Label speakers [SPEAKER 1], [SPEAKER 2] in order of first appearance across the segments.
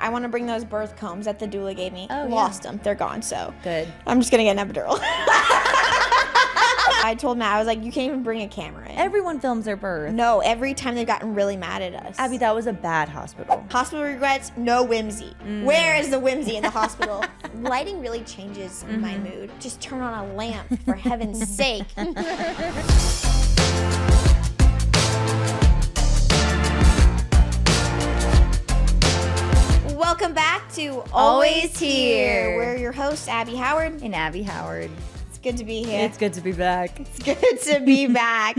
[SPEAKER 1] I want to bring those birth combs that the doula gave me.
[SPEAKER 2] Oh,
[SPEAKER 1] Lost them. They're gone, so.
[SPEAKER 2] Good.
[SPEAKER 1] I'm just going to get an epidural. I told Matt, I was like, you can't even bring a camera in.
[SPEAKER 2] Everyone films their birth.
[SPEAKER 1] No, every time they've gotten really mad at us.
[SPEAKER 2] Abby, that was a bad hospital.
[SPEAKER 1] Hospital regrets, no whimsy. Where is the whimsy in the hospital? Lighting really changes my mood. Just turn on a lamp, for heaven's sake. Welcome back to Always Here. We're your hosts, Abby Howard.
[SPEAKER 2] And Abby Howard.
[SPEAKER 1] It's good to be here.
[SPEAKER 2] It's good to be back.
[SPEAKER 1] It's good to be back.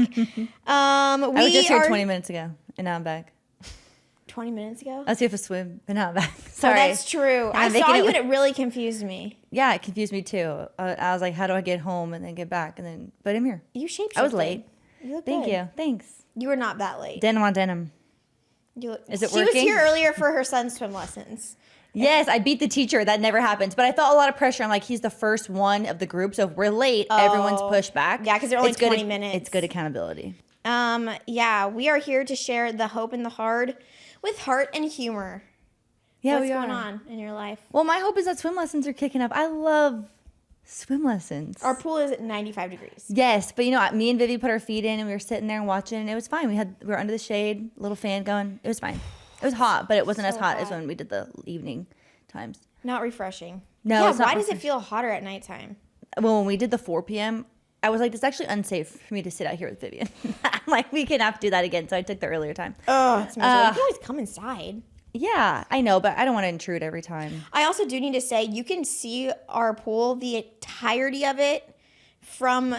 [SPEAKER 2] I was just here 20 minutes ago, and now I'm back.
[SPEAKER 1] 20 minutes ago?
[SPEAKER 2] I was here for a swim, and now I'm back.
[SPEAKER 1] Oh,
[SPEAKER 2] Sorry.
[SPEAKER 1] that's true. I saw you, and it really confused me.
[SPEAKER 2] Yeah, it confused me too. I was like, how do I get home and then get back? But I'm here.
[SPEAKER 1] You shapeshifted.
[SPEAKER 2] I was late.
[SPEAKER 1] You look
[SPEAKER 2] Thank
[SPEAKER 1] good.
[SPEAKER 2] you. Thanks.
[SPEAKER 1] You were not that late.
[SPEAKER 2] Denim on denim. Is it
[SPEAKER 1] She
[SPEAKER 2] working?
[SPEAKER 1] was here earlier for her son's swim lessons.
[SPEAKER 2] Yes, I beat the teacher. That never happens. But I felt a lot of pressure. I'm like, he's the first one of the group. So if we're late, everyone's pushed back.
[SPEAKER 1] Yeah, because they're only 20 minutes.
[SPEAKER 2] It's good accountability.
[SPEAKER 1] Yeah, we are here to share the hope and the hard with heart and humor.
[SPEAKER 2] Yeah,
[SPEAKER 1] What's going on in your life?
[SPEAKER 2] Well, my hope is that swim lessons are kicking up. I love swim lessons.
[SPEAKER 1] Our pool is at 95 degrees.
[SPEAKER 2] Yes, but you know, me and Vivi put our feet in and we were sitting there and watching, and it was fine. We were under the shade, little fan going. It was fine. It was hot, but it wasn't as hot as when we did the evening times.
[SPEAKER 1] Not refreshing.
[SPEAKER 2] No,
[SPEAKER 1] yeah,
[SPEAKER 2] it's not
[SPEAKER 1] why does it feel hotter at nighttime?
[SPEAKER 2] Well, when we did the 4 p.m., I was like, it's actually unsafe for me to sit out here with Vivian. I'm like, we cannot do that again. So I took the earlier time.
[SPEAKER 1] Oh, it's miserable. You can always come inside.
[SPEAKER 2] Yeah, I know, but I don't want to intrude every time.
[SPEAKER 1] I also do need to say, you can see our pool, the entirety of it, from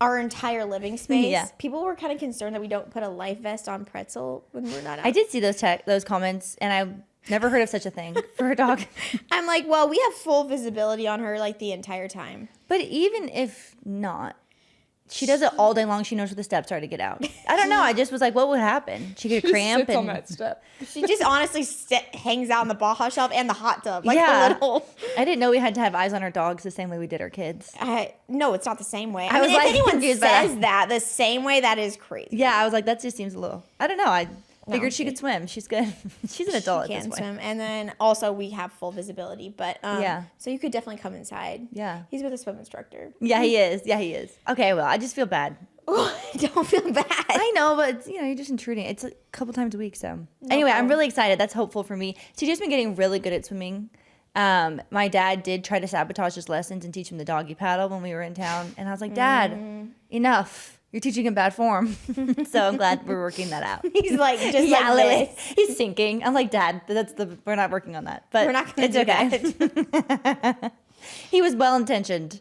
[SPEAKER 1] our entire living space.
[SPEAKER 2] Yeah.
[SPEAKER 1] People were kind of concerned that we don't put a life vest on Pretzel when we're not out.
[SPEAKER 2] I did see those comments, and I never heard of such a thing for a dog.
[SPEAKER 1] I'm like, well, we have full visibility on her like the entire time.
[SPEAKER 2] But even if not, she does it all day long. She knows where the steps are to get out. I don't know. I just was like, what would happen? She could cramp and
[SPEAKER 1] on that step. She just honestly hangs out on the Baja shelf and the hot tub. Like a little.
[SPEAKER 2] I didn't know we had to have eyes on our dogs the same way we did our kids.
[SPEAKER 1] No, it's not the same way.
[SPEAKER 2] I was
[SPEAKER 1] mean,
[SPEAKER 2] like,
[SPEAKER 1] if anyone
[SPEAKER 2] confused by
[SPEAKER 1] says that the same way, that is crazy.
[SPEAKER 2] Yeah, I was like, that just seems a little. I don't know. I figured she could swim. She's good. She's an adult
[SPEAKER 1] She
[SPEAKER 2] at this
[SPEAKER 1] can
[SPEAKER 2] point.
[SPEAKER 1] swim. And then also we have full visibility. But
[SPEAKER 2] Yeah.
[SPEAKER 1] So you could definitely come inside.
[SPEAKER 2] Yeah.
[SPEAKER 1] He's with a swim instructor.
[SPEAKER 2] Yeah, he is. Yeah, he is. Okay, well, I just feel bad.
[SPEAKER 1] Don't feel bad.
[SPEAKER 2] I know, but you're just intruding. It's a couple times a week, so. Anyway, I'm really excited. That's hopeful for me. She's just been getting really good at swimming. My dad did try to sabotage his lessons and teach him the doggy paddle when we were in town. And I was like, Dad, enough. You're teaching him bad form. So I'm glad we're working that out.
[SPEAKER 1] He's like, just
[SPEAKER 2] Yeah,
[SPEAKER 1] like
[SPEAKER 2] Lily.
[SPEAKER 1] this.
[SPEAKER 2] He's sinking. I'm like, Dad, we're not working on that. But
[SPEAKER 1] We're not going to
[SPEAKER 2] it's
[SPEAKER 1] do
[SPEAKER 2] okay.
[SPEAKER 1] that.
[SPEAKER 2] He was well-intentioned,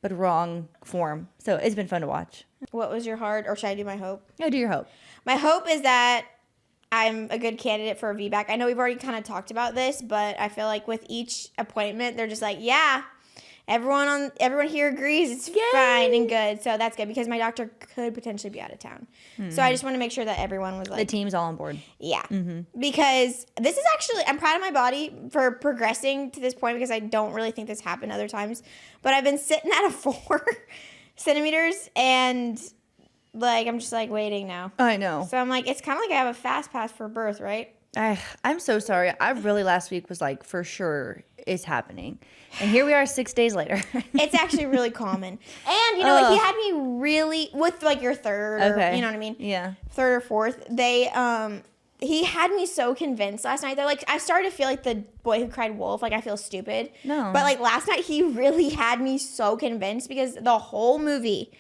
[SPEAKER 2] but wrong form. So it's been fun to watch.
[SPEAKER 1] What was your heart, or should I do my hope?
[SPEAKER 2] No, do your hope.
[SPEAKER 1] My hope is that I'm a good candidate for a VBAC. I know we've already kind of talked about this, but I feel like with each appointment, they're just like, yeah, everyone here agrees it's fine and good. So that's good because my doctor could potentially be out of town. So I just want to make sure that everyone was like,
[SPEAKER 2] The team's all on board.
[SPEAKER 1] yeah. Because this is actually, I'm proud of my body for progressing to this point because I don't really think this happened other times. But I've been sitting at a 4 centimeters and like I'm just like waiting now.
[SPEAKER 2] I know.
[SPEAKER 1] So I'm like, it's kind of like I have a fast pass for birth, right?
[SPEAKER 2] I'm so sorry. I really last week was like, for sure it's happening. And here we are 6 days later.
[SPEAKER 1] It's actually really common. And, you know, like, he had me really, with like your third, or, you know what I mean?
[SPEAKER 2] Yeah.
[SPEAKER 1] Third or fourth, he had me so convinced last night. They're like, I started to feel like the boy who cried wolf. Like, I feel stupid.
[SPEAKER 2] No.
[SPEAKER 1] But like last night, he really had me so convinced because the whole movie,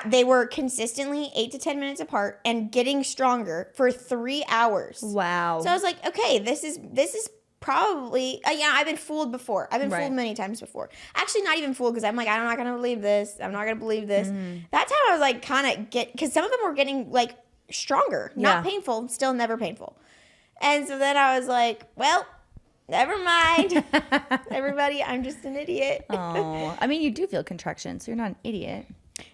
[SPEAKER 1] they were consistently 8 to 10 minutes apart and getting stronger for 3 hours.
[SPEAKER 2] Wow.
[SPEAKER 1] So I was like, okay, this is probably, I've been fooled before. I've been fooled many times before. Actually, not even fooled because I'm like, I'm not going to believe this. I'm not going to believe this. That time I was like, kind of because some of them were getting like stronger, not painful, still never painful. And so then I was like, well, never mind. Everybody, I'm just an idiot.
[SPEAKER 2] Oh, I mean, you do feel contractions, so you're not an idiot.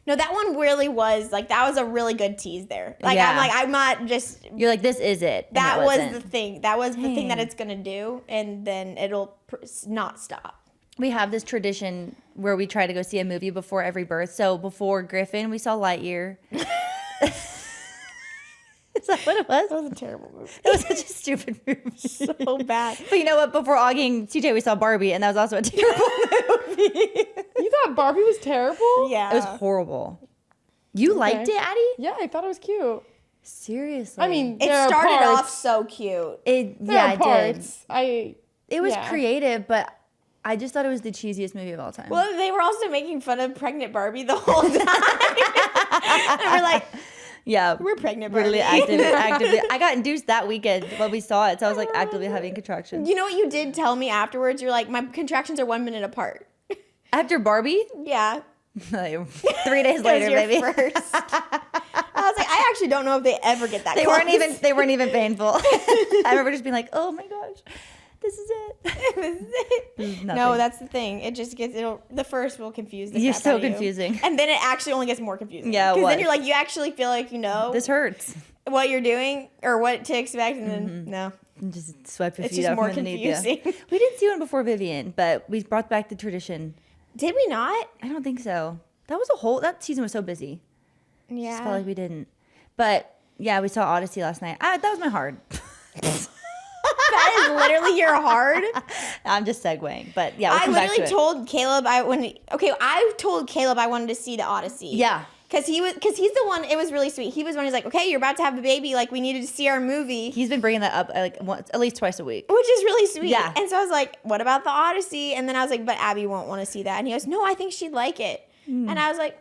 [SPEAKER 1] No, that one really was, like, that was a really good tease there. Like,
[SPEAKER 2] Yeah.
[SPEAKER 1] I'm like, I'm not just...
[SPEAKER 2] You're like, this is it.
[SPEAKER 1] That was
[SPEAKER 2] wasn't.
[SPEAKER 1] the thing. That was the thing that it's going to do, and then it'll not stop.
[SPEAKER 2] We have this tradition where we try to go see a movie before every birth. So before Griffin, we saw Lightyear. that what it was?
[SPEAKER 1] That was a terrible movie.
[SPEAKER 2] It was such a stupid movie.
[SPEAKER 1] So bad.
[SPEAKER 2] But you know what? Before Augie and CJ, we saw Barbie, and that was also a terrible movie.
[SPEAKER 3] You thought Barbie was terrible?
[SPEAKER 1] Yeah.
[SPEAKER 2] It was horrible. You liked it, Addie?
[SPEAKER 3] Yeah, I thought it was cute.
[SPEAKER 2] Seriously.
[SPEAKER 3] I mean,
[SPEAKER 1] It
[SPEAKER 3] there are
[SPEAKER 1] started
[SPEAKER 3] parts.
[SPEAKER 1] off so cute.
[SPEAKER 2] it
[SPEAKER 3] There are
[SPEAKER 2] did.
[SPEAKER 3] parts.
[SPEAKER 2] It was
[SPEAKER 3] Yeah.
[SPEAKER 2] creative, but I just thought it was the cheesiest movie of all time.
[SPEAKER 1] Well, they were also making fun of pregnant Barbie the whole time. And we're like,
[SPEAKER 2] yeah,
[SPEAKER 1] we're pregnant Barbie.
[SPEAKER 2] really actively. I got induced that weekend when we saw it, so I was like actively having contractions.
[SPEAKER 1] You know what you did tell me afterwards? You're like, my contractions are 1 minute apart.
[SPEAKER 2] After Barbie,
[SPEAKER 1] Yeah.
[SPEAKER 2] like, 3 days
[SPEAKER 1] That was
[SPEAKER 2] later,
[SPEAKER 1] your
[SPEAKER 2] maybe.
[SPEAKER 1] first. I was like, I actually don't know if they ever get that
[SPEAKER 2] They
[SPEAKER 1] close.
[SPEAKER 2] weren't even painful. I remember just being like, oh my gosh, this is it.
[SPEAKER 1] This is it.
[SPEAKER 2] This is
[SPEAKER 1] No,
[SPEAKER 2] nothing.
[SPEAKER 1] that's the thing. It just gets, the first will confuse the
[SPEAKER 2] You're
[SPEAKER 1] crap
[SPEAKER 2] so
[SPEAKER 1] out of you.
[SPEAKER 2] confusing.
[SPEAKER 1] And then it actually only gets more confusing.
[SPEAKER 2] Yeah, it
[SPEAKER 1] Because then
[SPEAKER 2] was.
[SPEAKER 1] you're like, you actually feel like you know
[SPEAKER 2] This hurts.
[SPEAKER 1] what you're doing or what to expect. And then, no.
[SPEAKER 2] And just swipe your
[SPEAKER 1] It's
[SPEAKER 2] feet
[SPEAKER 1] just
[SPEAKER 2] out
[SPEAKER 1] more
[SPEAKER 2] from underneath you.
[SPEAKER 1] confusing.
[SPEAKER 2] We didn't see one before Vivian, but we brought back the tradition.
[SPEAKER 1] Did we not?
[SPEAKER 2] I don't think so. That season was so busy.
[SPEAKER 1] Yeah.
[SPEAKER 2] Just felt like we didn't. But yeah, we saw Odyssey last night. That was my hard.
[SPEAKER 1] That is literally your hard.
[SPEAKER 2] I'm just segueing, but yeah, we'll
[SPEAKER 1] I
[SPEAKER 2] come back to
[SPEAKER 1] literally
[SPEAKER 2] it.
[SPEAKER 1] told Caleb I told Caleb I wanted to see the Odyssey.
[SPEAKER 2] Yeah.
[SPEAKER 1] Because he's the one, it was really sweet. He was one who's like, okay, you're about to have a baby. Like, we needed to see our movie.
[SPEAKER 2] He's been bringing that up like once, at least twice a week.
[SPEAKER 1] Which is really sweet.
[SPEAKER 2] Yeah.
[SPEAKER 1] And so I was like, what about the Odyssey? And then I was like, but Abby won't want to see that. And he goes, no, I think she'd like it. And I was like,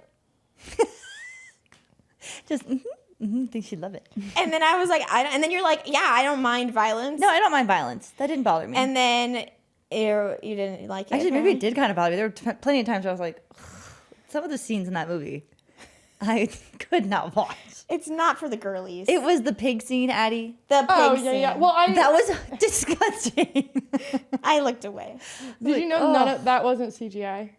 [SPEAKER 2] Just think she'd love it.
[SPEAKER 1] and then I was like, and then you're like, yeah, I don't mind violence.
[SPEAKER 2] No, I don't mind violence. That didn't bother me.
[SPEAKER 1] And then you didn't like it.
[SPEAKER 2] Actually, maybe it did kind of bother me. There were plenty of times where I was like, some of the scenes in that movie, I could not watch.
[SPEAKER 1] It's not for the girlies.
[SPEAKER 2] It was the pig scene, Addie.
[SPEAKER 1] The pig
[SPEAKER 3] Oh,
[SPEAKER 1] scene.
[SPEAKER 3] yeah. Well,
[SPEAKER 2] That was disgusting.
[SPEAKER 1] I looked away.
[SPEAKER 3] did you know
[SPEAKER 2] ugh.
[SPEAKER 3] none of that wasn't CGI?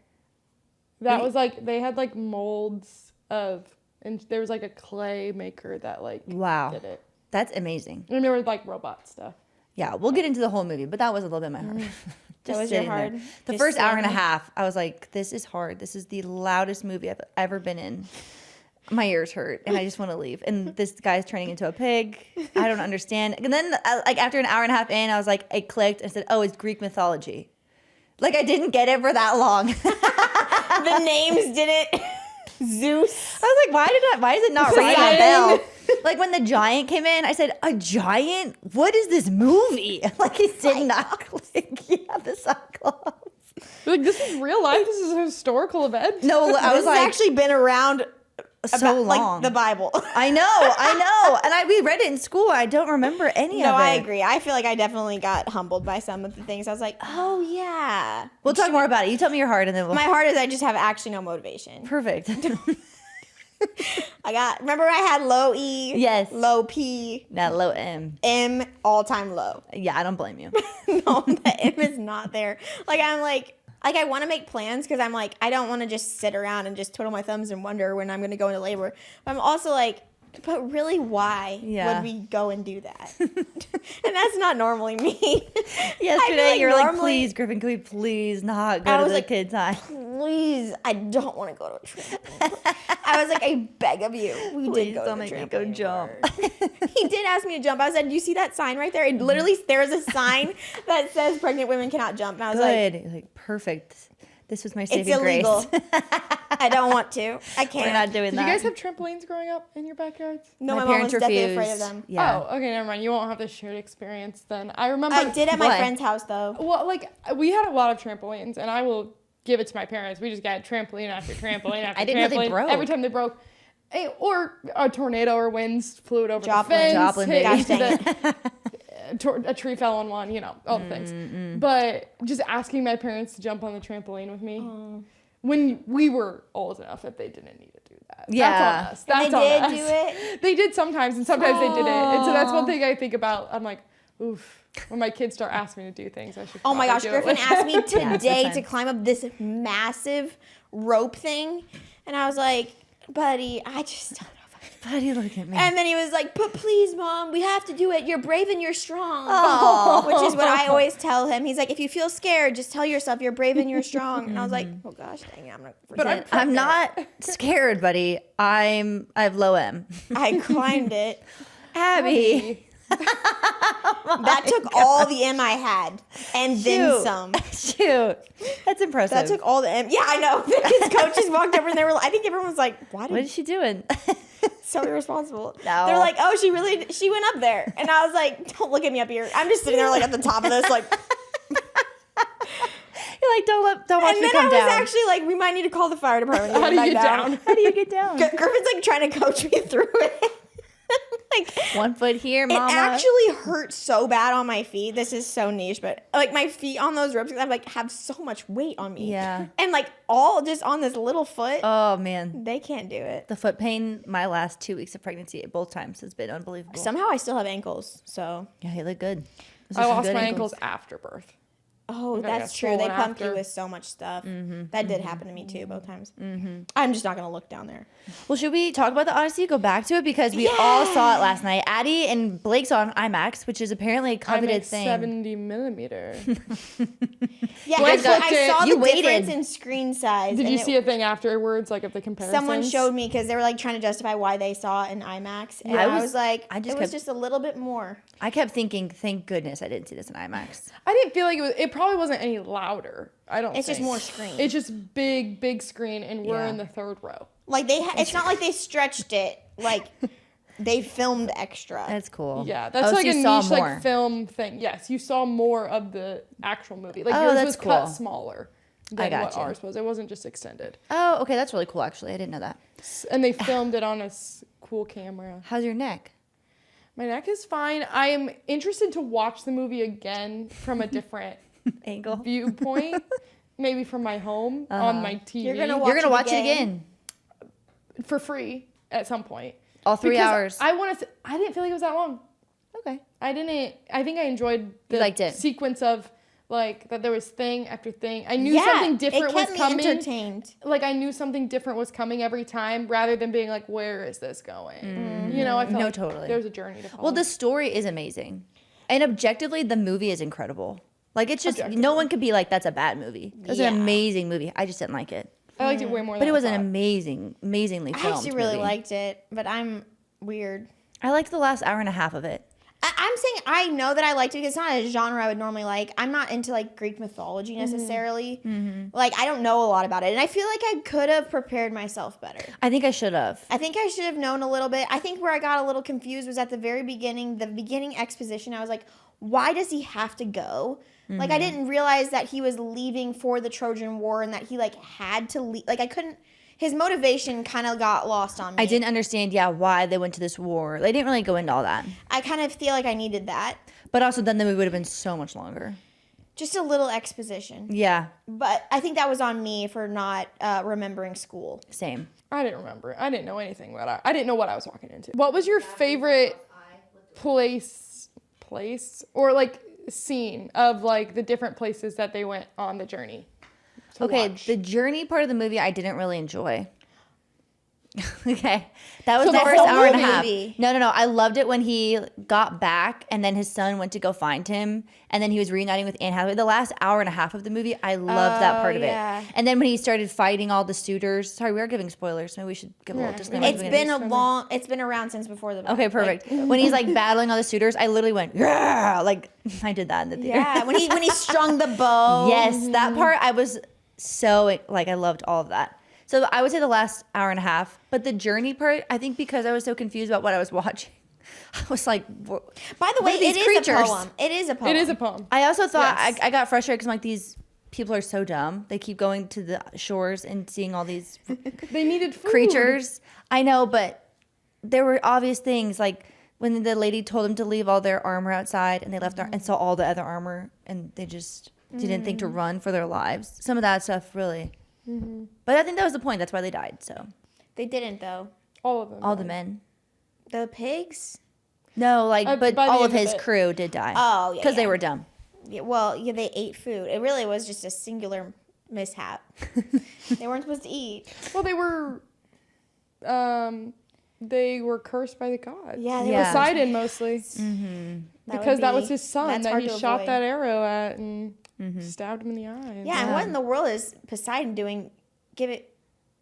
[SPEAKER 3] That
[SPEAKER 2] Wait.
[SPEAKER 3] was like, they had like molds of, and there was like a clay maker that like
[SPEAKER 2] Wow.
[SPEAKER 3] did it.
[SPEAKER 2] That's amazing.
[SPEAKER 3] And there was like robot stuff.
[SPEAKER 2] Yeah, we'll get into the whole movie, but that was a little bit my hard. Just
[SPEAKER 1] was your
[SPEAKER 2] sitting there.
[SPEAKER 1] hard?
[SPEAKER 2] The
[SPEAKER 1] Just
[SPEAKER 2] first hour and a
[SPEAKER 1] standing?
[SPEAKER 2] half, I was like, this is hard. This is the loudest movie I've ever been in. My ears hurt, and I just want to leave. And this guy's turning into a pig. I don't understand. And then, like, after an hour and a half in, I was like, it clicked. I said, oh, it's Greek mythology. Like, I didn't get it for that long.
[SPEAKER 1] The names didn't. Zeus.
[SPEAKER 2] I was like, why is it not ringing a
[SPEAKER 1] Poseidon.
[SPEAKER 2] bell? Like when the giant came in, I said, a giant? What is this movie? Like it did not click. Yeah, the Cyclops.
[SPEAKER 3] Like, this is real life. This is a historical event.
[SPEAKER 2] No, I was
[SPEAKER 1] This has
[SPEAKER 2] like,
[SPEAKER 1] actually been around
[SPEAKER 2] so
[SPEAKER 1] about,
[SPEAKER 2] long.
[SPEAKER 1] like the Bible.
[SPEAKER 2] I know. And we read it in school. I don't remember any
[SPEAKER 1] No,
[SPEAKER 2] of it.
[SPEAKER 1] I agree. I feel like I definitely got humbled by some of the things. I was like, oh yeah.
[SPEAKER 2] We'll talk more about it. You tell me your heart, and then we'll.
[SPEAKER 1] My heart is I just have actually no motivation.
[SPEAKER 2] Perfect.
[SPEAKER 1] Remember I had low E,
[SPEAKER 2] Yes.
[SPEAKER 1] low P,
[SPEAKER 2] That low M.
[SPEAKER 1] M, all time low.
[SPEAKER 2] Yeah, I don't blame you.
[SPEAKER 1] No, the M is not there. Like I'm like I want to make plans because I'm like I don't want to just sit around and just twiddle my thumbs and wonder when I'm going to go into labor. But I'm also like, but really, why
[SPEAKER 2] Yeah.
[SPEAKER 1] would we go and do that? And that's not normally me.
[SPEAKER 2] Yesterday,
[SPEAKER 1] like
[SPEAKER 2] you were like,
[SPEAKER 1] normally-
[SPEAKER 2] please, Griffin, can we please not go
[SPEAKER 1] I
[SPEAKER 2] to
[SPEAKER 1] was
[SPEAKER 2] the
[SPEAKER 1] like,
[SPEAKER 2] kids' time?
[SPEAKER 1] Please, I don't want to go to a trampoline. I was like, I beg of you. We
[SPEAKER 2] Please
[SPEAKER 1] did go
[SPEAKER 2] don't
[SPEAKER 1] to the
[SPEAKER 2] make me go
[SPEAKER 1] trampoline
[SPEAKER 2] jump.
[SPEAKER 1] park. He did ask me to jump. I said, do you see that sign right there? It literally, there's a sign that says pregnant women cannot jump. And I was like,
[SPEAKER 2] Good. Like, perfect. This was my
[SPEAKER 1] it's
[SPEAKER 2] saving grace.
[SPEAKER 1] illegal. I don't want to. I can't.
[SPEAKER 2] We're not doing
[SPEAKER 3] Did
[SPEAKER 2] that.
[SPEAKER 3] you guys have trampolines growing up in your backyards?
[SPEAKER 1] No, my
[SPEAKER 2] My
[SPEAKER 1] mom
[SPEAKER 2] parents
[SPEAKER 1] was definitely
[SPEAKER 2] refused.
[SPEAKER 1] afraid of them.
[SPEAKER 2] Yeah.
[SPEAKER 3] Oh, okay, never mind. You won't have the shared experience then. I remember.
[SPEAKER 1] I did at my
[SPEAKER 2] What?
[SPEAKER 1] friend's house, though.
[SPEAKER 3] Well, like, we had a lot of trampolines, and I will give it to my parents. We just got trampoline after trampoline after
[SPEAKER 2] I didn't know they
[SPEAKER 3] trampoline.
[SPEAKER 2] broke.
[SPEAKER 3] Every time they broke. Or a tornado or winds flew it over
[SPEAKER 1] Joplin.
[SPEAKER 3] the fence.
[SPEAKER 2] Joplin,
[SPEAKER 3] hit
[SPEAKER 2] baby.
[SPEAKER 1] Gosh dang
[SPEAKER 3] a tree fell on one, all the things. But just asking my parents to jump on the trampoline with me when we were old enough that they didn't need to do that.
[SPEAKER 2] Yeah.
[SPEAKER 3] That's on us.
[SPEAKER 1] And
[SPEAKER 3] That's
[SPEAKER 1] they
[SPEAKER 3] on
[SPEAKER 1] did
[SPEAKER 3] us.
[SPEAKER 1] do it?
[SPEAKER 3] They did sometimes, and sometimes they didn't. And so that's one thing I think about. I'm like, oof. When my kids start asking me to do things, I should.
[SPEAKER 1] Oh my gosh,
[SPEAKER 3] probably do
[SPEAKER 1] Griffin
[SPEAKER 3] it.
[SPEAKER 1] asked me
[SPEAKER 2] Yeah, it's
[SPEAKER 1] today
[SPEAKER 2] fun.
[SPEAKER 1] to climb up this massive rope thing. And I was like, buddy, I just don't know if I can.
[SPEAKER 2] Buddy, look at me.
[SPEAKER 1] And then he was like, but please, Mom, we have to do it. You're brave and you're strong.
[SPEAKER 2] Aw.
[SPEAKER 1] Which is what I always tell him. He's like, if you feel scared, just tell yourself you're brave and you're strong. And I was like, oh gosh, dang it, I'm not.
[SPEAKER 3] But
[SPEAKER 2] I'm not scared, buddy. I have low M.
[SPEAKER 1] I climbed it.
[SPEAKER 2] Abby.
[SPEAKER 1] That took all the M I had, and then some.
[SPEAKER 2] Shoot, that's impressive.
[SPEAKER 1] That took all the M. Yeah, I know. His coaches walked over and they were. I think everyone was like,
[SPEAKER 2] what is she doing?
[SPEAKER 1] So irresponsible.
[SPEAKER 2] No.
[SPEAKER 1] They're like, oh, she went up there, and I was like, don't look at me up here. I'm just sitting there like at the top of this, like.
[SPEAKER 2] You're like, don't watch me come down.
[SPEAKER 1] And then I was actually like, we might need to call the fire department.
[SPEAKER 3] How do you get down?
[SPEAKER 2] How do you get down?
[SPEAKER 1] Griffin's like trying to coach me through it. Like
[SPEAKER 2] 1 foot here, mama.
[SPEAKER 1] It actually hurt so bad on my feet. This is so niche, but like my feet on those ropes, I like have so much weight on me.
[SPEAKER 2] Yeah.
[SPEAKER 1] And like all just on this little foot.
[SPEAKER 2] Oh man.
[SPEAKER 1] They can't do it.
[SPEAKER 2] The foot pain my last 2 weeks of pregnancy both times has been unbelievable.
[SPEAKER 1] Somehow I still have ankles, so.
[SPEAKER 2] Yeah, you look good.
[SPEAKER 3] I lost my ankles after birth.
[SPEAKER 1] Oh, that's true. They pumped you with so much stuff. That did happen to me too, both times. I'm just not going to look down there.
[SPEAKER 2] Well, should we talk about the Odyssey? Go back to it because we all saw it last night. Addie and Blake saw it on IMAX, which is apparently a coveted thing.
[SPEAKER 3] 70 millimeter.
[SPEAKER 1] Yeah, I saw the
[SPEAKER 2] waited.
[SPEAKER 1] difference in screen size.
[SPEAKER 3] Did you see a thing afterwards, like of the comparison?
[SPEAKER 1] Someone showed me because they were like trying to justify why they saw it in IMAX, and I was like, it was just a little bit more.
[SPEAKER 2] I kept thinking, thank goodness I didn't see this in IMAX.
[SPEAKER 3] I didn't feel like it probably wasn't any louder. I don't.
[SPEAKER 1] It's just more screen.
[SPEAKER 3] It's just big screen, and we're in the third row.
[SPEAKER 1] Like it's not like they stretched it. Like they filmed extra.
[SPEAKER 2] That's cool.
[SPEAKER 3] Yeah, that's like a niche like film thing. Yes, you saw more of the actual movie. Like yours was cut smaller than what ours was. It wasn't just extended.
[SPEAKER 2] Oh, okay, that's really cool. Actually, I didn't know that.
[SPEAKER 3] And they filmed it on a cool camera.
[SPEAKER 2] How's your neck?
[SPEAKER 3] My neck is fine. I am interested to watch the movie again from a different
[SPEAKER 2] angle
[SPEAKER 3] viewpoint. Maybe from my home on my TV.
[SPEAKER 1] You're gonna
[SPEAKER 2] watch it again
[SPEAKER 3] for free at some point.
[SPEAKER 2] All 3 hours.
[SPEAKER 3] I didn't feel like it was that long.
[SPEAKER 2] Okay.
[SPEAKER 3] I think I enjoyed the sequence of like that there was thing after thing. I knew something different was coming.
[SPEAKER 1] Entertained.
[SPEAKER 3] Like I knew something different was coming every time rather than being like, where is this going? You know, I felt like
[SPEAKER 2] totally.
[SPEAKER 3] there was a journey to follow.
[SPEAKER 2] Well, the story is amazing. And objectively, the movie is incredible. Like it's just, no one could be like, that's a bad movie. It was an amazing movie. I just didn't like it.
[SPEAKER 3] I liked it way more than
[SPEAKER 2] But it was an amazingly filmed
[SPEAKER 1] I actually really
[SPEAKER 2] movie.
[SPEAKER 1] liked it, but I'm weird.
[SPEAKER 2] I liked the last hour and a half of it.
[SPEAKER 1] I'm saying I know that I liked it because it's not a genre I would normally like. I'm not into like Greek mythology necessarily. Like I don't know a lot about it, and I feel like I could have prepared myself better.
[SPEAKER 2] I think I should have.
[SPEAKER 1] I think I should have known a little bit. I think where I got a little confused was at the very beginning, the beginning exposition. I was like, why does he have to go? Like I didn't realize that he was leaving for the Trojan War and that he like had to leave. Like I couldn't. His motivation kind of got lost on me.
[SPEAKER 2] I didn't understand, why they went to this war. They didn't really go into all that.
[SPEAKER 1] I kind of feel like I needed that.
[SPEAKER 2] But also, then the movie would have been so much longer.
[SPEAKER 1] Just a little exposition.
[SPEAKER 2] Yeah.
[SPEAKER 1] But I think that was on me for not remembering school.
[SPEAKER 2] Same.
[SPEAKER 3] I didn't remember it. I didn't know anything about it. I didn't know what I was walking into. What was your favorite place or like scene of like the different places that they went on the journey?
[SPEAKER 2] Okay, the journey part of the movie I didn't really enjoy. Okay, that was the first hour and a half. No. I loved it when he got back and then his son went to go find him and then he was reuniting with Anne Hathaway. The last hour and a half of the movie, I loved that part of it. And then when he started fighting all the suitors, sorry, we are giving spoilers. Maybe we should give a little disclaimer.
[SPEAKER 1] It's been around since before the movie.
[SPEAKER 2] Okay, perfect. Like, when he's like battling all the suitors, I literally went, yeah, like I did that in the theater.
[SPEAKER 1] Yeah, when he strung the bow.
[SPEAKER 2] Yes, that part I was so like I loved all of that. So I would say the last hour and a half, but the journey part, I think because I was so confused about what I was watching, I was like,
[SPEAKER 1] by the way, it is a poem. It is a poem.
[SPEAKER 3] It is a poem.
[SPEAKER 2] I also thought I got frustrated because I'm like, these people are so dumb. They keep going to the shores and seeing all these
[SPEAKER 3] they needed food.
[SPEAKER 2] Creatures. I know, but there were obvious things like when the lady told them to leave all their armor outside and they left and saw all the other armor and they just didn't think to run for their lives. Some of that stuff really. But I think that was the point. That's why they died. So
[SPEAKER 1] they didn't though.
[SPEAKER 3] All of them.
[SPEAKER 2] All the men.
[SPEAKER 1] The pigs?
[SPEAKER 2] No, like but all of his crew did die.
[SPEAKER 1] Oh, yeah.
[SPEAKER 2] Because they were dumb.
[SPEAKER 1] Yeah, well, yeah, they ate food. It really was just a singular mishap. They weren't supposed to eat.
[SPEAKER 3] Well, they were cursed by the gods.
[SPEAKER 1] Yeah,
[SPEAKER 3] they were Poseidon mostly. Because that was his son that he shot that arrow at and stabbed him in the eye.
[SPEAKER 1] Yeah, and what in the world is Poseidon doing?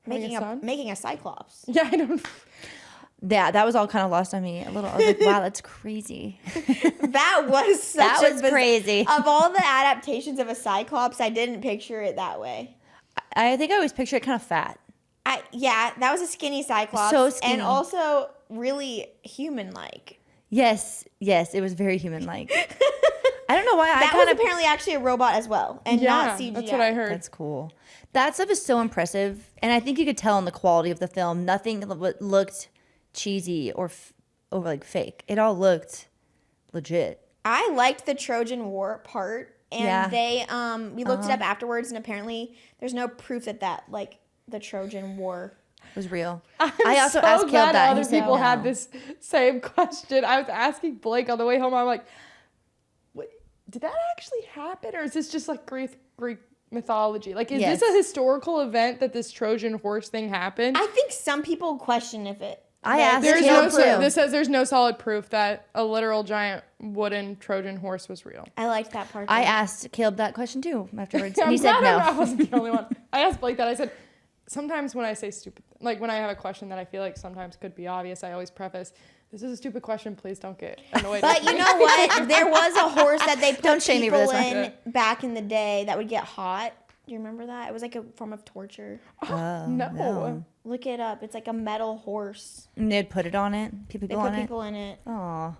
[SPEAKER 1] Making a cyclops.
[SPEAKER 3] Yeah, I don't.
[SPEAKER 2] Yeah, that was all kind of lost on me a little. I was like, wow, that's crazy.
[SPEAKER 1] That was such
[SPEAKER 2] That was crazy.
[SPEAKER 1] Of all the adaptations of a Cyclops, I didn't picture it that way.
[SPEAKER 2] I think I always picture it kind of fat.
[SPEAKER 1] Yeah, that was a skinny Cyclops.
[SPEAKER 2] So skinny.
[SPEAKER 1] And also really human-like.
[SPEAKER 2] Yes, it was very human-like. I don't know why.
[SPEAKER 1] That was apparently actually a robot as well, and not CGI.
[SPEAKER 3] That's what I heard.
[SPEAKER 2] That's cool. That stuff is so impressive, and I think you could tell in the quality of the film. Nothing looked cheesy or like fake. It all looked legit.
[SPEAKER 1] I liked the Trojan War part, and they we looked it up afterwards, and apparently there's no proof that like the Trojan War
[SPEAKER 2] was real.
[SPEAKER 3] I also
[SPEAKER 2] asked Caleb that.
[SPEAKER 3] Other people had this same question. I was asking Blake on the way home. I'm like, "Wait, did that actually happen, or is this just like Greek mythology? Like, is this a historical event that this Trojan horse thing happened?"
[SPEAKER 1] I think some people question if it.
[SPEAKER 2] I asked
[SPEAKER 3] This says there's no solid proof that a literal giant wooden Trojan horse was real.
[SPEAKER 1] I liked that part.
[SPEAKER 2] I asked Caleb that question too afterwards,
[SPEAKER 3] Yeah,
[SPEAKER 2] and he said no.
[SPEAKER 3] I wasn't the only one. I asked Blake that. I said, sometimes when I say stupid, like when I have a question that I feel like sometimes could be obvious, I always preface, "This is a stupid question. Please don't get annoyed."
[SPEAKER 1] But you know what? There was a horse that they put
[SPEAKER 2] Don't shame me for
[SPEAKER 1] people
[SPEAKER 2] this
[SPEAKER 1] in back in the day that would get hot. Do you remember that? It was like a form of torture.
[SPEAKER 3] No.
[SPEAKER 1] Look it up. It's like a metal horse.
[SPEAKER 2] And they'd put it on it.
[SPEAKER 1] They put people in it.
[SPEAKER 2] Aw.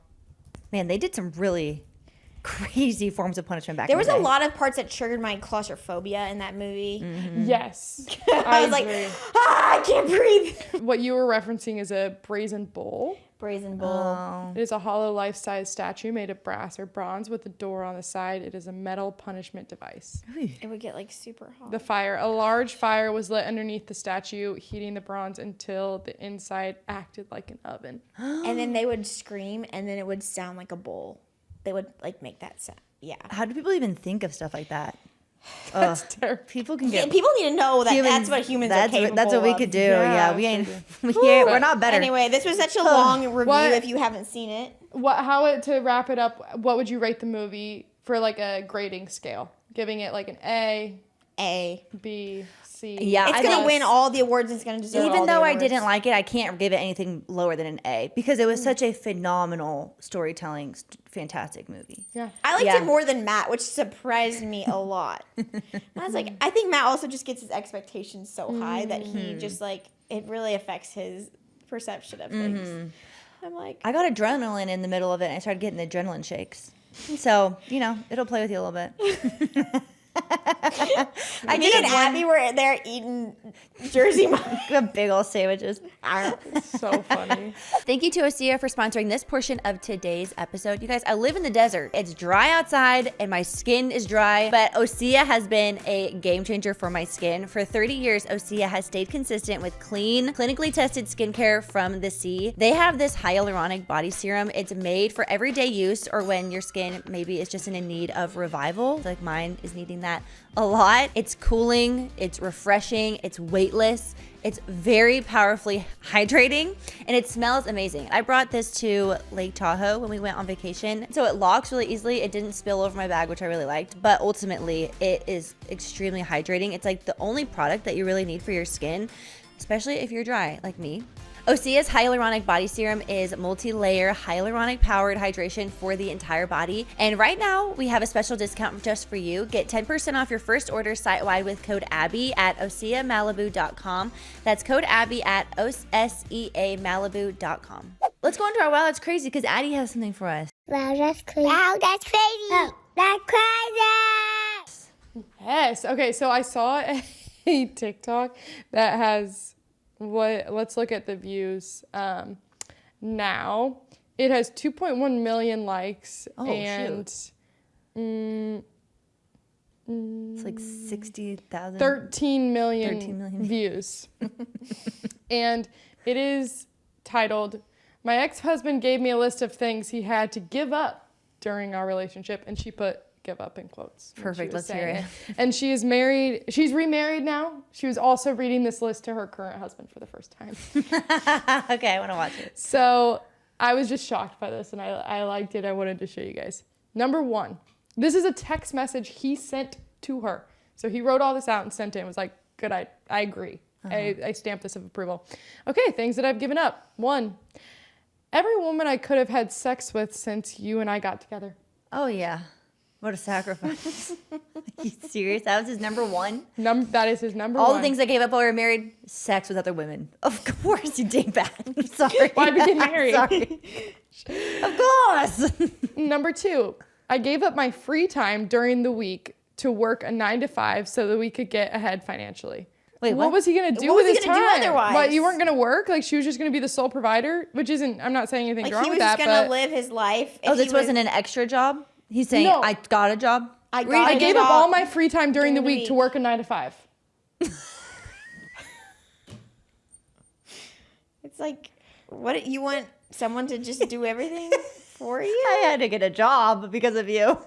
[SPEAKER 2] Man, they did some really crazy forms of punishment back
[SPEAKER 1] There
[SPEAKER 2] in
[SPEAKER 1] was
[SPEAKER 2] the day.
[SPEAKER 1] a lot of parts that triggered my claustrophobia in that movie.
[SPEAKER 3] Yes.
[SPEAKER 1] I was like,
[SPEAKER 3] agree.
[SPEAKER 1] I can't breathe.
[SPEAKER 3] What you were referencing is a brazen bull.
[SPEAKER 1] Brazen bull.
[SPEAKER 2] Oh.
[SPEAKER 3] It is a hollow life-size statue made of brass or bronze with a door on the side. It is a metal punishment device.
[SPEAKER 1] It would get like super hot.
[SPEAKER 3] A large fire was lit underneath the statue, heating the bronze until the inside acted like an oven.
[SPEAKER 1] And then they would scream, and then it would sound like a bull. They would like make that sound. Yeah.
[SPEAKER 2] How do people even think of stuff like that?
[SPEAKER 3] That's terrible.
[SPEAKER 2] People can get.
[SPEAKER 1] People need to know that that's what humans are capable
[SPEAKER 2] That's what we
[SPEAKER 1] of.
[SPEAKER 2] could do.
[SPEAKER 3] Yeah,
[SPEAKER 2] Yeah, we ain't. We're not better.
[SPEAKER 1] Anyway, this was such a long review if you haven't seen it.
[SPEAKER 3] To wrap it up, what would you rate the movie for like a grading scale? Giving it like an A, B, C.
[SPEAKER 2] Yeah,
[SPEAKER 1] It's going to win all the awards. It's going to deserve all
[SPEAKER 2] Even
[SPEAKER 1] the
[SPEAKER 2] though I
[SPEAKER 1] awards.
[SPEAKER 2] didn't like it, I can't give it anything lower than an A because it was such a phenomenal storytelling, fantastic movie.
[SPEAKER 3] Yeah.
[SPEAKER 1] I liked it more than Matt, which surprised me a lot. I was like, I think Matt also just gets his expectations so high that he just like, it really affects his perception of things. I'm like,
[SPEAKER 2] I got adrenaline in the middle of it, and I started getting adrenaline shakes. So, it'll play with you a little bit.
[SPEAKER 1] Me and Abby were there eating Jersey Mike.
[SPEAKER 2] Big old sandwiches.
[SPEAKER 3] So funny.
[SPEAKER 2] Thank you to Osea for sponsoring this portion of today's episode. You guys, I live in the desert. It's dry outside and my skin is dry, but Osea has been a game changer for my skin. For 30 years, Osea has stayed consistent with clean, clinically tested skincare from the sea. They have this hyaluronic body serum. It's made for everyday use or when your skin maybe is just in need of revival. Like mine is needing that a lot. It's cooling, it's refreshing, it's weightless, it's very powerfully hydrating, and it smells amazing. I brought this to Lake Tahoe when we went on vacation. So it locks really easily. It didn't spill over my bag, which I really liked, but ultimately it is extremely hydrating. It's like the only product that you really need for your skin, especially if you're dry like me. Osea's Hyaluronic Body Serum is multi-layer hyaluronic powered hydration for the entire body. And right now we have a special discount just for you. Get 10% off your first order site-wide with code ABBY at OseaMalibu.com. That's code ABBY at OSEAMalibu.com. Let's go into our Wow That's Crazy because Addie has something for us.
[SPEAKER 4] Wow, that's crazy. Wow, that's crazy. Oh, that's crazy.
[SPEAKER 3] Yes. Okay, so I saw a TikTok that has let's look at the views now. It has 2.1 million likes and
[SPEAKER 2] it's like 60,000.
[SPEAKER 3] 13 million views. And it is titled, "My ex-husband gave me a list of things he had to give up during our relationship," and she put "give up" in quotes.
[SPEAKER 2] Perfect, let's hear it.
[SPEAKER 3] And she is married. She's remarried now. She was also reading this list to her current husband for the first time.
[SPEAKER 2] Okay, I want to watch it.
[SPEAKER 3] So I was just shocked by this, and I liked it. I wanted to show you guys. Number 1, this is a text message he sent to her. So he wrote all this out and sent it and was like, "Good, I agree." I stamp this of approval. Okay, things that I've given up. 1, every woman I could have had sex with since you and I got together.
[SPEAKER 2] Oh, yeah. What a sacrifice. Are you serious? That was his number 1?
[SPEAKER 3] That is his number
[SPEAKER 2] All
[SPEAKER 3] 1.
[SPEAKER 2] the things I gave up while we were married, sex with other women. Of course, you dingbat. I'm sorry.
[SPEAKER 3] Why'd we get married?
[SPEAKER 2] Sorry. Of course.
[SPEAKER 3] Number 2, I gave up my free time during the week to work a 9 to 5 so that we could get ahead financially.
[SPEAKER 2] Wait,
[SPEAKER 3] what was he going to do
[SPEAKER 1] What
[SPEAKER 3] with
[SPEAKER 1] was
[SPEAKER 3] his
[SPEAKER 1] he gonna
[SPEAKER 3] time?
[SPEAKER 1] do otherwise?
[SPEAKER 3] What, you weren't going to work? Like, she was just going to be the sole provider? Which isn't, I'm not saying anything
[SPEAKER 1] Like,
[SPEAKER 3] wrong
[SPEAKER 1] he
[SPEAKER 3] with
[SPEAKER 1] was
[SPEAKER 3] that,
[SPEAKER 1] just going to
[SPEAKER 3] but
[SPEAKER 1] live his life.
[SPEAKER 2] Oh, this wasn't an extra job? He's saying,
[SPEAKER 3] No.
[SPEAKER 2] I got a job?
[SPEAKER 1] I
[SPEAKER 3] gave up all my free time during the week to
[SPEAKER 1] week.
[SPEAKER 3] work a 9 to 5.
[SPEAKER 1] It's like, what, you want someone to just do everything for you?
[SPEAKER 2] I had to get a job because of you.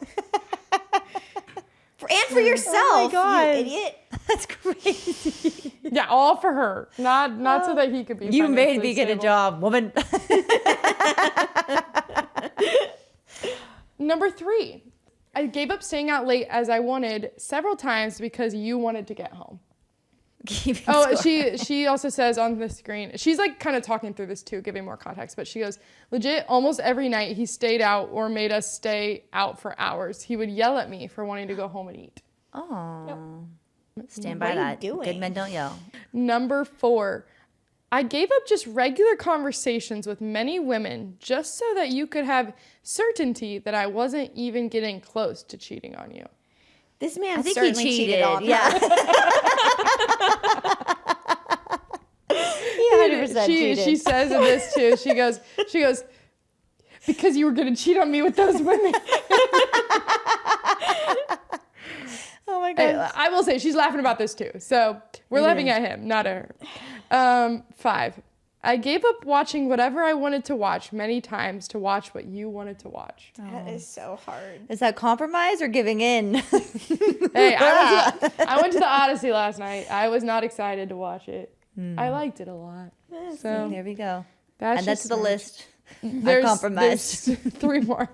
[SPEAKER 1] And for yourself,
[SPEAKER 2] Oh my God.
[SPEAKER 1] you idiot.
[SPEAKER 2] That's crazy.
[SPEAKER 3] Yeah, all for her. Not so that he could be
[SPEAKER 2] You made
[SPEAKER 3] financially
[SPEAKER 2] me get a
[SPEAKER 3] stable.
[SPEAKER 2] job, woman.
[SPEAKER 3] Number 3, I gave up staying out late as I wanted several times because you wanted to get home. Oh, she also says on the screen, she's like kind of talking through this too, giving more context, but she goes, legit, almost every night he stayed out or made us stay out for hours. He would yell at me for wanting to go home and eat.
[SPEAKER 2] Oh. Stand
[SPEAKER 1] What
[SPEAKER 2] by
[SPEAKER 1] are you
[SPEAKER 2] that.
[SPEAKER 1] doing?
[SPEAKER 2] Good men don't yell.
[SPEAKER 3] Number 4, I gave up just regular conversations with many women just so that you could have certainty that I wasn't even getting close to cheating on you.
[SPEAKER 1] This man
[SPEAKER 2] I think he
[SPEAKER 1] certainly cheated on her.
[SPEAKER 2] Yeah. He 100% cheated.
[SPEAKER 3] She says in this too. She goes, because you were gonna cheat on me with those women.
[SPEAKER 2] Oh my God.
[SPEAKER 3] I will say she's laughing about this too. So we're laughing at him, not at her. 5, I gave up watching whatever I wanted to watch many times to watch what you wanted to watch.
[SPEAKER 1] That is so hard.
[SPEAKER 2] Is that compromise or giving in?
[SPEAKER 3] Hey, I went to the Odyssey last night. I was not excited to watch it. I liked it a lot. So
[SPEAKER 2] There we go.
[SPEAKER 3] that's
[SPEAKER 2] And that's
[SPEAKER 3] just
[SPEAKER 2] the
[SPEAKER 3] me.
[SPEAKER 2] list.
[SPEAKER 3] There's
[SPEAKER 2] compromised.
[SPEAKER 3] 3 more.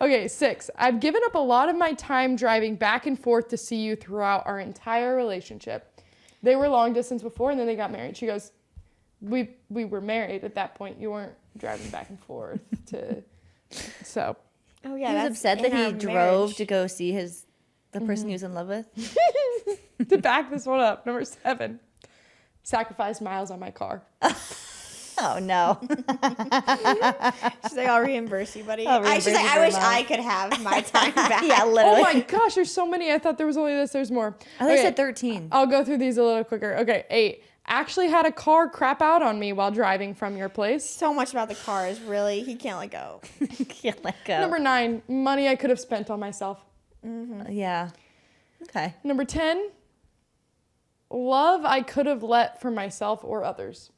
[SPEAKER 3] Okay, 6. I've given up a lot of my time driving back and forth to see you throughout our entire relationship. They were long distance before, and then they got married. She goes, we were married at that point. You weren't driving back and forth to, so.
[SPEAKER 1] Oh yeah,
[SPEAKER 2] He was
[SPEAKER 1] that's
[SPEAKER 2] upset
[SPEAKER 1] in
[SPEAKER 2] that he
[SPEAKER 1] our
[SPEAKER 2] drove
[SPEAKER 1] marriage.
[SPEAKER 2] to go see the person he was in love with.
[SPEAKER 3] To back this one up, number 7. Sacrificed miles on my car.
[SPEAKER 2] Oh, no.
[SPEAKER 1] She's like, I'll reimburse you, buddy.
[SPEAKER 2] I'll reimburse
[SPEAKER 1] She's like,
[SPEAKER 2] you
[SPEAKER 1] I
[SPEAKER 2] for
[SPEAKER 1] wish
[SPEAKER 2] a
[SPEAKER 1] I could have my time back.
[SPEAKER 2] Yeah,
[SPEAKER 3] Oh
[SPEAKER 2] literally.
[SPEAKER 3] my gosh, there's so many. I thought there was only this. There's more.
[SPEAKER 2] I thought you said 13.
[SPEAKER 3] I'll go through these a little quicker. Okay, 8. Actually had a car crap out on me while driving from your place.
[SPEAKER 1] So much about the car is really, he can't let go.
[SPEAKER 2] Can't let go.
[SPEAKER 3] Number 9. Money I could have spent on myself.
[SPEAKER 2] Yeah. Okay.
[SPEAKER 3] Number 10. Love I could have let for myself or others.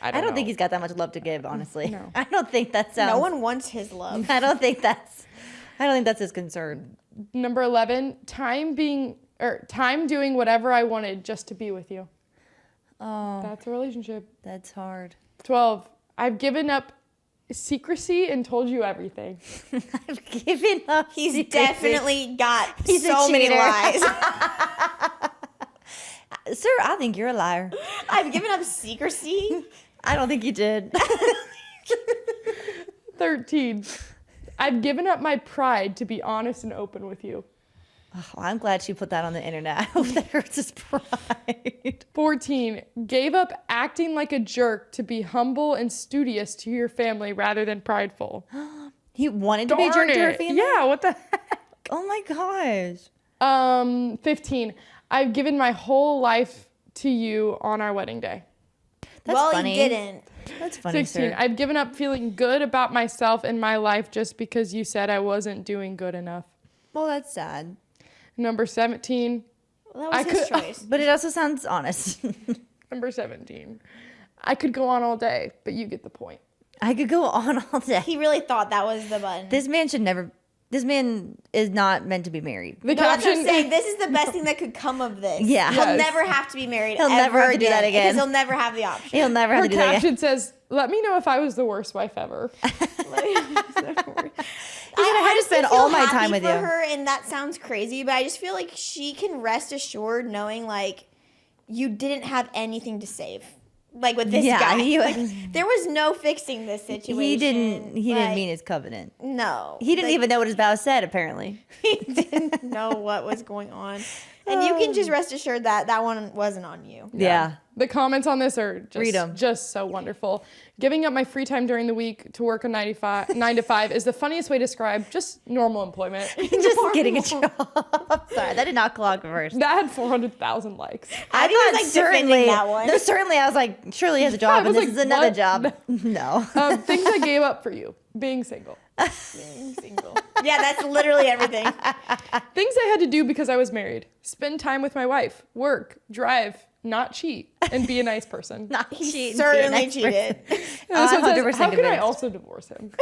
[SPEAKER 3] I don't know.
[SPEAKER 2] think he's got that much love to give, honestly.
[SPEAKER 3] No.
[SPEAKER 2] I don't think that sounds.
[SPEAKER 1] No one wants his love.
[SPEAKER 2] I don't think that's his concern.
[SPEAKER 3] Number 11. Time doing whatever I wanted just to be with you.
[SPEAKER 2] Oh,
[SPEAKER 3] That's a relationship.
[SPEAKER 2] that's hard.
[SPEAKER 3] 12. I've given up secrecy and told you everything.
[SPEAKER 2] I've given up.
[SPEAKER 1] He's
[SPEAKER 2] secrecy.
[SPEAKER 1] definitely got
[SPEAKER 2] He's a
[SPEAKER 1] so many
[SPEAKER 2] cheater.
[SPEAKER 1] lies.
[SPEAKER 2] Sir, I think you're a liar.
[SPEAKER 1] I've given up secrecy.
[SPEAKER 2] I don't think you did.
[SPEAKER 3] 13. I've given up my pride to be honest and open with you.
[SPEAKER 2] Oh, I'm glad she put that on the internet. I hope that hurts his pride.
[SPEAKER 3] 14. Gave up acting like a jerk to be humble and studious to your family rather than prideful.
[SPEAKER 2] He wanted to be a jerk to her family?
[SPEAKER 3] Yeah, what the heck?
[SPEAKER 2] Oh my gosh.
[SPEAKER 3] 15. I've given my whole life to you on our wedding day.
[SPEAKER 2] That's
[SPEAKER 1] well,
[SPEAKER 2] funny.
[SPEAKER 1] he didn't.
[SPEAKER 2] That's funny,
[SPEAKER 3] 16.
[SPEAKER 2] sir.
[SPEAKER 3] I've given up feeling good about myself and my life just because you said I wasn't doing good enough.
[SPEAKER 2] Well, that's sad.
[SPEAKER 3] Number 17.
[SPEAKER 1] Well, that was his choice.
[SPEAKER 2] But it also sounds honest.
[SPEAKER 3] Number 17. I could go on all day, but you get the point.
[SPEAKER 2] I could go on all day.
[SPEAKER 1] He really thought that was the button.
[SPEAKER 2] This man is not meant to be married.
[SPEAKER 3] The
[SPEAKER 1] No, that's what I'm
[SPEAKER 3] caption.
[SPEAKER 1] saying. This is the best thing that could come of this.
[SPEAKER 2] Yeah.
[SPEAKER 1] He'll
[SPEAKER 3] Yes.
[SPEAKER 1] never have to be married.
[SPEAKER 2] He'll never
[SPEAKER 1] ever
[SPEAKER 2] have to do that again.
[SPEAKER 1] Because he'll never have the option.
[SPEAKER 2] He'll never have
[SPEAKER 3] Her
[SPEAKER 2] to do that again.
[SPEAKER 3] caption says, "Let me know if I was the worst wife ever."
[SPEAKER 2] I had to spend all my time with
[SPEAKER 1] for
[SPEAKER 2] you.
[SPEAKER 1] her, and that sounds crazy, but I just feel like she can rest assured knowing, like, you didn't have anything to save. Like with this
[SPEAKER 2] Yeah,
[SPEAKER 1] guy.
[SPEAKER 2] he was-
[SPEAKER 1] Like, there was no fixing this situation.
[SPEAKER 2] He didn't
[SPEAKER 1] Like,
[SPEAKER 2] mean his covenant.
[SPEAKER 1] No.
[SPEAKER 2] He didn't even know what his vow said, apparently.
[SPEAKER 1] He didn't know what was going on. And you can just rest assured that that one wasn't on you.
[SPEAKER 2] Yeah.
[SPEAKER 3] The comments on this are
[SPEAKER 2] Read 'em.
[SPEAKER 3] just so wonderful. Giving up my free time during the week to work a 9 to 5 is the funniest way to describe just normal employment.
[SPEAKER 2] Just getting a job. Sorry, that did not clock first.
[SPEAKER 3] That had 400,000 likes.
[SPEAKER 1] I was like defending that one.
[SPEAKER 2] No, certainly. I was like, surely he has a job,
[SPEAKER 3] I
[SPEAKER 2] and
[SPEAKER 3] was
[SPEAKER 2] this
[SPEAKER 3] like,
[SPEAKER 2] is another
[SPEAKER 3] what?
[SPEAKER 2] job. No.
[SPEAKER 3] Things I gave up for you. Being single.
[SPEAKER 1] Being single. Yeah, that's literally everything.
[SPEAKER 3] Things I had to do because I was married. Spend time with my wife. Work. Drive. Not cheat. And be a nice person.
[SPEAKER 2] Not
[SPEAKER 1] He
[SPEAKER 2] cheating.
[SPEAKER 1] certainly cheated.
[SPEAKER 3] And this one says,
[SPEAKER 2] 100%
[SPEAKER 3] how can I
[SPEAKER 2] convinced.
[SPEAKER 3] also divorce him?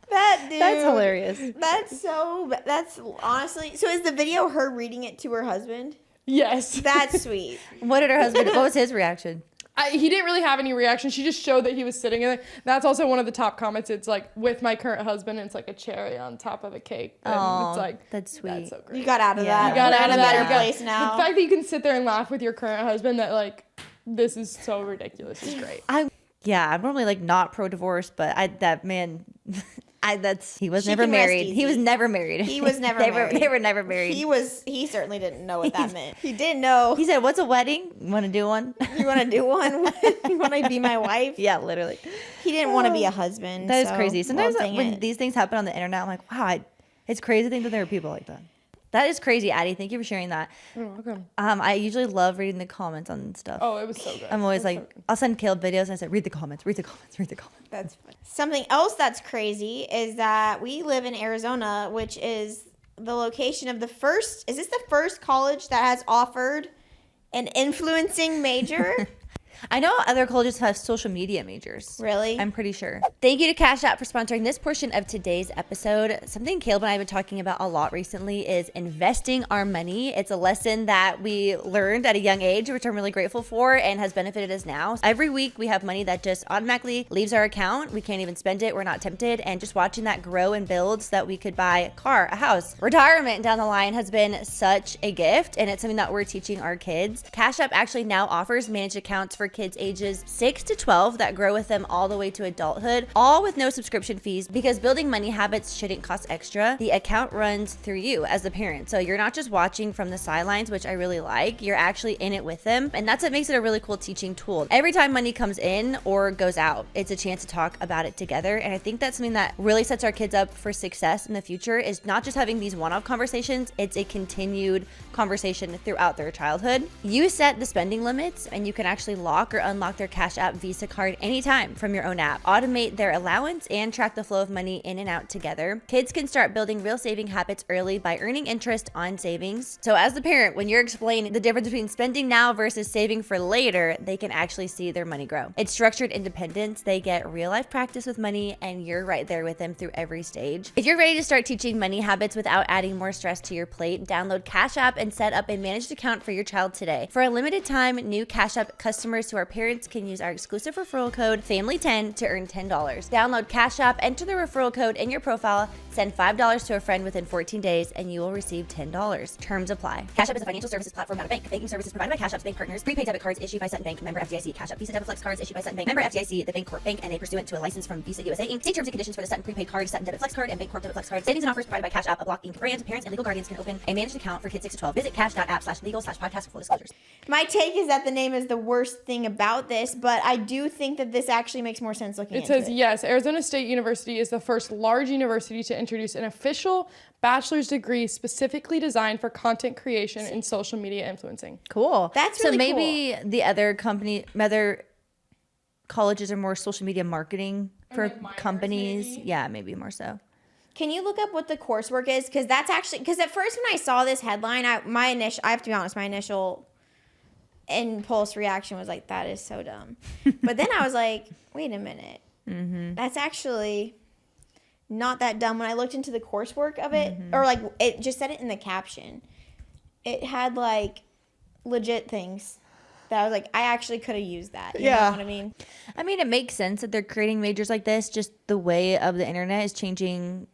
[SPEAKER 1] That dude.
[SPEAKER 2] That's hilarious.
[SPEAKER 1] That's honestly. So is the video her reading it to her husband?
[SPEAKER 3] Yes.
[SPEAKER 1] That's sweet.
[SPEAKER 2] What did her husband, what was his reaction?
[SPEAKER 3] He didn't really have any reaction. She just showed that he was sitting in there. That's also one of the top comments. It's like, with my current husband, and it's like a cherry on top of a cake. And
[SPEAKER 2] Oh,
[SPEAKER 3] it's like,
[SPEAKER 2] that's sweet.
[SPEAKER 3] That's so great.
[SPEAKER 1] You got out of
[SPEAKER 2] Yeah.
[SPEAKER 1] that.
[SPEAKER 2] You
[SPEAKER 3] got
[SPEAKER 1] We're
[SPEAKER 3] out
[SPEAKER 1] in
[SPEAKER 3] of
[SPEAKER 1] a
[SPEAKER 3] that.
[SPEAKER 1] better
[SPEAKER 3] You got-
[SPEAKER 1] place now.
[SPEAKER 3] The fact that you can sit there and laugh with your current husband, that like, this is so ridiculous, is great.
[SPEAKER 2] I'm normally like not pro divorce, but he was
[SPEAKER 1] She
[SPEAKER 2] never
[SPEAKER 1] can rest
[SPEAKER 2] married. He
[SPEAKER 1] easy.
[SPEAKER 2] was never married.
[SPEAKER 1] He was never
[SPEAKER 2] they
[SPEAKER 1] married.
[SPEAKER 2] They were never married.
[SPEAKER 1] He certainly didn't know what that meant. He didn't know.
[SPEAKER 2] He said, "What's a wedding? You want to do one?"
[SPEAKER 1] You want to do one? You want to be my wife?
[SPEAKER 2] Yeah, literally.
[SPEAKER 1] He didn't want to be a husband.
[SPEAKER 2] That is
[SPEAKER 1] so,
[SPEAKER 2] crazy. Sometimes
[SPEAKER 1] well, dang
[SPEAKER 2] when
[SPEAKER 1] it.
[SPEAKER 2] these things happen on the internet, I'm like, wow, it's crazy to think that there are people like that. That is crazy, Addie. Thank you for sharing that.
[SPEAKER 3] You're welcome.
[SPEAKER 2] I usually love reading the comments on stuff.
[SPEAKER 3] Oh, it was so good.
[SPEAKER 2] I'm always
[SPEAKER 3] It was
[SPEAKER 2] like,
[SPEAKER 3] so good.
[SPEAKER 2] I'll send Caleb videos and I say, read the comments, read the comments, read the comments.
[SPEAKER 1] That's funny. Something else that's crazy is that we live in Arizona, which is the location of the first. Is this the first college that has offered an influencing major?
[SPEAKER 2] I know other colleges have social media majors.
[SPEAKER 1] Really?
[SPEAKER 2] I'm pretty sure. Thank you to Cash App for sponsoring this portion of today's episode. Something Caleb and I have been talking about a lot recently is investing our money. It's a lesson that we learned at a young age, which I'm really grateful for and has benefited us now. Every week we have money that just automatically leaves our account. We can't even spend it. We're not tempted. And just watching that grow and build so that we could buy a car, a house, retirement down the line has been such a gift. And it's something that we're teaching our kids. Cash App actually now offers managed accounts for kids ages 6 to 12 that grow with them all the way to adulthood, all with no subscription fees, because building money habits shouldn't cost extra. The account runs through you as the parent. So you're not just watching from the sidelines, which I really like. You're actually in it with them. And that's what makes it a really cool teaching tool. Every time money comes in or goes out, it's a chance to talk about it together. And I think that's something that really sets our kids up for success in the future, is not just having these one-off conversations, it's a continued conversation throughout their childhood. You set the spending limits and you can actually lock or unlock their Cash App Visa card anytime from your own app. Automate their allowance and track the flow of money in and out together. Kids can start building real saving habits early by earning interest on savings. So as the parent, when you're explaining the difference between spending now versus saving for later, they can actually see their money grow. It's structured independence. They get real life practice with money and you're right there with them through every stage. If you're ready to start teaching money habits without adding more stress to your plate, download Cash App and set up a managed account for your child today. For a limited time, new Cash App customers who are parents can use our exclusive referral code FAMILY10 to earn $10. Download Cash App, enter the referral code in your profile, send $5 to a friend within 14 days, and you will receive $10. Terms apply. Cash App is a financial services platform, not a bank. Banking services provided by Cash App's bank partners. Prepaid debit cards issued by Sutton Bank, member FDIC. Cash App Visa Debit Flex cards issued by Sutton Bank, member FDIC. The Bank Corp Bank, and a pursuant to a license from Visa USA Inc. See terms and conditions for the Sutton prepaid card, Sutton Debit Flex card, and Bank Corp Debit Flex card. Savings and offers provided by Cash App, a Block Inc. brand. Parents and legal guardians can open a managed account for kids 6 to 12. Visit cash.app/legal/podcast for full disclosures.
[SPEAKER 1] My take is that the name is the worst thing about this, but I do think that this actually makes more sense looking
[SPEAKER 3] It
[SPEAKER 1] into
[SPEAKER 3] says,
[SPEAKER 1] it.
[SPEAKER 3] yes, Arizona State University is the first large university to introduce an official bachelor's degree specifically designed for content creation and social media influencing.
[SPEAKER 2] Cool.
[SPEAKER 1] That's
[SPEAKER 2] so
[SPEAKER 1] really
[SPEAKER 2] maybe the other colleges are more social media marketing for
[SPEAKER 3] like minors,
[SPEAKER 2] companies.
[SPEAKER 3] maybe?
[SPEAKER 2] Yeah, maybe more so.
[SPEAKER 1] Can you look up what the coursework is? Because that's actually, because at first when I saw this headline, I have to be honest, my initial impulse reaction was like, that is so dumb. But then I was like, wait a minute.
[SPEAKER 2] Mm-hmm.
[SPEAKER 1] That's actually not that dumb. When I looked into the coursework of it, or like it just said it in the caption, it had like legit things that I was like, I actually could have used that. You know what I mean?
[SPEAKER 2] I mean, it makes sense that they're creating majors like this. Just the way of the internet is changing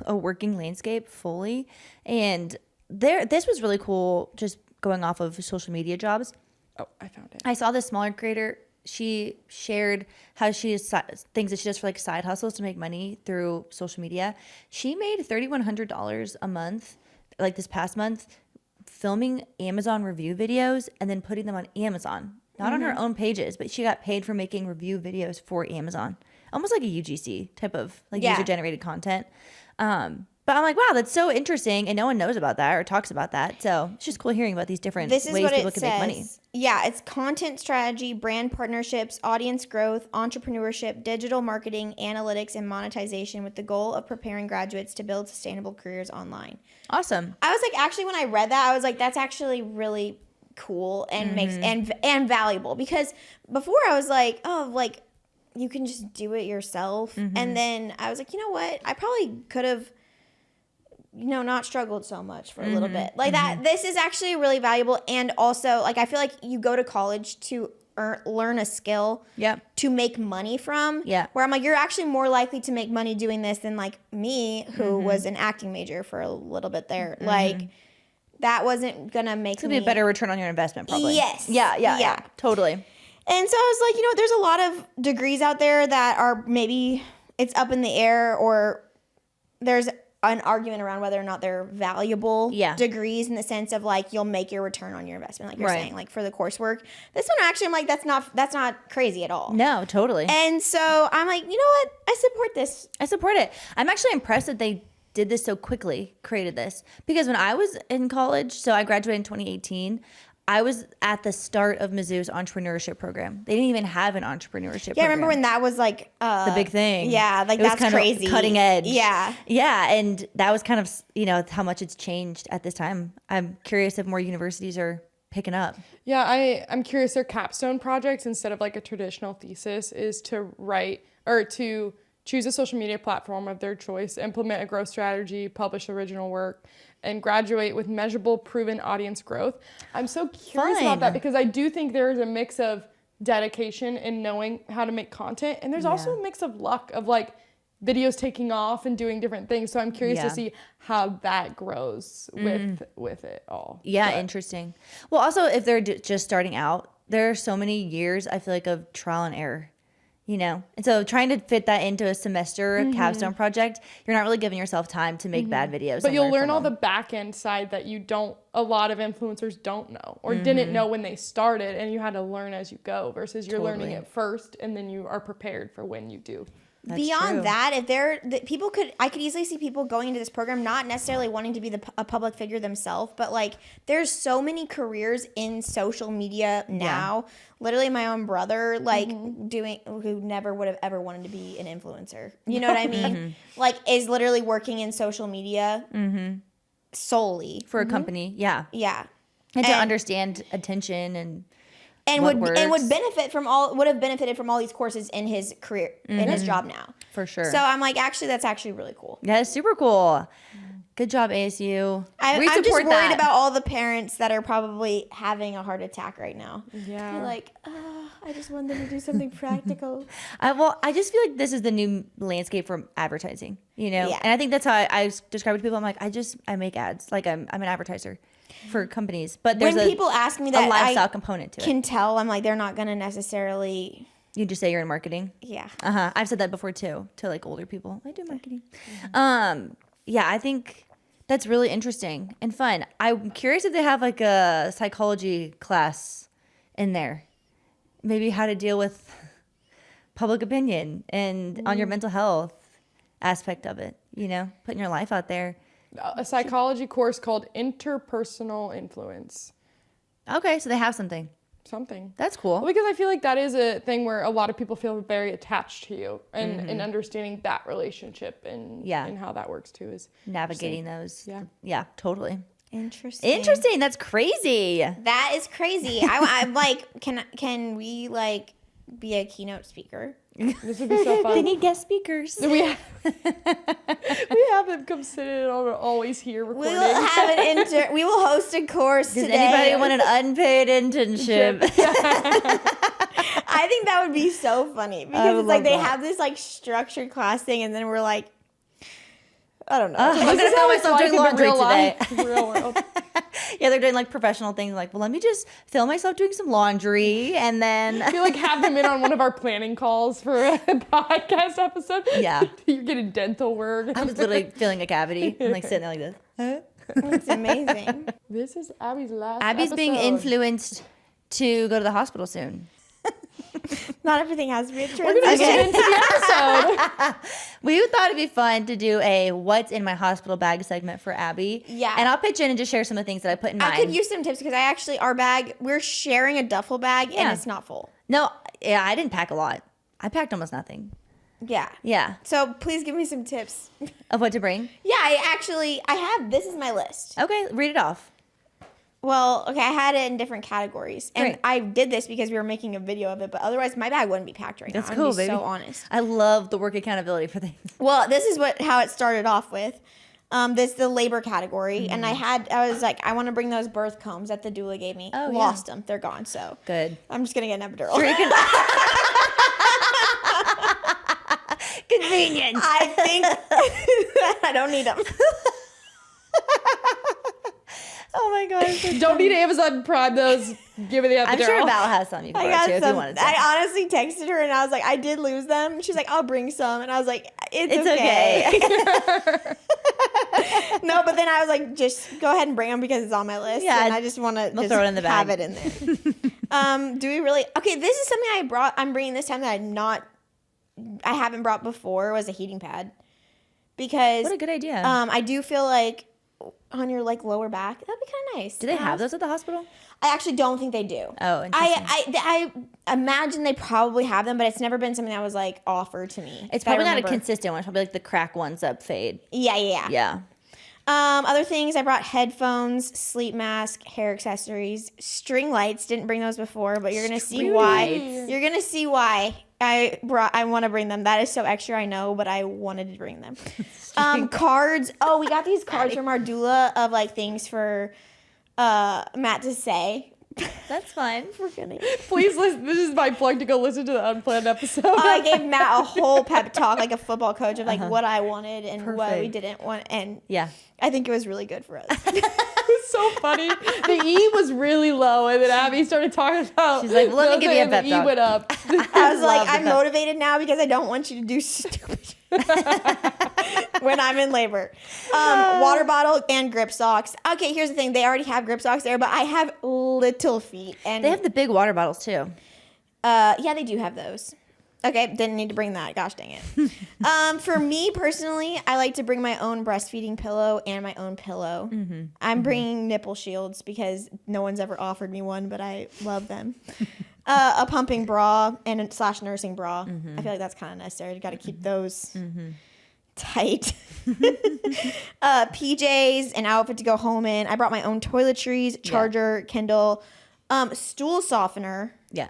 [SPEAKER 2] a working landscape fully. And this was really cool. Just going off of social media jobs.
[SPEAKER 3] Oh, I found it.
[SPEAKER 2] I saw this smaller creator. She shared how she has things that she does for like side hustles to make money through social media. She made $3,100 a month, like this past month, filming Amazon review videos and then putting them on Amazon. Not on her own pages, but she got paid for making review videos for Amazon. Almost like a UGC type of like user-generated content. But I'm like, wow, that's so interesting, and no one knows about that or talks about that. So it's just cool hearing about these different ways people can make money.
[SPEAKER 1] Yeah, it's content strategy, brand partnerships, audience growth, entrepreneurship, digital marketing, analytics, and monetization with the goal of preparing graduates to build sustainable careers online.
[SPEAKER 2] Awesome.
[SPEAKER 1] I was like, actually, when I read that, I was like, that's actually really cool and makes and valuable, because before I was like, oh, like you can just do it yourself. And then I was like, you know what? I probably could have, not struggled so much for a little bit like that. This is actually really valuable. And also, like, I feel like you go to college to learn a skill to make money from. Where I'm like, you're actually more likely to make money doing this than like me, who was an acting major for a little bit there. Like, that wasn't gonna make
[SPEAKER 2] it's gonna be a better return on your investment, probably.
[SPEAKER 1] Yes.
[SPEAKER 2] Yeah, totally.
[SPEAKER 1] And so I was like, there's a lot of degrees out there that are maybe it's up in the air, or there's an argument around whether or not they're valuable degrees, in the sense of like you'll make your return on your investment, like you're saying, like for the coursework. This one actually, I'm like, that's not crazy at all.
[SPEAKER 2] No, totally.
[SPEAKER 1] And so I'm like, you know what? I support this.
[SPEAKER 2] I support it. I'm actually impressed that they did this so quickly, created this, because when I was in college, so I graduated in 2018. I was at the start of Mizzou's entrepreneurship program. They didn't even have an entrepreneurship program.
[SPEAKER 1] Yeah, I remember when that was like
[SPEAKER 2] the big thing.
[SPEAKER 1] Yeah, like that's crazy.
[SPEAKER 2] Cutting edge.
[SPEAKER 1] Yeah.
[SPEAKER 2] Yeah, and that was kind of, how much it's changed at this time. I'm curious if more universities are picking up.
[SPEAKER 3] Yeah, I'm curious. Their capstone projects, instead of like a traditional thesis, is to write or to choose a social media platform of their choice, implement a growth strategy, publish original work, and graduate with measurable, proven audience growth. I'm so curious about that, because I do think there is a mix of dedication and knowing how to make content, and there's also a mix of luck of like videos taking off and doing different things. So I'm curious to see how that grows with it all.
[SPEAKER 2] Yeah, interesting. Well, also, if they're just starting out, there are so many years, I feel like, of trial and error. And so trying to fit that into a semester, a capstone project, you're not really giving yourself time to make bad videos.
[SPEAKER 3] But you'll learn all the back end side that a lot of influencers don't know or didn't know when they started, and you had to learn as you go, versus you're learning it first and then you are prepared for when you do.
[SPEAKER 2] That's
[SPEAKER 1] Beyond
[SPEAKER 2] true.
[SPEAKER 1] that, I could easily see people going into this program not necessarily wanting to be a public figure themselves, but like there's so many careers in social media now. Literally, my own brother, like who never would have ever wanted to be an influencer. You know what I mean? Like, is literally working in social media solely
[SPEAKER 2] for a company. Yeah, and to understand attention and
[SPEAKER 1] would benefit from would have benefited from all these courses in his career, in his job now.
[SPEAKER 2] For sure.
[SPEAKER 1] So I'm like, actually, that's actually really cool.
[SPEAKER 2] Yeah, it's super cool. Good job, ASU.
[SPEAKER 1] I'm just worried about all the parents that are probably having a heart attack right now.
[SPEAKER 3] Yeah.
[SPEAKER 1] They're like, I just want them to do something practical.
[SPEAKER 2] I just feel like this is the new landscape for advertising, Yeah. And I think that's how I describe it to people. I'm like, I make ads. Like I'm an advertiser for companies. But there's
[SPEAKER 1] when people ask me that,
[SPEAKER 2] a lifestyle component to it.
[SPEAKER 1] Can tell, I'm like, they're not going to necessarily.
[SPEAKER 2] You just say you're in marketing?
[SPEAKER 1] Yeah.
[SPEAKER 2] I've said that before too, to like older people. I do marketing. Yeah, I think that's really interesting and fun. I'm curious if they have like a psychology class in there. Maybe how to deal with public opinion and on your mental health aspect of it, putting your life out there.
[SPEAKER 3] A psychology course called Interpersonal Influence.
[SPEAKER 2] Okay, so they have something. That's cool.
[SPEAKER 3] Well, because I feel like that is a thing where a lot of people feel very attached to you, and understanding that relationship and how that works too is
[SPEAKER 2] navigating those. Yeah, totally.
[SPEAKER 1] Interesting.
[SPEAKER 2] That's crazy.
[SPEAKER 1] That is crazy. I'm like, can we like be a keynote speaker?
[SPEAKER 3] This would be so fun.
[SPEAKER 2] They need guest speakers.
[SPEAKER 3] We have them come sit in on Always Here recording.
[SPEAKER 1] We will host a course
[SPEAKER 2] Does
[SPEAKER 1] today.
[SPEAKER 2] anybody want an unpaid internship?
[SPEAKER 1] I think that would be so funny, because it's like they have this like structured class thing, and then we're like, I don't know.
[SPEAKER 2] I'm gonna film myself doing laundry today.
[SPEAKER 3] Real world.
[SPEAKER 2] Yeah, they're doing like professional things. Like, well, let me just film myself doing some laundry, and then
[SPEAKER 3] I feel like have them in on one of our planning calls for a podcast episode.
[SPEAKER 2] Yeah.
[SPEAKER 3] You're getting dental work.
[SPEAKER 2] I was literally feeling a cavity and like sitting there like this.
[SPEAKER 1] It's amazing.
[SPEAKER 3] This is Abby's last
[SPEAKER 2] Abby's being
[SPEAKER 3] episode.
[SPEAKER 2] influenced to go to the hospital soon.
[SPEAKER 1] Not everything has to be a
[SPEAKER 3] We're going to
[SPEAKER 1] transition.
[SPEAKER 3] get into the episode.
[SPEAKER 2] We thought it'd be fun to do a "What's in my hospital bag" segment for Abby.
[SPEAKER 1] Yeah.
[SPEAKER 2] And I'll pitch in and just share some of the things that I put in mine.
[SPEAKER 1] I could use some tips because our bag, we're sharing a duffel bag
[SPEAKER 2] Yeah.
[SPEAKER 1] and it's not full.
[SPEAKER 2] No, yeah, I didn't pack a lot. I packed almost nothing.
[SPEAKER 1] Yeah.
[SPEAKER 2] Yeah.
[SPEAKER 1] So please give me some tips.
[SPEAKER 2] Of what to bring?
[SPEAKER 1] Yeah, this is my list.
[SPEAKER 2] Okay, read it off.
[SPEAKER 1] Well, okay, I had it in different categories. And
[SPEAKER 2] Great.
[SPEAKER 1] I did this because we were making a video of it, but otherwise my bag wouldn't be packed right
[SPEAKER 2] That's
[SPEAKER 1] now.
[SPEAKER 2] cool,
[SPEAKER 1] I'm gonna be
[SPEAKER 2] baby.
[SPEAKER 1] so honest.
[SPEAKER 2] I love the work accountability for things.
[SPEAKER 1] Well, this is how it started off with. This the labor category, and I was like, I want to bring those birth combs that the doula gave me.
[SPEAKER 2] Oh,
[SPEAKER 1] Lost them; they're gone. So
[SPEAKER 2] Good.
[SPEAKER 1] I'm just gonna get an epidural.
[SPEAKER 2] Sure you can- Convenient.
[SPEAKER 1] I think I don't need them.
[SPEAKER 2] Oh my gosh.
[SPEAKER 3] Don't need Amazon Prime those. Give me the epidural.
[SPEAKER 2] I'm sure Val has some you can borrow too if you wanted to.
[SPEAKER 1] I honestly texted her and I was like, I did lose them. She's like, I'll bring some, and I was like, it's
[SPEAKER 2] okay.
[SPEAKER 1] No, but then I was like, just go ahead and bring them because it's on my list.
[SPEAKER 2] Yeah,
[SPEAKER 1] and I just want to
[SPEAKER 2] throw it in the bag.
[SPEAKER 1] have it in there. Do we really? Okay, this is something I'm bringing this time that I haven't brought before, was a heating pad, because
[SPEAKER 2] What a good idea.
[SPEAKER 1] I do feel like on your like lower back that'd be kind of nice.
[SPEAKER 2] Do they have those at the hospital?
[SPEAKER 1] I actually don't think they do.
[SPEAKER 2] Oh, interesting.
[SPEAKER 1] I imagine they probably have them, but it's never been something that was like offered to me.
[SPEAKER 2] It's
[SPEAKER 1] that I
[SPEAKER 2] probably not a
[SPEAKER 1] remember.
[SPEAKER 2] consistent one. It's probably like the crack ones that fade.
[SPEAKER 1] Yeah.
[SPEAKER 2] Yeah.
[SPEAKER 1] Other things, I brought headphones, sleep mask, hair accessories, string lights. Didn't bring those before, but you're gonna see why. You're gonna see why I want to bring them. That is so extra, I know, but I wanted to bring them. Cards. Oh, we got these cards from our doula of like things for Matt to say.
[SPEAKER 2] That's fine.
[SPEAKER 3] Please listen. This is my plug to go listen to the unplanned episode.
[SPEAKER 1] I gave Matt a whole pep talk, like a football coach, of like what I wanted and what we
[SPEAKER 2] Perfect.
[SPEAKER 1] didn't want, and
[SPEAKER 2] Yeah.
[SPEAKER 1] I think it was really good for us.
[SPEAKER 3] It was so funny. The E was really low, and then Abby stared talking about.
[SPEAKER 2] She's like, "Let me give you a
[SPEAKER 3] and
[SPEAKER 2] pep
[SPEAKER 3] the
[SPEAKER 2] talk."
[SPEAKER 3] E went up.
[SPEAKER 1] I was like,
[SPEAKER 2] Love the
[SPEAKER 1] I'm
[SPEAKER 2] pep.
[SPEAKER 1] motivated now because I don't want you to do stupid when I'm in labor. Water bottle and grip socks. Okay, here's the thing. They already have grip socks there, but I have little feet. And
[SPEAKER 2] They have the big water bottles too.
[SPEAKER 1] yeah, they do have those. Okay, didn't need to bring that. Gosh dang it. For me personally, I like to bring my own breastfeeding pillow and my own pillow. I'm bringing nipple shields because no one's ever offered me one, but I love them. A pumping bra and / nursing bra. I feel like that's kind of necessary. You got to keep those tight. PJs, an outfit to go home in. I brought my own toiletries, charger, Kindle, stool softener.
[SPEAKER 2] Yeah.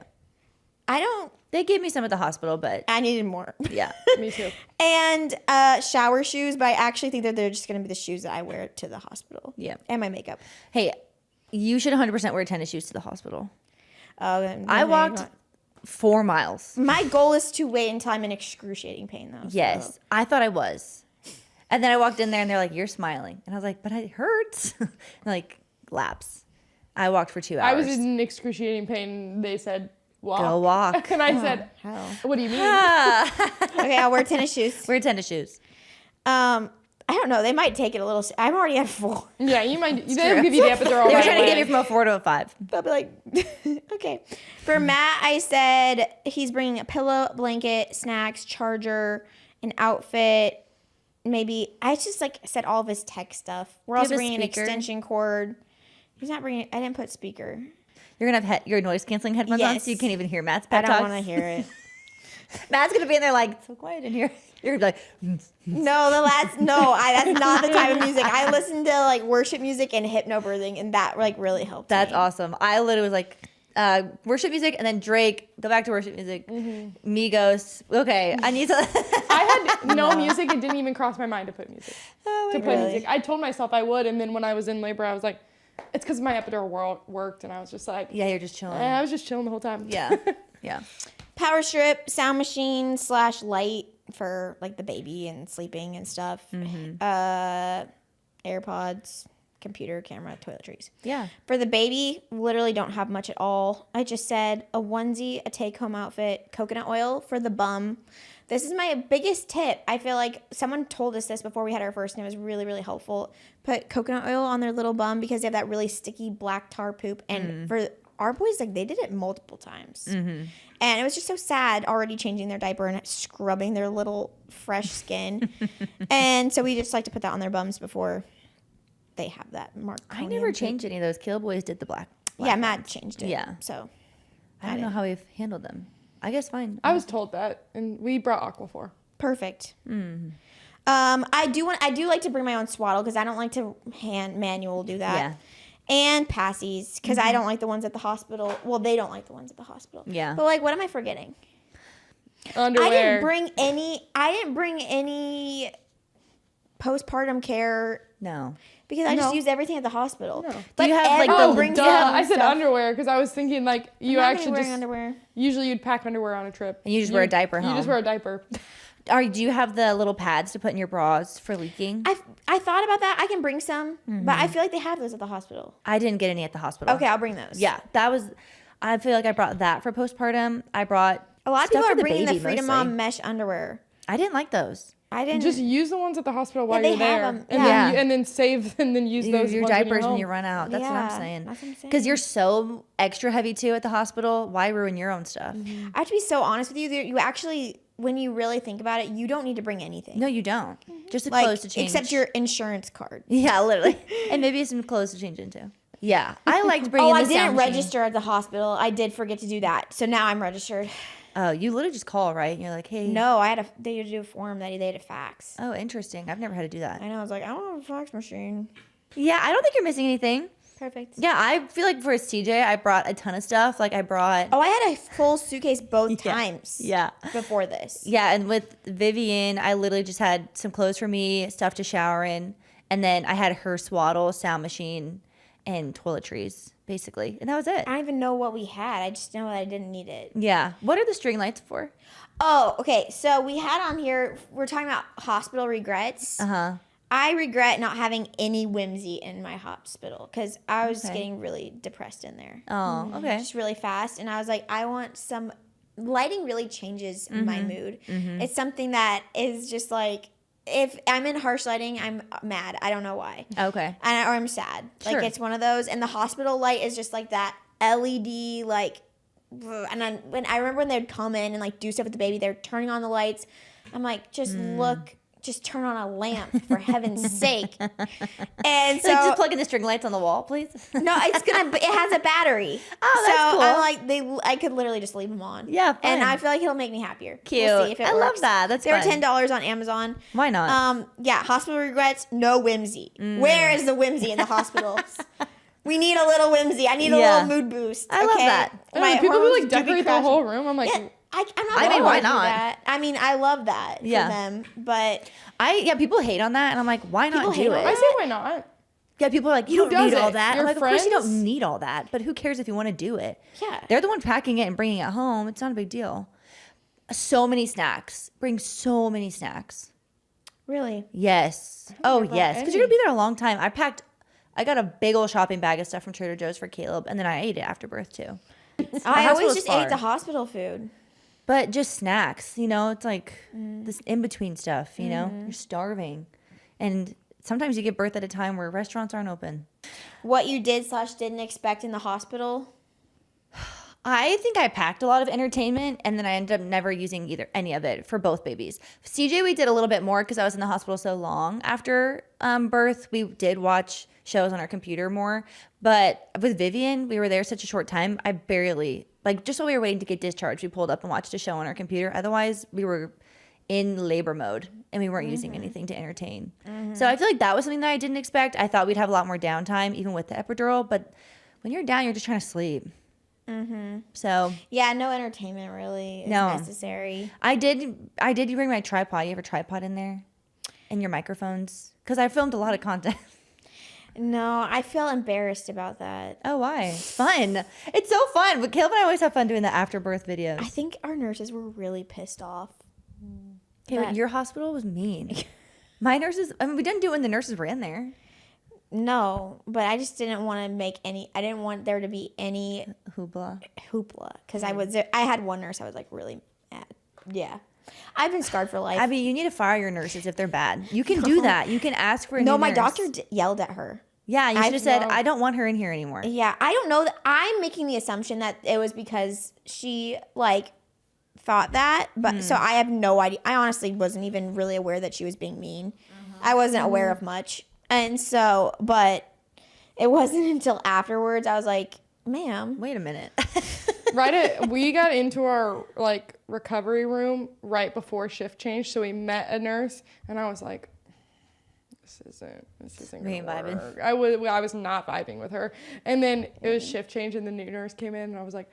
[SPEAKER 1] They
[SPEAKER 2] gave me some at the hospital, but
[SPEAKER 1] I needed more.
[SPEAKER 2] yeah.
[SPEAKER 3] Me too.
[SPEAKER 1] And shower shoes, but I actually think that they're just going to be the shoes that I wear to the hospital.
[SPEAKER 2] Yeah.
[SPEAKER 1] And my makeup.
[SPEAKER 2] Hey, you should 100% wear tennis shoes to the hospital.
[SPEAKER 1] I
[SPEAKER 2] walked 4 miles.
[SPEAKER 1] My goal is to wait until I'm in excruciating pain, though.
[SPEAKER 2] Yes.
[SPEAKER 1] So.
[SPEAKER 2] I thought I was. And then I walked in there and they're like, "You're smiling." And I was like, "But it hurts." Like, laps. I walked for 2 hours.
[SPEAKER 3] I was in excruciating pain. They said, "Walk."
[SPEAKER 2] Go walk.
[SPEAKER 3] And I said,
[SPEAKER 1] Hell.
[SPEAKER 3] "What do you mean?"
[SPEAKER 1] Okay, I'll wear tennis shoes.
[SPEAKER 2] Wear tennis shoes.
[SPEAKER 1] I don't know. They might take it a little. I'm already at 4.
[SPEAKER 3] Yeah, you might. They'll give you the epidural.
[SPEAKER 2] They were
[SPEAKER 3] right
[SPEAKER 2] trying to get
[SPEAKER 3] away.
[SPEAKER 2] me from a 4 to a 5.
[SPEAKER 1] They'll be like, okay. For Matt, I said he's bringing a pillow, blanket, snacks, charger, an outfit. Maybe I just like said all of his tech stuff. We're
[SPEAKER 2] Do you
[SPEAKER 1] also
[SPEAKER 2] have a
[SPEAKER 1] bringing an
[SPEAKER 2] speaker?
[SPEAKER 1] extension cord. He's not bringing. I didn't put speaker.
[SPEAKER 2] You're going to have your noise canceling headphones on
[SPEAKER 1] Yes.
[SPEAKER 2] so you can't even hear Matt's
[SPEAKER 1] I
[SPEAKER 2] pep
[SPEAKER 1] don't
[SPEAKER 2] talks.
[SPEAKER 1] want to hear it.
[SPEAKER 2] Matt's going to be in there like, "It's so quiet in here." You're going to be like,
[SPEAKER 1] No, that's not the type of music. I listen to like worship music and hypnobirthing, and that like really helped.
[SPEAKER 2] "That's
[SPEAKER 1] me.
[SPEAKER 2] awesome." I literally was like, worship music and then Drake, go back to worship music. Migos. Okay, I need to.
[SPEAKER 3] I had no music. It didn't even cross my mind to put music. To play
[SPEAKER 1] Really?
[SPEAKER 3] music. I told myself I would, and then when I was in labor, I was like, it's because my epidural worked, and I was just like,
[SPEAKER 2] Yeah, you're just chilling.
[SPEAKER 3] I was just chilling the whole time.
[SPEAKER 2] Yeah. Yeah.
[SPEAKER 1] Power strip, sound machine / light for like the baby and sleeping and stuff. AirPods, computer, camera, toiletries.
[SPEAKER 2] Yeah.
[SPEAKER 1] For the baby, literally don't have much at all. I just said a onesie, a take-home outfit, coconut oil for the bum. This is my biggest tip. I feel like someone told us this before we had our first, and it was really, really helpful. Put coconut oil on their little bum because they have that really sticky black tar poop. And for our boys, like, they did it multiple times. And it was just so sad already changing their diaper and scrubbing their little fresh skin. And so we just like to put that on their bums before they have that mark.
[SPEAKER 2] I never changed any of those. Caleb boys did the black
[SPEAKER 1] Yeah, Matt changed it.
[SPEAKER 2] Yeah.
[SPEAKER 1] So
[SPEAKER 2] I don't know how we've handled them. I guess fine.
[SPEAKER 3] I was told that, and we brought Aquaphor.
[SPEAKER 1] perfect. I do like to bring my own swaddle because I don't like to manual do that.
[SPEAKER 2] Yeah.
[SPEAKER 1] And passies because I don't like the ones at the hospital. Well, they don't like the ones at the hospital.
[SPEAKER 2] Yeah.
[SPEAKER 1] But like, what am I forgetting?
[SPEAKER 3] Underwear.
[SPEAKER 1] I didn't bring any postpartum care
[SPEAKER 2] No.
[SPEAKER 1] because I just
[SPEAKER 2] No.
[SPEAKER 1] use everything at the hospital.
[SPEAKER 3] No.
[SPEAKER 1] But
[SPEAKER 2] Do you have, like,
[SPEAKER 1] everyone
[SPEAKER 2] the-
[SPEAKER 1] brings
[SPEAKER 3] Duh.
[SPEAKER 1] their own
[SPEAKER 3] I said
[SPEAKER 1] stuff.
[SPEAKER 3] underwear because I was thinking like you
[SPEAKER 1] I'm not
[SPEAKER 3] actually
[SPEAKER 1] gonna be
[SPEAKER 3] just
[SPEAKER 1] wearing underwear.
[SPEAKER 3] usually you'd pack underwear on a trip.
[SPEAKER 2] And you just wear a diaper
[SPEAKER 3] You
[SPEAKER 2] home.
[SPEAKER 3] just wear a diaper.
[SPEAKER 2] Do you have the little pads to put in your bras for leaking?
[SPEAKER 1] I thought about that. I can bring some, but I feel like they have those at the hospital.
[SPEAKER 2] I didn't get any at the hospital.
[SPEAKER 1] Okay, I'll bring those.
[SPEAKER 2] Yeah, I feel like I brought that for postpartum. I brought
[SPEAKER 1] A lot of
[SPEAKER 2] stuff
[SPEAKER 1] people
[SPEAKER 2] for
[SPEAKER 1] are bringing the
[SPEAKER 2] baby
[SPEAKER 1] Freedom
[SPEAKER 2] mostly.
[SPEAKER 1] Mom mesh underwear.
[SPEAKER 2] I didn't like those.
[SPEAKER 1] I didn't.
[SPEAKER 3] Just use the ones at the hospital while
[SPEAKER 1] they
[SPEAKER 3] you're
[SPEAKER 1] have
[SPEAKER 3] there,
[SPEAKER 1] 'em.
[SPEAKER 3] and
[SPEAKER 2] Yeah.
[SPEAKER 3] then and then save and then use those
[SPEAKER 2] Your
[SPEAKER 3] ones
[SPEAKER 2] diapers when
[SPEAKER 3] home.
[SPEAKER 2] you run out. That's what I'm
[SPEAKER 1] Yeah,
[SPEAKER 2] saying.
[SPEAKER 1] that's what I'm saying.
[SPEAKER 2] Because you're so extra heavy too at the hospital. Why ruin your own stuff?
[SPEAKER 1] I have to be so honest with you. You actually, when you really think about it, you don't need to bring anything.
[SPEAKER 2] No, you don't. Just the
[SPEAKER 1] like,
[SPEAKER 2] clothes to change.
[SPEAKER 1] except your insurance card.
[SPEAKER 2] Yeah, literally. And maybe some clothes to change into. Yeah, I liked bringing.
[SPEAKER 1] Oh, I
[SPEAKER 2] the sound
[SPEAKER 1] didn't
[SPEAKER 2] machine.
[SPEAKER 1] register at the hospital. I did forget to do that. So now I'm registered.
[SPEAKER 2] Oh, you literally just call, right? And you're like, hey.
[SPEAKER 1] No, they had to do a form that they had to fax.
[SPEAKER 2] Oh, interesting. I've never had to do that.
[SPEAKER 1] I know. I was like, I don't have a fax machine.
[SPEAKER 2] Yeah, I don't think you're missing anything.
[SPEAKER 1] Perfect.
[SPEAKER 2] Yeah, I feel like for CJ, I brought a ton of stuff. Like I brought.
[SPEAKER 1] Oh, I had a full suitcase both times.
[SPEAKER 2] Yeah.
[SPEAKER 1] Before this.
[SPEAKER 2] Yeah, and with Vivian, I literally just had some clothes for me, stuff to shower in, and then I had her swaddle, sound machine, and toiletries, basically. And that was it.
[SPEAKER 1] I don't even know what we had. I just know that I didn't need it.
[SPEAKER 2] Yeah. What are the string lights for?
[SPEAKER 1] Oh, okay. So we had on here, we're talking about hospital regrets.
[SPEAKER 2] Uh-huh.
[SPEAKER 1] I regret not having any whimsy in my hospital because I was
[SPEAKER 2] Okay.
[SPEAKER 1] getting really depressed in there.
[SPEAKER 2] Oh, okay.
[SPEAKER 1] Just really fast. And I was like, I want some lighting really changes my mood. It's something that is just like, if I'm in harsh lighting, I'm mad. I don't know why.
[SPEAKER 2] Okay.
[SPEAKER 1] Or I'm sad.
[SPEAKER 2] Sure.
[SPEAKER 1] Like, it's one of those. And the hospital light is just like that LED, like, and then when I remember when they'd come in and like do stuff with the baby, they're turning on the lights. I'm like, just look, just turn on a lamp for heaven's sake. And so
[SPEAKER 2] Like just plug in the string lights on the wall, please.
[SPEAKER 1] no, it has a battery.
[SPEAKER 2] Oh, that's
[SPEAKER 1] so
[SPEAKER 2] cool.
[SPEAKER 1] I'm like, I could literally just leave them on.
[SPEAKER 2] Yeah,
[SPEAKER 1] and
[SPEAKER 2] fun.
[SPEAKER 1] I feel like it'll make me happier.
[SPEAKER 2] Cute.
[SPEAKER 1] We'll see if it
[SPEAKER 2] I love
[SPEAKER 1] works.
[SPEAKER 2] that. That's
[SPEAKER 1] They're
[SPEAKER 2] fun.
[SPEAKER 1] $10 on Amazon.
[SPEAKER 2] Why not?
[SPEAKER 1] Yeah, hospital regrets, no whimsy. Where is the whimsy in the hospitals? We need a little whimsy. I need a
[SPEAKER 2] Yeah.
[SPEAKER 1] little mood boost.
[SPEAKER 2] I love
[SPEAKER 1] okay?
[SPEAKER 2] that.
[SPEAKER 1] My
[SPEAKER 3] people who
[SPEAKER 1] hormones
[SPEAKER 3] like
[SPEAKER 1] do be
[SPEAKER 3] decorate the
[SPEAKER 1] crashing.
[SPEAKER 3] whole room. I'm like,
[SPEAKER 1] Yeah, I'm not.
[SPEAKER 2] I mean,
[SPEAKER 1] gonna
[SPEAKER 2] why
[SPEAKER 1] do
[SPEAKER 2] not?
[SPEAKER 1] That. I mean, I love that
[SPEAKER 2] Yeah.
[SPEAKER 1] for them, but
[SPEAKER 2] People hate on that, and I'm like, why not
[SPEAKER 1] People hate
[SPEAKER 2] do
[SPEAKER 1] on
[SPEAKER 2] it?
[SPEAKER 3] I say why not?
[SPEAKER 2] Yeah, people are like, you
[SPEAKER 3] Who
[SPEAKER 2] don't need
[SPEAKER 3] does
[SPEAKER 2] all
[SPEAKER 3] it?
[SPEAKER 2] that.
[SPEAKER 3] Your
[SPEAKER 2] I'm like, of course you
[SPEAKER 3] friends?
[SPEAKER 2] don't need all that, but who cares if you want to do it?
[SPEAKER 1] yeah.
[SPEAKER 2] They're the one packing it and bringing it home. It's not a big deal. So many snacks. Bring so many snacks.
[SPEAKER 1] Really.
[SPEAKER 2] Yes. Oh,
[SPEAKER 1] brought
[SPEAKER 2] yes. Because
[SPEAKER 1] any.
[SPEAKER 2] you're going to be there a long time. I got a big old shopping bag of stuff from Trader Joe's for Caleb, and then I ate it after birth, too.
[SPEAKER 1] I
[SPEAKER 2] hospital
[SPEAKER 1] always
[SPEAKER 2] is
[SPEAKER 1] just
[SPEAKER 2] far.
[SPEAKER 1] ate the hospital food.
[SPEAKER 2] But just snacks, it's like this in-between stuff, You're starving. And sometimes you give birth at a time where restaurants aren't open.
[SPEAKER 1] What you did/didn't expect in the hospital?
[SPEAKER 2] I think I packed a lot of entertainment, and then I ended up never using any of it for both babies. CJ, we did a little bit more because I was in the hospital so long after birth. We did watch shows on our computer more. But with Vivian, we were there such a short time. I barely, just while we were waiting to get discharged, we pulled up and watched a show on our computer. Otherwise, we were in labor mode and we weren't using anything to entertain. So I feel like that was something that I didn't expect. I thought we'd have a lot more downtime, even with the epidural. But when you're down, you're just trying to sleep. So
[SPEAKER 1] Yeah, no entertainment really is
[SPEAKER 2] No.
[SPEAKER 1] necessary.
[SPEAKER 2] I did bring my tripod. You have a tripod in there? And your microphones? Because I filmed a lot of content.
[SPEAKER 1] No, I feel embarrassed about that.
[SPEAKER 2] Oh, why? It's fun. It's so fun. But Caleb and I always have fun doing the after birth videos.
[SPEAKER 1] I think our nurses were really pissed off.
[SPEAKER 2] Okay, but your hospital was mean. My nurses, we didn't do it when the nurses were in there.
[SPEAKER 1] No, but I just didn't want to make any. I didn't want there to be any
[SPEAKER 2] Hoopla.
[SPEAKER 1] because I had one nurse I was like really mad. Yeah, I've been scarred for life.
[SPEAKER 2] Abby, you need to fire your nurses if they're bad. You can do that. You can ask for a new
[SPEAKER 1] my
[SPEAKER 2] nurse.
[SPEAKER 1] doctor yelled at her.
[SPEAKER 2] Yeah, you should have said, I don't want her in here anymore.
[SPEAKER 1] Yeah, I don't know that. I'm making the assumption that it was because she like thought that, but so I have no idea. I honestly wasn't even really aware that she was being mean. I wasn't aware of much. And so, but it wasn't until afterwards I was like, ma'am.
[SPEAKER 2] Wait a minute.
[SPEAKER 3] We got into our like recovery room right before shift change, so we met a nurse, and I was like, this isn't
[SPEAKER 2] We
[SPEAKER 3] gonna
[SPEAKER 2] ain't
[SPEAKER 3] work. I was not vibing with her. And then it was shift change, and the new nurse came in, and I was like,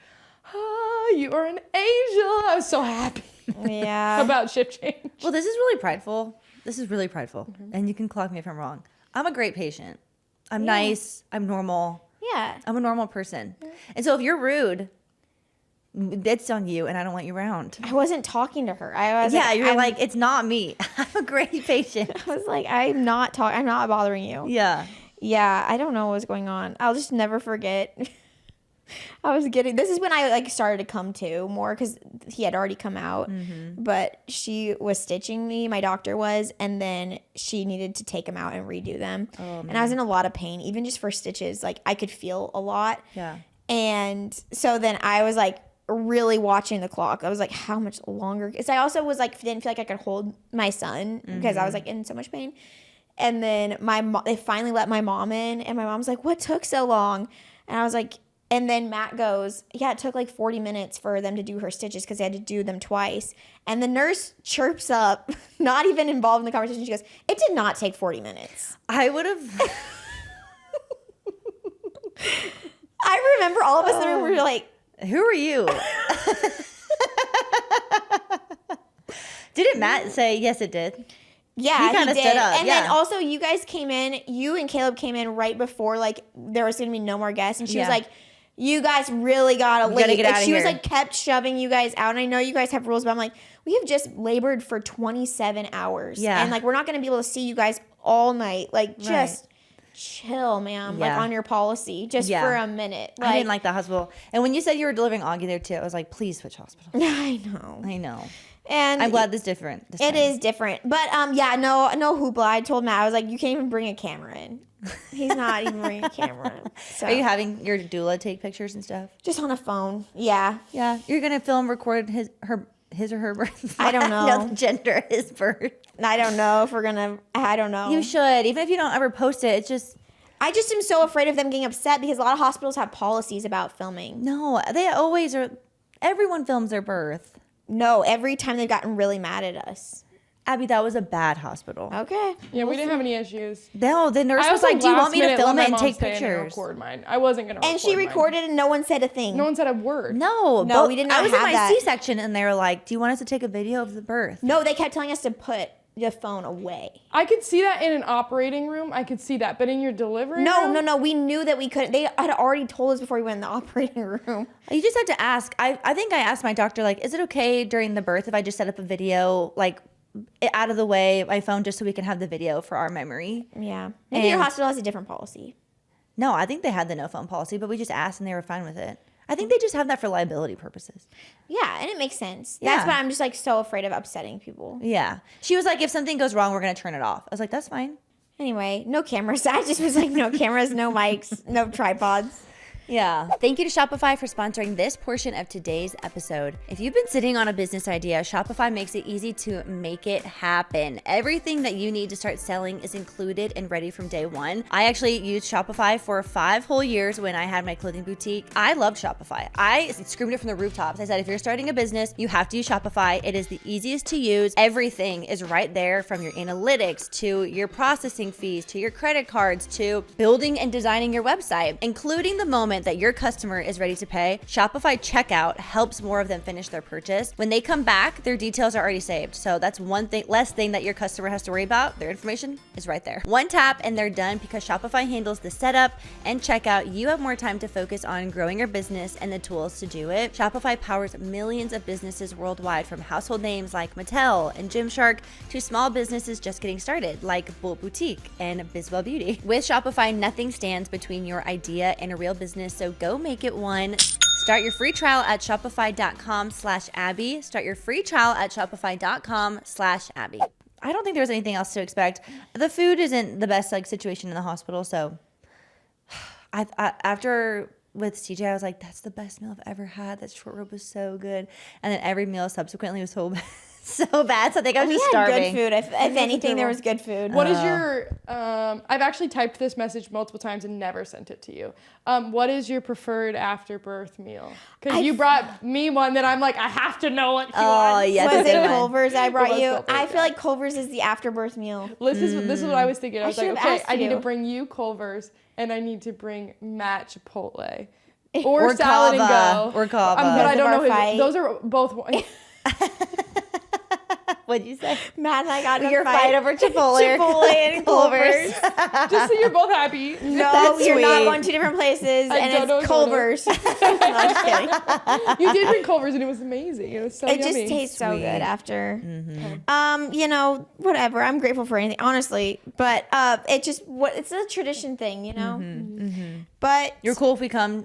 [SPEAKER 3] you are an angel. I was so happy.
[SPEAKER 1] Yeah.
[SPEAKER 3] About shift change.
[SPEAKER 2] Well, this is really prideful. And you can clock me if I'm wrong. I'm a great patient. I'm nice. I'm normal.
[SPEAKER 1] Yeah.
[SPEAKER 2] I'm a normal person. And so if you're rude, it's on you, and I don't want you around.
[SPEAKER 1] I wasn't talking to her. I was
[SPEAKER 2] You're like, it's not me. I'm a great patient.
[SPEAKER 1] I was like, I'm not bothering you.
[SPEAKER 2] Yeah.
[SPEAKER 1] Yeah, I don't know what was going on. I'll just never forget. This is when I like started to come to more because he had already come out, but she was stitching me, my doctor was, and then she needed to take him out and redo them. And I was in a lot of pain, even just for stitches. Like I could feel a lot.
[SPEAKER 2] Yeah.
[SPEAKER 1] And so then I was like really watching the clock. I was like, how much longer? Because I also was like, didn't feel like I could hold my son because I was like in so much pain. And then they finally let my mom in, and my mom's like, what took so long? And I was like, and then Matt goes, yeah, it took like 40 minutes for them to do her stitches because they had to do them twice. And the nurse chirps up, not even involved in the conversation. She goes, it did not take 40 minutes.
[SPEAKER 2] I would have.
[SPEAKER 1] I remember all of us in the room were like,
[SPEAKER 2] who are you? Didn't Matt say, yes, it did?
[SPEAKER 1] yeah,
[SPEAKER 2] He kinda
[SPEAKER 1] did.
[SPEAKER 2] stood up,
[SPEAKER 1] And
[SPEAKER 2] yeah.
[SPEAKER 1] then also you guys came in, you and Caleb came in right before like there was going to be no more guests. And she was
[SPEAKER 2] Yeah.
[SPEAKER 1] like, you guys really gotta leave.
[SPEAKER 2] gotta get
[SPEAKER 1] Like,
[SPEAKER 2] outta
[SPEAKER 1] she was
[SPEAKER 2] here.
[SPEAKER 1] like kept shoving you guys out. And I know you guys have rules, but I'm like, we have just labored for 27 hours.
[SPEAKER 2] Yeah.
[SPEAKER 1] And like we're not gonna be able to see you guys all night. Like just chill, ma'am. Like
[SPEAKER 2] Yeah.
[SPEAKER 1] on your policy. Just
[SPEAKER 2] Yeah.
[SPEAKER 1] for a minute.
[SPEAKER 2] I didn't like the hospital. And when you said you were delivering Augie there too, I was like, please switch hospitals.
[SPEAKER 1] I know.
[SPEAKER 2] I know.
[SPEAKER 1] And
[SPEAKER 2] I'm glad this is different. This
[SPEAKER 1] it
[SPEAKER 2] time.
[SPEAKER 1] is different. But no hoopla. I told Matt, I was like, you can't even bring a camera in. He's not even bringing a camera in. So
[SPEAKER 2] Are you having your doula take pictures and stuff?
[SPEAKER 1] just on a phone. Yeah.
[SPEAKER 2] Yeah. You're gonna record his or her birth.
[SPEAKER 1] I don't know.
[SPEAKER 2] The gender of his birth.
[SPEAKER 1] I don't know if we're gonna. I don't know.
[SPEAKER 2] You should, even if you don't ever post it. It's just
[SPEAKER 1] I just am so afraid of them getting upset because a lot of hospitals have policies about filming.
[SPEAKER 2] no. They always are. Everyone films their birth.
[SPEAKER 1] No, every time they've gotten really mad at us.
[SPEAKER 2] Abby, that was a bad hospital.
[SPEAKER 1] Okay.
[SPEAKER 3] Yeah, we didn't have any issues.
[SPEAKER 2] No, the nurse
[SPEAKER 3] I
[SPEAKER 2] was like, "Do you want me to
[SPEAKER 3] last
[SPEAKER 2] film
[SPEAKER 3] minute
[SPEAKER 2] it and
[SPEAKER 3] let my mom
[SPEAKER 2] take
[SPEAKER 3] stay in and
[SPEAKER 2] pictures?"
[SPEAKER 3] record mine. I wasn't gonna.
[SPEAKER 1] And she
[SPEAKER 3] mine.
[SPEAKER 1] recorded and no one said a thing.
[SPEAKER 3] No one said a word.
[SPEAKER 2] No,
[SPEAKER 1] No, we did not
[SPEAKER 2] I was in
[SPEAKER 1] have
[SPEAKER 2] my
[SPEAKER 1] that.
[SPEAKER 2] C-section, and they were like, "Do you want us to take a video of the birth?"
[SPEAKER 1] No, they kept telling us to put the phone away.
[SPEAKER 3] I could see that in an operating room. I could see that, but in your delivery room?
[SPEAKER 1] No. We knew that we couldn't. They had already told us before we went in the operating room.
[SPEAKER 2] You just have to ask. I think I asked my doctor, like, is it okay during the birth if I just set up a video, like, out of the way, my phone, just so we can have the video for our memory?
[SPEAKER 1] Yeah. Maybe your
[SPEAKER 2] And-
[SPEAKER 1] hospital has a different policy.
[SPEAKER 2] No, I think they had the no phone policy, but we just asked and they were fine with it. I think they just have that for liability purposes.
[SPEAKER 1] Yeah, and it makes sense.
[SPEAKER 2] Yeah.
[SPEAKER 1] That's why I'm just like so afraid of upsetting people.
[SPEAKER 2] Yeah. She was like, if something goes wrong, we're going to turn it off. I was like, that's fine.
[SPEAKER 1] Anyway, no cameras. I just was like, no cameras, no mics, no tripods.
[SPEAKER 2] Yeah. Thank you to Shopify for sponsoring this portion of today's episode. If you've been sitting on a business idea, Shopify makes it easy to make it happen. Everything that you need to start selling is included and ready from day one. I actually used Shopify for 5 whole years when I had my clothing boutique. I loved Shopify. I screamed it from the rooftops. I said, if you're starting a business, you have to use Shopify. It is the easiest to use. Everything is right there, from your analytics to your processing fees to your credit cards to building and designing your website, including the moment moment that your customer is ready to pay, Shopify Checkout helps more of them finish their purchase. When they come back, their details are already saved. So that's one thing, less thing that your customer has to worry about. Their information is right there. One tap and they're done. Because Shopify handles the setup and checkout, you have more time to focus on growing your business and the tools to do it. Shopify powers millions of businesses worldwide, from household names like Mattel and Gymshark to small businesses just getting started like Bolt Boutique and Bizwell Beauty. With Shopify, nothing stands between your idea and a real business, so go make it one. Start your free trial at shopify.com/Abby. Start your free trial at shopify.com/Abby. I don't think there was anything else to expect. The food isn't the best situation in the hospital, so I after with CJ, I was like, that's the best meal I've ever had. That short rib was so good. And then every meal subsequently was so bad. So bad. So I think I was just starving.
[SPEAKER 1] Good food. If anything, there was good food.
[SPEAKER 3] What is your, I've actually typed this message multiple times and never sent it to you. What is your preferred after-birth meal? Because you brought me one that I'm like, I have to know what you want.
[SPEAKER 2] Oh, yeah.
[SPEAKER 1] Was it Culver's I brought you?
[SPEAKER 3] Culver's,
[SPEAKER 1] I feel like Culver's is the after-birth meal.
[SPEAKER 3] This is what I was thinking. I was like, okay, I need
[SPEAKER 1] you.
[SPEAKER 3] to bring you Culver's and I need to bring Matt Chipotle. Or Salad and
[SPEAKER 2] Kava.
[SPEAKER 3] Go.
[SPEAKER 2] Or Kava.
[SPEAKER 3] But I don't know
[SPEAKER 1] Fight.
[SPEAKER 3] those are both.
[SPEAKER 2] What'd you say?
[SPEAKER 1] Matt and I got in a
[SPEAKER 2] Your fight over Chipotle
[SPEAKER 1] and Culver's.
[SPEAKER 3] Just so you're both happy.
[SPEAKER 1] No,
[SPEAKER 2] That's
[SPEAKER 1] you're not
[SPEAKER 2] sweet.
[SPEAKER 1] going two different places,
[SPEAKER 3] I
[SPEAKER 1] and
[SPEAKER 3] don't know
[SPEAKER 1] it's Culver's. No, I'm just kidding.
[SPEAKER 3] You did bring Culver's and it was amazing. It was so
[SPEAKER 1] It
[SPEAKER 3] yummy.
[SPEAKER 1] just tastes so
[SPEAKER 2] Sweet.
[SPEAKER 1] good after. You know, whatever. I'm grateful for anything, honestly. But it's a tradition thing, you know. But
[SPEAKER 2] You're cool if we come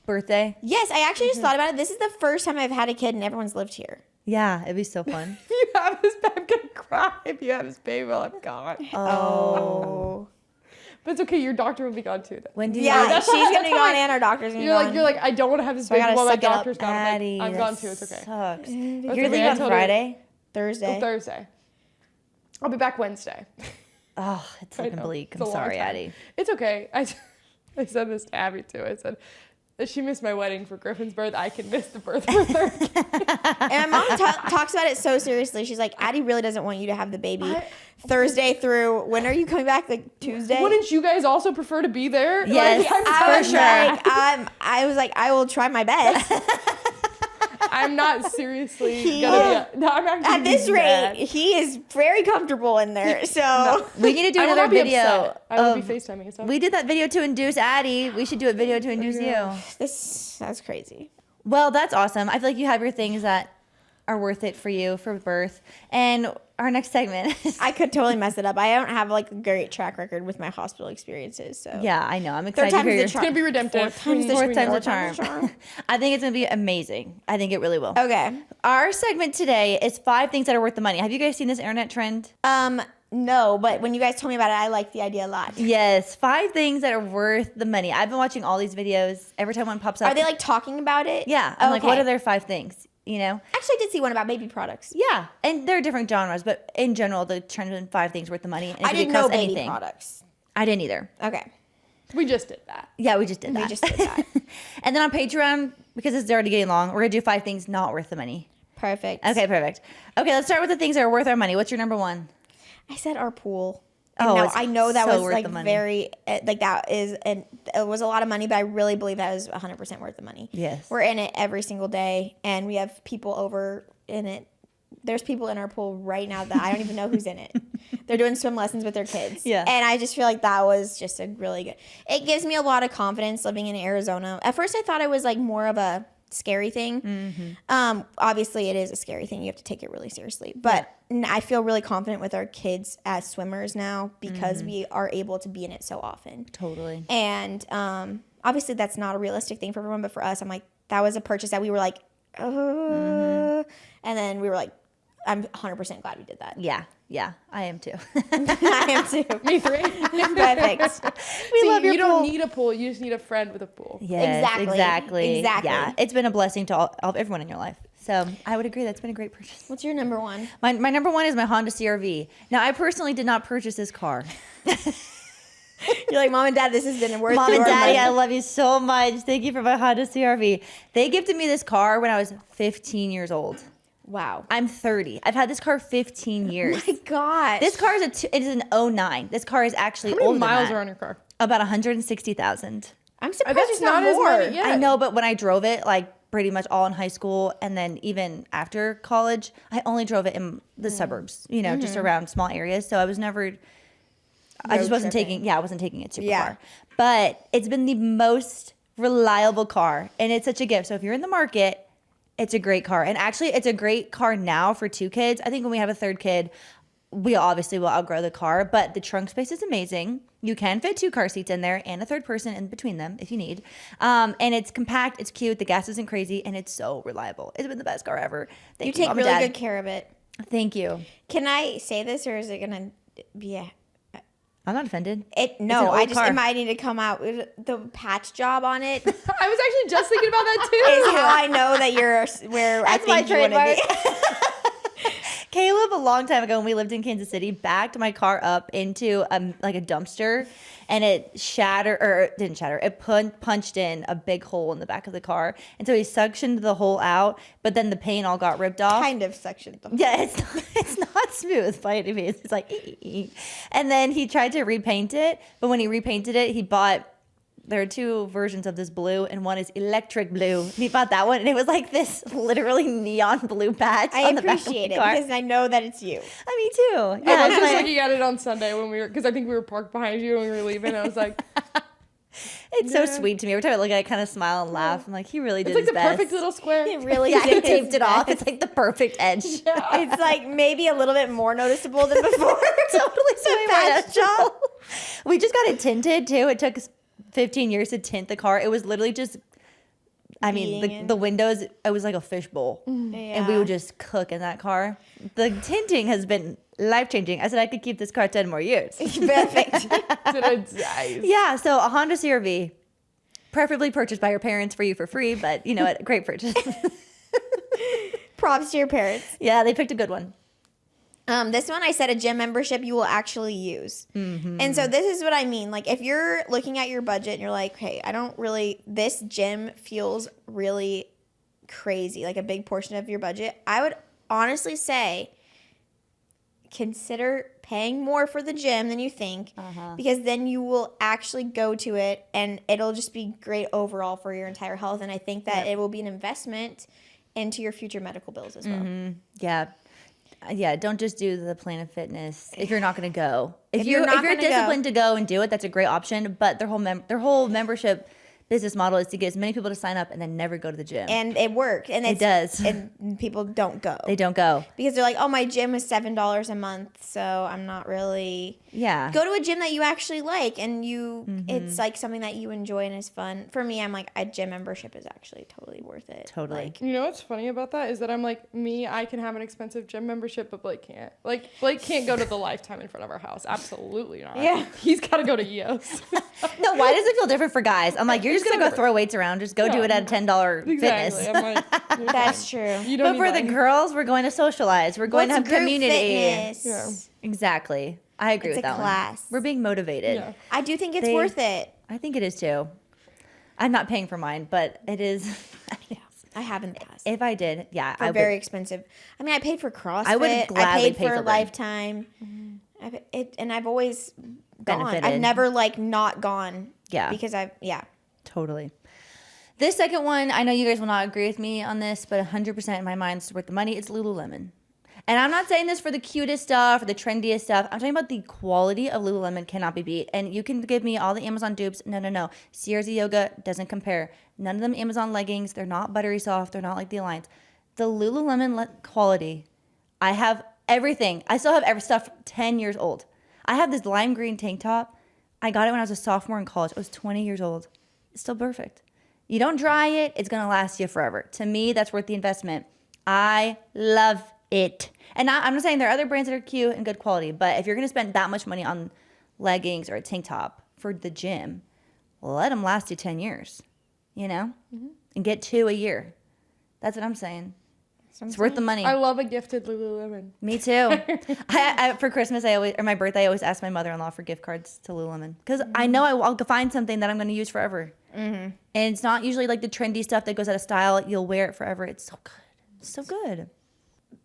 [SPEAKER 2] birthday?
[SPEAKER 1] yes, I actually just thought about it. This is the first time I've had a kid and everyone's lived here.
[SPEAKER 2] Yeah, it'd be so fun.
[SPEAKER 3] If you have this baby, I'm gonna cry. If you have this baby while I'm gone.
[SPEAKER 1] Oh.
[SPEAKER 3] But it's okay. Your doctor will be gone too. Then.
[SPEAKER 2] When do you
[SPEAKER 1] Yeah,
[SPEAKER 3] that's
[SPEAKER 1] she's
[SPEAKER 3] why-
[SPEAKER 1] gonna
[SPEAKER 3] that's
[SPEAKER 1] be
[SPEAKER 3] why
[SPEAKER 1] gone and our doctor's gonna be
[SPEAKER 3] You're
[SPEAKER 1] gone.
[SPEAKER 3] like, I don't want to have this
[SPEAKER 1] I
[SPEAKER 3] baby
[SPEAKER 1] gotta
[SPEAKER 3] while my
[SPEAKER 1] suck it up.
[SPEAKER 3] doctor's gone.
[SPEAKER 2] Addie,
[SPEAKER 3] I'm
[SPEAKER 2] that
[SPEAKER 3] gone too. It's okay.
[SPEAKER 2] Sucks.
[SPEAKER 3] That's
[SPEAKER 2] You're
[SPEAKER 3] okay.
[SPEAKER 2] leaving
[SPEAKER 3] I
[SPEAKER 2] on
[SPEAKER 3] told her-
[SPEAKER 2] Friday?
[SPEAKER 1] Thursday.
[SPEAKER 3] Thursday. I'll be back Wednesday.
[SPEAKER 2] Oh, it's
[SPEAKER 3] I
[SPEAKER 2] looking
[SPEAKER 3] know.
[SPEAKER 2] bleak.
[SPEAKER 3] It's
[SPEAKER 2] I'm
[SPEAKER 3] a long
[SPEAKER 2] sorry,
[SPEAKER 3] time.
[SPEAKER 2] Addie.
[SPEAKER 3] It's okay. I said this to Abby too. I said, if she missed my wedding for Griffin's birth, I can miss the birth for her.
[SPEAKER 1] And my mom talks about it so seriously. She's like, Addie really doesn't want you to have the baby Thursday through, when are you coming back? Like Tuesday?
[SPEAKER 3] Wouldn't you guys also prefer to be there?
[SPEAKER 2] Yes,
[SPEAKER 1] I was
[SPEAKER 2] for sure.
[SPEAKER 1] I was like, I will try my best.
[SPEAKER 3] I'm not seriously gonna be. I'm actually
[SPEAKER 1] At this rate,
[SPEAKER 3] mad.
[SPEAKER 1] he is very comfortable in there. So
[SPEAKER 2] We need to do
[SPEAKER 3] I will
[SPEAKER 2] another
[SPEAKER 3] not be
[SPEAKER 2] video.
[SPEAKER 3] upset. I will be
[SPEAKER 2] of-
[SPEAKER 3] FaceTiming and stuff.
[SPEAKER 2] We did that video to induce Addie. We should do a video to induce you.
[SPEAKER 1] that's crazy.
[SPEAKER 2] Well, that's awesome. I feel like you have your things that are worth it for you for birth. And our next segment is,
[SPEAKER 1] I could totally mess it up. I don't have like a great track record with my hospital experiences. So
[SPEAKER 2] yeah, I know. I'm excited to
[SPEAKER 1] time's
[SPEAKER 2] hear
[SPEAKER 1] the
[SPEAKER 2] your
[SPEAKER 3] It's gonna be redemptive.
[SPEAKER 1] Fourth time's the
[SPEAKER 2] fourth time's a
[SPEAKER 1] charm.
[SPEAKER 2] charm. I think it's going to be amazing. I think it really will.
[SPEAKER 1] Okay.
[SPEAKER 2] Our segment today is 5 things that are worth the money. Have you guys seen this internet trend?
[SPEAKER 1] No, but when you guys told me about it, I liked the idea a lot.
[SPEAKER 2] Yes, 5 things that are worth the money. I've been watching all these videos. Every time one pops up.
[SPEAKER 1] Are they like talking about it?
[SPEAKER 2] Yeah. I'm like,
[SPEAKER 1] Okay.
[SPEAKER 2] what are their 5 things? You know?
[SPEAKER 1] Actually, I did see one about baby products.
[SPEAKER 2] Yeah. And there are different genres, but in general, the trend has been 5 things worth the money. And it
[SPEAKER 1] I
[SPEAKER 2] could be
[SPEAKER 1] didn't know
[SPEAKER 2] across
[SPEAKER 1] baby
[SPEAKER 2] anything.
[SPEAKER 1] products.
[SPEAKER 2] I didn't either.
[SPEAKER 1] Okay.
[SPEAKER 3] We just did that.
[SPEAKER 2] Yeah, we just did that.
[SPEAKER 1] We just did that.
[SPEAKER 2] And then on Patreon, because it's already getting long, we're going to do 5 things not worth the money.
[SPEAKER 1] Perfect.
[SPEAKER 2] Okay, perfect. Okay, let's start with the things that are worth our money. What's your number 1?
[SPEAKER 1] I said our pool.
[SPEAKER 2] Oh,
[SPEAKER 1] No,
[SPEAKER 2] it's
[SPEAKER 1] I know that
[SPEAKER 2] so
[SPEAKER 1] was
[SPEAKER 2] worth
[SPEAKER 1] like
[SPEAKER 2] the money.
[SPEAKER 1] very like that is and it was a lot of money, but I really believe that was 100% worth the money.
[SPEAKER 2] Yes.
[SPEAKER 1] We're in it every single day, and we have people over in it. There's people in our pool right now that I don't even know who's in it. They're doing swim lessons with their kids.
[SPEAKER 2] Yeah.
[SPEAKER 1] And I just feel like that was just a really good. It gives me a lot of confidence living in Arizona. At first, I thought it was like more of a scary thing. Obviously, it is a scary thing. You have to take it really seriously. But I feel really confident with our kids as swimmers now because we are able to be in it so often.
[SPEAKER 2] Totally.
[SPEAKER 1] And obviously, that's not a realistic thing for everyone. But for us, I'm like, that was a purchase that we were like, and then we were like, I'm 100% glad we did that.
[SPEAKER 2] Yeah, I am too.
[SPEAKER 1] I am too.
[SPEAKER 3] Me 3.
[SPEAKER 1] Perfect.
[SPEAKER 3] We
[SPEAKER 2] love your
[SPEAKER 3] you don't
[SPEAKER 2] pool.
[SPEAKER 3] need a pool. You just need a friend with a pool.
[SPEAKER 2] Yes,
[SPEAKER 1] Exactly.
[SPEAKER 2] exactly. Yeah, it's been a blessing to everyone in your life. So I would agree. That's been a great purchase.
[SPEAKER 1] What's your number 1?
[SPEAKER 2] My number 1 is my Honda CR-V. Now, I personally did not purchase this car.
[SPEAKER 1] You're like, Mom and Dad, this has been worth
[SPEAKER 2] Mom and
[SPEAKER 1] your
[SPEAKER 2] Daddy,
[SPEAKER 1] money.
[SPEAKER 2] I love you so much. Thank you for my Honda CR-V. They gifted me this car when I was 15 years old.
[SPEAKER 1] Wow.
[SPEAKER 2] I'm 30. I've had this car 15 years.
[SPEAKER 1] My gosh.
[SPEAKER 2] This car is it is an 09. This car is actually
[SPEAKER 3] How many
[SPEAKER 2] older
[SPEAKER 3] miles
[SPEAKER 2] than
[SPEAKER 3] are
[SPEAKER 2] that.
[SPEAKER 3] on your car?
[SPEAKER 2] About 160,000.
[SPEAKER 1] I'm surprised
[SPEAKER 3] That's
[SPEAKER 1] it's not
[SPEAKER 3] as
[SPEAKER 1] more.
[SPEAKER 3] many. Yeah.
[SPEAKER 2] I know, but when I drove it, like pretty much all in high school and then even after college, I only drove it in the suburbs, you know, just around small areas. So I was never, I just wasn't
[SPEAKER 1] tripping.
[SPEAKER 2] I wasn't taking it super
[SPEAKER 1] Yeah.
[SPEAKER 2] far. But it's been the most reliable car and it's such a gift. So if you're in the market, it's a great car. And actually, it's a great car now for 2 kids. I think when we have a 3rd kid, we obviously will outgrow the car, but the trunk space is amazing. You can fit 2 car seats in there and a 3rd person in between them if you need. And it's compact, it's cute, the gas isn't crazy, and it's so reliable. It's been the best car ever.
[SPEAKER 1] You
[SPEAKER 2] Thank
[SPEAKER 1] take
[SPEAKER 2] Mom and
[SPEAKER 1] really
[SPEAKER 2] Dad.
[SPEAKER 1] good care of it.
[SPEAKER 2] Thank you.
[SPEAKER 1] Can I say this, or is it gonna be a?
[SPEAKER 2] I'm not offended.
[SPEAKER 1] No,
[SPEAKER 2] old
[SPEAKER 1] I just
[SPEAKER 2] car.
[SPEAKER 1] it might need to come out. The patch job on it is
[SPEAKER 3] I was actually just thinking about that too.
[SPEAKER 1] how I know that you're where I
[SPEAKER 2] That's my
[SPEAKER 1] think you want to
[SPEAKER 2] trademark.
[SPEAKER 1] be.
[SPEAKER 2] Caleb, a long time ago when we lived in Kansas City, backed my car up into like a dumpster, and it didn't shatter. It punched in a big hole in the back of the car, and so he suctioned the hole out. But then the paint all got ripped off.
[SPEAKER 1] Kind of section.
[SPEAKER 2] Yeah, it's not smooth by any means. It's like, and then he tried to repaint it, but when he repainted it, there are 2 versions of this blue, and one is electric blue. And he bought that one, and it was like this literally neon blue patch
[SPEAKER 1] I
[SPEAKER 2] on the back of
[SPEAKER 1] appreciate
[SPEAKER 2] the
[SPEAKER 1] it
[SPEAKER 2] car.
[SPEAKER 1] because I know that it's you.
[SPEAKER 2] Me too.
[SPEAKER 3] I
[SPEAKER 2] Yeah,
[SPEAKER 3] was
[SPEAKER 2] it's
[SPEAKER 3] just
[SPEAKER 2] my-
[SPEAKER 3] looking at it on Sunday when because I think we were parked behind you when we were leaving. I was like,
[SPEAKER 2] it's so sweet to me. Every time I look at it, I kind of smile and laugh. I'm like, he really did
[SPEAKER 3] it's like
[SPEAKER 2] his
[SPEAKER 3] the
[SPEAKER 2] best.
[SPEAKER 3] perfect little square.
[SPEAKER 1] It really
[SPEAKER 2] Yeah, he
[SPEAKER 1] did his
[SPEAKER 2] taped it off.
[SPEAKER 1] best.
[SPEAKER 2] It's like the perfect edge.
[SPEAKER 1] It's like maybe a little bit more noticeable than before.
[SPEAKER 2] Totally so
[SPEAKER 1] The patch job.
[SPEAKER 2] We just got it tinted too. It took us 15 years to tint the car. It was literally just,
[SPEAKER 1] Beating it.
[SPEAKER 2] the windows, it was like a fishbowl. And we would just cook in that car. The tinting has been life-changing. I said I could keep this car 10 more years.
[SPEAKER 1] Perfect.
[SPEAKER 3] Nice.
[SPEAKER 2] Yeah, so a Honda CR-V, preferably purchased by your parents for you for free, but you know what, great purchase.
[SPEAKER 1] Props to your parents.
[SPEAKER 2] Yeah, they picked a good one.
[SPEAKER 1] This one I said a gym membership you will actually use. And so this is what I mean. Like if you're looking at your budget and you're like, hey, this gym feels really crazy, like a big portion of your budget. I would honestly say consider paying more for the gym than you think because then you will actually go to it and it'll just be great overall for your entire health. And I think that it will be an investment into your future medical bills as well.
[SPEAKER 2] Yeah, don't just do the Planet Fitness if you're not going to go. If
[SPEAKER 1] you're
[SPEAKER 2] you're
[SPEAKER 1] not gonna
[SPEAKER 2] disciplined to go and do it, that's a great option. But their whole membership business model is to get as many people to sign up and then never go to the gym.
[SPEAKER 1] And it worked. And
[SPEAKER 2] It does.
[SPEAKER 1] And people don't go.
[SPEAKER 2] They don't go.
[SPEAKER 1] Because they're like, oh, my gym is $7 a month, so I'm not really.
[SPEAKER 2] Yeah.
[SPEAKER 1] Go to a gym that you actually like, and it's like something that you enjoy and is fun. For me, I'm like, a gym membership is actually totally worth it.
[SPEAKER 2] Totally.
[SPEAKER 1] Like,
[SPEAKER 3] You know what's funny about that is that I'm like, I can have an expensive gym membership, but Blake can't. Like, Blake can't go to the Lifetime in front of our house. Absolutely not.
[SPEAKER 1] Yeah.
[SPEAKER 3] He's got to go to EOS.
[SPEAKER 2] No, why does it feel different for guys? I'm like, you're just going to go throw weights around. Just go do it at a $10
[SPEAKER 3] Exactly.
[SPEAKER 2] fitness.
[SPEAKER 3] I'm like, you're
[SPEAKER 1] that's
[SPEAKER 3] fine.
[SPEAKER 1] true.
[SPEAKER 3] You don't
[SPEAKER 2] But for
[SPEAKER 3] need
[SPEAKER 2] the
[SPEAKER 3] mine.
[SPEAKER 2] girls, we're going to socialize. We're going to have
[SPEAKER 1] Group
[SPEAKER 2] community.
[SPEAKER 1] fitness?
[SPEAKER 3] Yeah.
[SPEAKER 2] Exactly. I agree
[SPEAKER 1] It's
[SPEAKER 2] with
[SPEAKER 1] a
[SPEAKER 2] that
[SPEAKER 1] class.
[SPEAKER 2] one. We're being motivated.
[SPEAKER 3] Yeah.
[SPEAKER 1] I do think it's
[SPEAKER 2] They-
[SPEAKER 1] worth it.
[SPEAKER 2] I think it is too. I'm not paying for mine, but it is.
[SPEAKER 1] I have in the past.
[SPEAKER 2] If I did, yeah,
[SPEAKER 1] For
[SPEAKER 2] I would.
[SPEAKER 1] very expensive. I mean, I paid for CrossFit.
[SPEAKER 2] I would
[SPEAKER 1] I
[SPEAKER 2] gladly
[SPEAKER 1] paid
[SPEAKER 2] pay
[SPEAKER 1] for
[SPEAKER 2] for Bryn.
[SPEAKER 1] Lifetime. And I've always gone.
[SPEAKER 2] Benefited.
[SPEAKER 1] I've never like not gone.
[SPEAKER 2] Yeah.
[SPEAKER 1] Because
[SPEAKER 2] Totally. This second one, I know you guys will not agree with me on this, but 100% in my mind it's worth the money. It's Lululemon. And I'm not saying this for the cutest stuff or the trendiest stuff. I'm talking about the quality of Lululemon cannot be beat. And you can give me all the Amazon dupes. No. CRZ Yoga doesn't compare. None of them Amazon leggings. They're not buttery soft. They're not like the Alliance. The Lululemon quality, I have everything. I still have every stuff 10 years old. I have this lime green tank top. I got it when I was a sophomore in college. I was 20 years old. It's still perfect. You don't dry it, it's going to last you forever. To me, that's worth the investment. I love it. And I'm not saying there are other brands that are cute and good quality, but if you're going to spend that much money on leggings or a tank top for the gym, let them last you 10 years, you know? And get 2 a year. That's what I'm saying. It's worth the money.
[SPEAKER 3] I love a gifted Lululemon.
[SPEAKER 2] Me too. I for Christmas, or my birthday, I always ask my mother-in-law for gift cards to Lululemon because I know I'll find something that I'm going to use forever. And it's not usually like the trendy stuff that goes out of style. You'll wear it forever. It's so good. It's so good.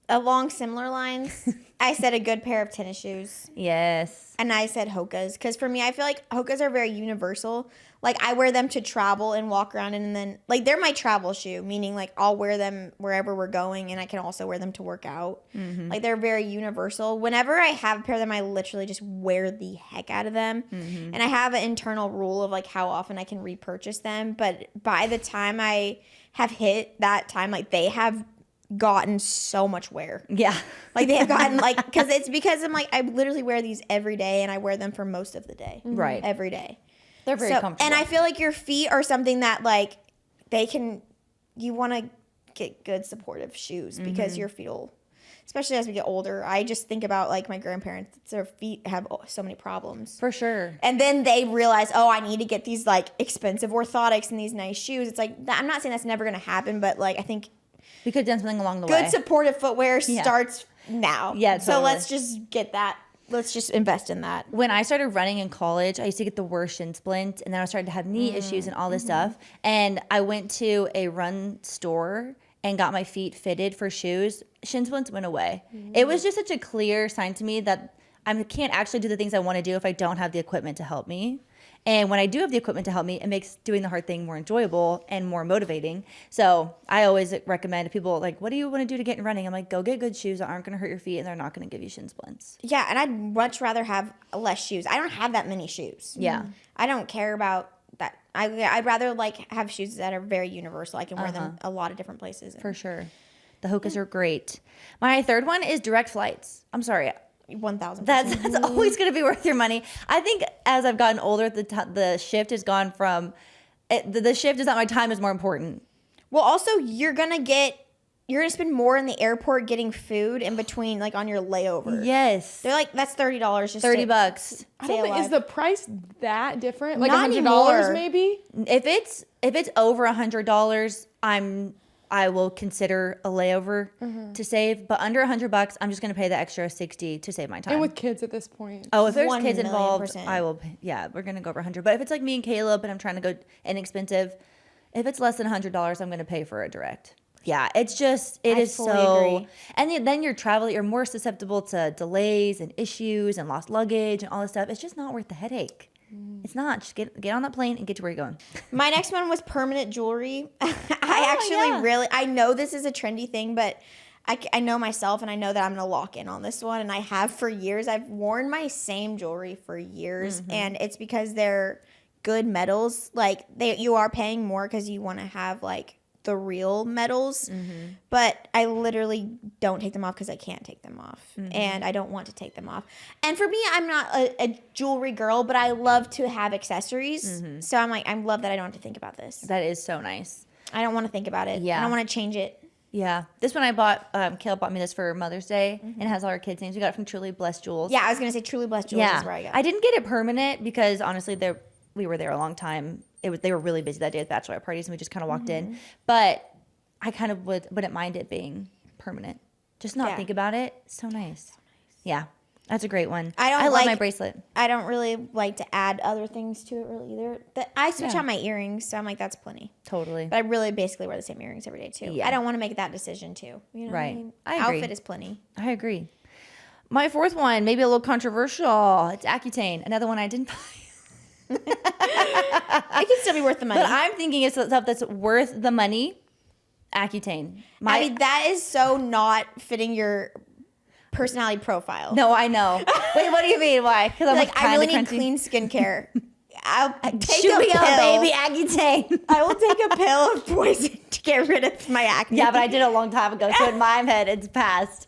[SPEAKER 1] along similar lines, I said a good pair of tennis shoes.
[SPEAKER 2] Yes.
[SPEAKER 1] And I said Hoka's. Because for me, I feel like Hoka's are very universal. Like, I wear them to travel and walk around. And then, like, they're my travel shoe. Meaning, like, I'll wear them wherever we're going. And I can also wear them to work out. Mm-hmm. Like, they're very universal. Whenever I have a pair of them, I literally just wear the heck out of them. Mm-hmm. And I have an internal rule of, like, how often I can repurchase them. But by the time I have hit that time, like, they have gotten so much wear.
[SPEAKER 2] Yeah.
[SPEAKER 1] Like, they have gotten, like, because I'm like, I literally wear these every day, and I wear them for most of the day.
[SPEAKER 2] Right.
[SPEAKER 1] Every day.
[SPEAKER 2] They're very comfortable.
[SPEAKER 1] And I feel like your feet are something that, like, you want to get good supportive shoes because your feet will, especially as we get older. I just think about, like, my grandparents, their feet have so many problems.
[SPEAKER 2] For sure.
[SPEAKER 1] And then they realize, oh, I need to get these, like, expensive orthotics and these nice shoes. It's like, I'm not saying that's never going to happen, but, like, I think
[SPEAKER 2] we could have done something along the way.
[SPEAKER 1] Good supportive footwear starts now.
[SPEAKER 2] Yeah, totally.
[SPEAKER 1] So let's just get that. Let's just invest in that.
[SPEAKER 2] When I started running in college, I used to get the worst shin splint, and then I started to have knee issues and all this stuff. And I went to a run store and got my feet fitted for shoes. Shin splints went away. It was just such a clear sign to me that I can't actually do the things I want to do if I don't have the equipment to help me. And when I do have the equipment to help me, it makes doing the hard thing more enjoyable and more motivating. So I always recommend to people, like, what do you want to do to get in running? I'm like, go get good shoes that aren't going to hurt your feet and they're not going to give you shin splints.
[SPEAKER 1] Yeah, and I'd much rather have less shoes. I don't have that many shoes.
[SPEAKER 2] Yeah.
[SPEAKER 1] I don't care about that. I'd rather, like, have shoes that are very universal. I can wear them a lot of different places.
[SPEAKER 2] For sure. The Hokas are great. My third one is direct flights. I'm sorry.
[SPEAKER 1] 1,000%.
[SPEAKER 2] That's always going to be worth your money. I think as I've gotten older, the shift has gone from the shift is that my time is more important.
[SPEAKER 1] Well, also you're gonna spend more in the airport getting food in between, like, on your layover.
[SPEAKER 2] Yes,
[SPEAKER 1] They're like, that's $30. Just
[SPEAKER 2] $30.
[SPEAKER 3] I don't think, is the price that different? Like
[SPEAKER 1] Not
[SPEAKER 3] $100
[SPEAKER 1] anymore.
[SPEAKER 3] maybe?
[SPEAKER 2] If it's over $100, I will consider a layover to save, but under $100, I'm just going to pay the extra $60 to save my time.
[SPEAKER 3] And with kids at this point.
[SPEAKER 2] Oh, if there's
[SPEAKER 1] 1
[SPEAKER 2] kids involved,
[SPEAKER 1] million%.
[SPEAKER 2] I will. Yeah, we're going to go over 100. But if it's like me and Caleb and I'm trying to go inexpensive, if it's less than $100, I'm going to pay for a direct. Yeah, it's just, it is
[SPEAKER 1] fully
[SPEAKER 2] so.
[SPEAKER 1] agree.
[SPEAKER 2] And then you're more susceptible to delays and issues and lost luggage and all this stuff. It's just not worth the headache. It's not. Just get on that plane and get to where you're going.
[SPEAKER 1] My next one was permanent jewelry. I know this is a trendy thing, but I know myself, and I know that I'm going to lock in on this one, and I have for years. I've worn my same jewelry for years, and it's because they're good metals. Like, you are paying more because you want to have, like, the real metals, but I literally don't take them off because I can't take them off, and I don't want to take them off. And for me, I'm not a jewelry girl, but I love to have accessories. So I'm like, I love that I don't have to think about this.
[SPEAKER 2] That is so nice.
[SPEAKER 1] I don't want to think about it.
[SPEAKER 2] Yeah.
[SPEAKER 1] I don't want to change it.
[SPEAKER 2] Yeah. This one I bought, Caleb bought me this for Mother's Day, and it has all our kids' names. We got it from Truly Blessed Jewels.
[SPEAKER 1] Yeah, I was going to say Truly Blessed Jewels is where I got it.
[SPEAKER 2] I didn't get it permanent because, honestly, we were there a long time. They were really busy that day with bachelorette parties, and we just kind of walked in. But I kind of wouldn't mind it being permanent. Just not think about it. So nice. Yeah, that's a great one. I love my bracelet.
[SPEAKER 1] I don't really like to add other things to it really either. I switch out my earrings, so I'm like, that's plenty.
[SPEAKER 2] Totally.
[SPEAKER 1] But I really basically wear the same earrings every day too.
[SPEAKER 2] Yeah.
[SPEAKER 1] I don't want to make that decision too. You know what I mean?
[SPEAKER 2] I agree.
[SPEAKER 1] Outfit is plenty.
[SPEAKER 2] I agree. My fourth one, maybe a little controversial. It's Accutane, another one I didn't buy.
[SPEAKER 1] It can still be worth the money.
[SPEAKER 2] But I'm thinking it's stuff that's worth the money. Accutane.
[SPEAKER 1] I mean, that is so not fitting your personality profile.
[SPEAKER 2] No, I know. Wait, what do you mean? Why? Because I'm
[SPEAKER 1] like, I really need
[SPEAKER 2] crunchy.
[SPEAKER 1] clean skincare. I'll take
[SPEAKER 2] Shoot
[SPEAKER 1] a
[SPEAKER 2] me
[SPEAKER 1] pill.
[SPEAKER 2] up, baby, Accutane.
[SPEAKER 1] I will take a pill of poison to get rid of my acne.
[SPEAKER 2] Yeah, but I did it a long time ago, so in my head, it's past.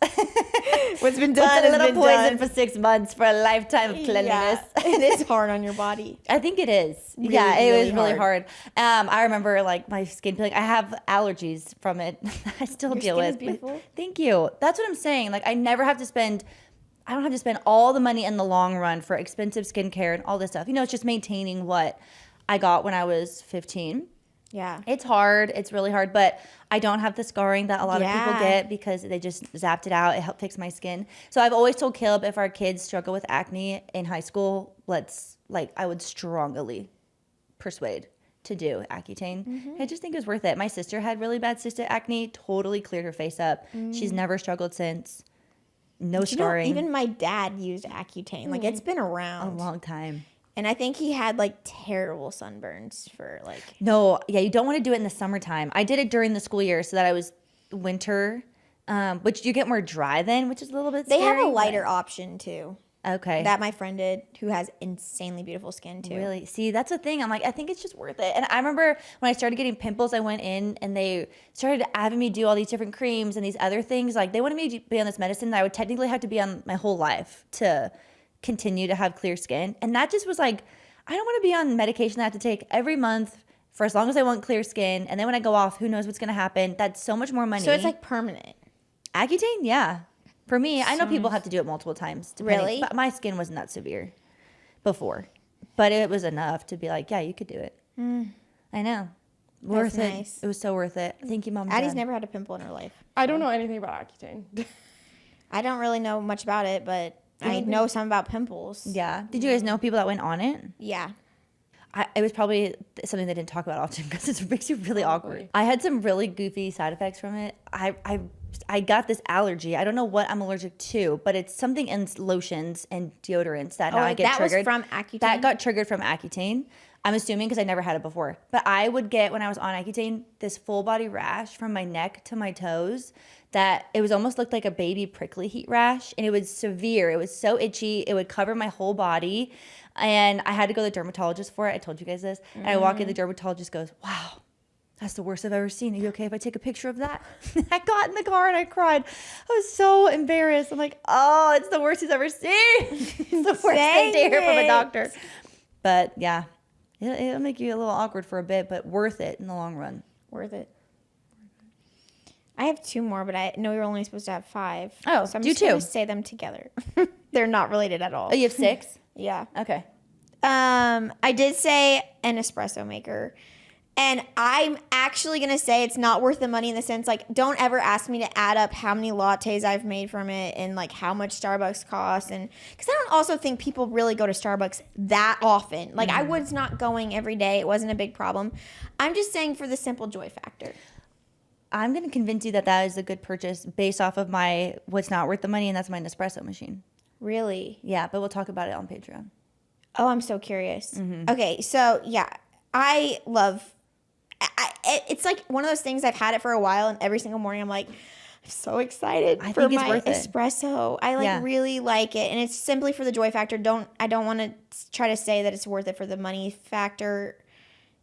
[SPEAKER 1] What's been done
[SPEAKER 2] What's a
[SPEAKER 1] has
[SPEAKER 2] little
[SPEAKER 1] been
[SPEAKER 2] poison
[SPEAKER 1] done.
[SPEAKER 2] for 6 months for a lifetime of cleanliness.
[SPEAKER 1] Yeah, it is hard on your body.
[SPEAKER 2] I think it is.
[SPEAKER 1] Really,
[SPEAKER 2] yeah, it
[SPEAKER 1] really
[SPEAKER 2] was really hard. I remember, like, my skin peeling. I have allergies from it. I still deal
[SPEAKER 1] skin
[SPEAKER 2] with.
[SPEAKER 1] is beautiful.
[SPEAKER 2] Thank you. That's what I'm saying. Like, I don't have to spend all the money in the long run for expensive skincare and all this stuff. You know, it's just maintaining what I got when I was 15.
[SPEAKER 1] Yeah.
[SPEAKER 2] It's hard. It's really hard, but I don't have the scarring that a lot of people get because they just zapped it out. It helped fix my skin. So I've always told Caleb, if our kids struggle with acne in high school, I would strongly persuade to do Accutane. I just think it was worth it. My sister had really bad cystic acne, totally cleared her face up. She's never struggled since. No scarring.
[SPEAKER 1] Even my dad used Accutane. Like, it's been around
[SPEAKER 2] a long time.
[SPEAKER 1] And I think he had like terrible sunburns for like.
[SPEAKER 2] No, yeah, you don't want to do it in the summertime. I did it during the school year so that I was winter, which you get more dry then, which is a little bit scary.
[SPEAKER 1] They have a lighter option too.
[SPEAKER 2] Okay.
[SPEAKER 1] That my friend did, who has insanely beautiful skin too.
[SPEAKER 2] Really? See, that's the thing. I'm like, I think it's just worth it. And I remember when I started getting pimples, I went in and they started having me do all these different creams and these other things. Like, they wanted me to be on this medicine that I would technically have to be on my whole life to continue to have clear skin. And that just was like, I don't want to be on medication that I have to take every month for as long as I want clear skin. And then when I go off, who knows what's going to happen? That's so much more money.
[SPEAKER 1] So it's like permanent.
[SPEAKER 2] Accutane? Yeah. For me, I know people have to do it multiple times.
[SPEAKER 1] Really?
[SPEAKER 2] But my skin wasn't that severe before. But it was enough to be like, yeah, you could do it. I know. Worth it.
[SPEAKER 1] Nice.
[SPEAKER 2] It was so worth it. Thank you, Mom and
[SPEAKER 1] Addie's
[SPEAKER 2] Dad.
[SPEAKER 1] never had a pimple in her life.
[SPEAKER 3] I don't know anything about Accutane.
[SPEAKER 1] I don't really know much about it, but I know some about pimples.
[SPEAKER 2] Yeah. Did you guys know people that went on it?
[SPEAKER 1] Yeah.
[SPEAKER 2] It was probably something they didn't talk about often because it makes you really awkward. I had some really goofy side effects from it. I got this allergy. I don't know what I'm allergic to, but it's something in lotions and deodorants that now I get triggered.
[SPEAKER 1] That was from Accutane?
[SPEAKER 2] That got triggered from Accutane. I'm assuming because I never had it before. But I would get, when I was on Accutane, this full body rash from my neck to my toes that it was almost looked like a baby prickly heat rash. And it was severe. It was so itchy. It would cover my whole body. And I had to go to the dermatologist for it. I told you guys this. And I walk in, the dermatologist goes, wow, that's the worst I've ever seen. Are you okay if I take a picture of that? I got in the car and I cried. I was so embarrassed. I'm like, oh, it's the worst he's ever seen. It's the worst thing to hear from a doctor. But yeah, it'll make you a little awkward for a bit, but worth it in the long run.
[SPEAKER 1] Worth it. I have 2 more, but I know you're only supposed to have 5.
[SPEAKER 2] Oh,
[SPEAKER 1] so I'm
[SPEAKER 2] do
[SPEAKER 1] just going
[SPEAKER 2] 2.
[SPEAKER 1] to say them together. They're not related at all.
[SPEAKER 2] Oh, you have 6?
[SPEAKER 1] Yeah.
[SPEAKER 2] Okay.
[SPEAKER 1] I did say an espresso maker. And I'm actually going to say it's not worth the money in the sense, like, don't ever ask me to add up how many lattes I've made from it and, like, how much Starbucks costs. And because I don't also think people really go to Starbucks that often. Like, I was not going every day. It wasn't a big problem. I'm just saying for the simple joy factor.
[SPEAKER 2] I'm going to convince you that that is a good purchase based off of my what's not worth the money, and that's my Nespresso machine.
[SPEAKER 1] Really?
[SPEAKER 2] Yeah, but we'll talk about it on Patreon.
[SPEAKER 1] Oh, I'm so curious. Okay, so, yeah, I love... it's like one of those things I've had it for a while, and every single morning I'm like, I'm so excited for
[SPEAKER 2] think it's
[SPEAKER 1] my
[SPEAKER 2] worth it.
[SPEAKER 1] espresso. I really like it, and it's simply for the joy factor. I don't want to try to say that it's worth it for the money factor,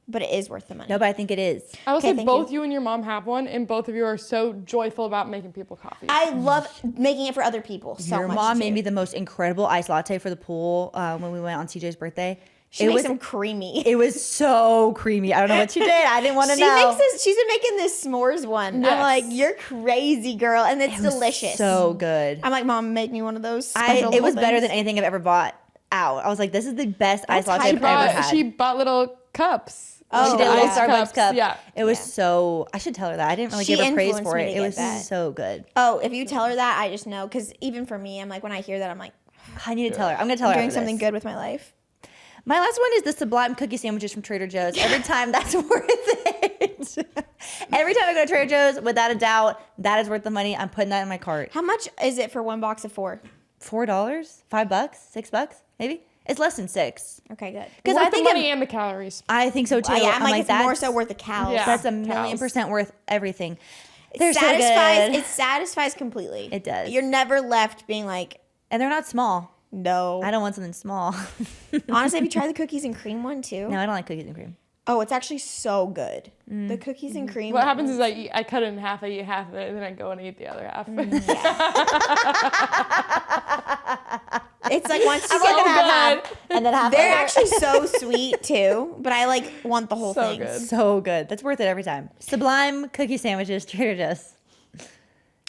[SPEAKER 1] but it is worth the money.
[SPEAKER 2] No, but I think it is.
[SPEAKER 3] I will say
[SPEAKER 1] thank
[SPEAKER 3] both you and your mom have one, and both of you are so joyful about making people coffee.
[SPEAKER 1] I love making it for other people so
[SPEAKER 2] Your
[SPEAKER 1] much.
[SPEAKER 2] mom
[SPEAKER 1] too.
[SPEAKER 2] made me the most incredible iced latte for the pool when we went on CJ's birthday.
[SPEAKER 1] She makes them creamy.
[SPEAKER 2] It was so creamy. I don't know what she did. I didn't want to know.
[SPEAKER 1] She's been making this s'mores one.
[SPEAKER 3] Yes.
[SPEAKER 1] I'm like, you're crazy, girl, and it's delicious.
[SPEAKER 2] So good.
[SPEAKER 1] I'm like, Mom, make me one of those.
[SPEAKER 2] It was better than anything I've ever bought out. I was like, this is the best iced latte I've ever had.
[SPEAKER 3] She bought little cups.
[SPEAKER 1] Oh,
[SPEAKER 2] She did a little
[SPEAKER 1] yeah.
[SPEAKER 2] Starbucks cup.
[SPEAKER 3] Yeah.
[SPEAKER 2] It was so, I should tell her that. I didn't really
[SPEAKER 1] She
[SPEAKER 2] give her praise
[SPEAKER 1] influenced
[SPEAKER 2] for
[SPEAKER 1] me
[SPEAKER 2] it.
[SPEAKER 1] to
[SPEAKER 2] It
[SPEAKER 1] get
[SPEAKER 2] was
[SPEAKER 1] that.
[SPEAKER 2] so good.
[SPEAKER 1] Oh, if you tell her that, I just know. Because even for me, I'm like, when I hear that, I'm like,
[SPEAKER 2] I need to tell her. I'm going to tell her
[SPEAKER 1] doing
[SPEAKER 2] after
[SPEAKER 1] something
[SPEAKER 2] this.
[SPEAKER 1] good with my life.
[SPEAKER 2] My last one is the Sublime cookie sandwiches from Trader Joe's. Every time, that's worth it. Every time I go to Trader Joe's, without a doubt, that is worth the money. I'm putting that in my cart.
[SPEAKER 1] How much is it for one box of 4?
[SPEAKER 2] $4? $5? $6? Maybe? It's less than 6.
[SPEAKER 1] Okay, good.
[SPEAKER 2] Because
[SPEAKER 3] Worth
[SPEAKER 2] I think
[SPEAKER 3] the money and the calories.
[SPEAKER 2] I think so too.
[SPEAKER 1] Yeah, I'm like, it's more
[SPEAKER 2] that's-
[SPEAKER 1] so worth the cows.
[SPEAKER 3] Yeah.
[SPEAKER 2] That's a million
[SPEAKER 3] Cows.
[SPEAKER 2] % worth everything.
[SPEAKER 1] It
[SPEAKER 2] They're so
[SPEAKER 1] satisfies.
[SPEAKER 2] good.
[SPEAKER 1] It satisfies completely.
[SPEAKER 2] It does.
[SPEAKER 1] You're never left being like,
[SPEAKER 2] And they're not small.
[SPEAKER 1] no.
[SPEAKER 2] I don't want something small.
[SPEAKER 1] Honestly, have you tried the cookies and cream one too?
[SPEAKER 2] No, I don't like cookies and cream.
[SPEAKER 1] Oh, it's actually so good. The cookies and cream.
[SPEAKER 3] What happens is I cut it in half, I eat half of it, and then I go and eat the other half.
[SPEAKER 1] It's like once you
[SPEAKER 3] So
[SPEAKER 1] get
[SPEAKER 3] good.
[SPEAKER 1] half, and then half. They're actually so sweet too, but I like want the whole
[SPEAKER 3] So
[SPEAKER 1] thing.
[SPEAKER 3] good.
[SPEAKER 2] So good. That's worth it every time. Sublime cookie sandwiches, Trader Joe's.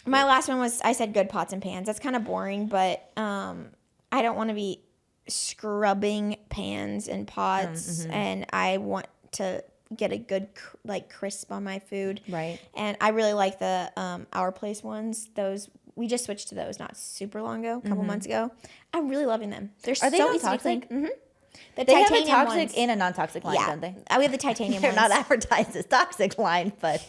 [SPEAKER 1] My last one was I said good pots and pans. That's kind of boring, but I don't want to be scrubbing pans and pots, and I want to get a good crisp on my food.
[SPEAKER 2] Right.
[SPEAKER 1] And I really like the Our Place ones. Those we just switched to those not super long ago, a couple months ago. I'm really loving them. They're
[SPEAKER 2] Are they
[SPEAKER 1] so
[SPEAKER 2] not
[SPEAKER 1] easy to clean.
[SPEAKER 2] toxic?
[SPEAKER 1] The
[SPEAKER 2] They have a
[SPEAKER 1] titanium
[SPEAKER 2] toxic
[SPEAKER 1] ones.
[SPEAKER 2] and a non-toxic line,
[SPEAKER 1] Yeah,
[SPEAKER 2] don't they?
[SPEAKER 1] we have the titanium
[SPEAKER 2] They're
[SPEAKER 1] ones.
[SPEAKER 2] not advertised as toxic line, but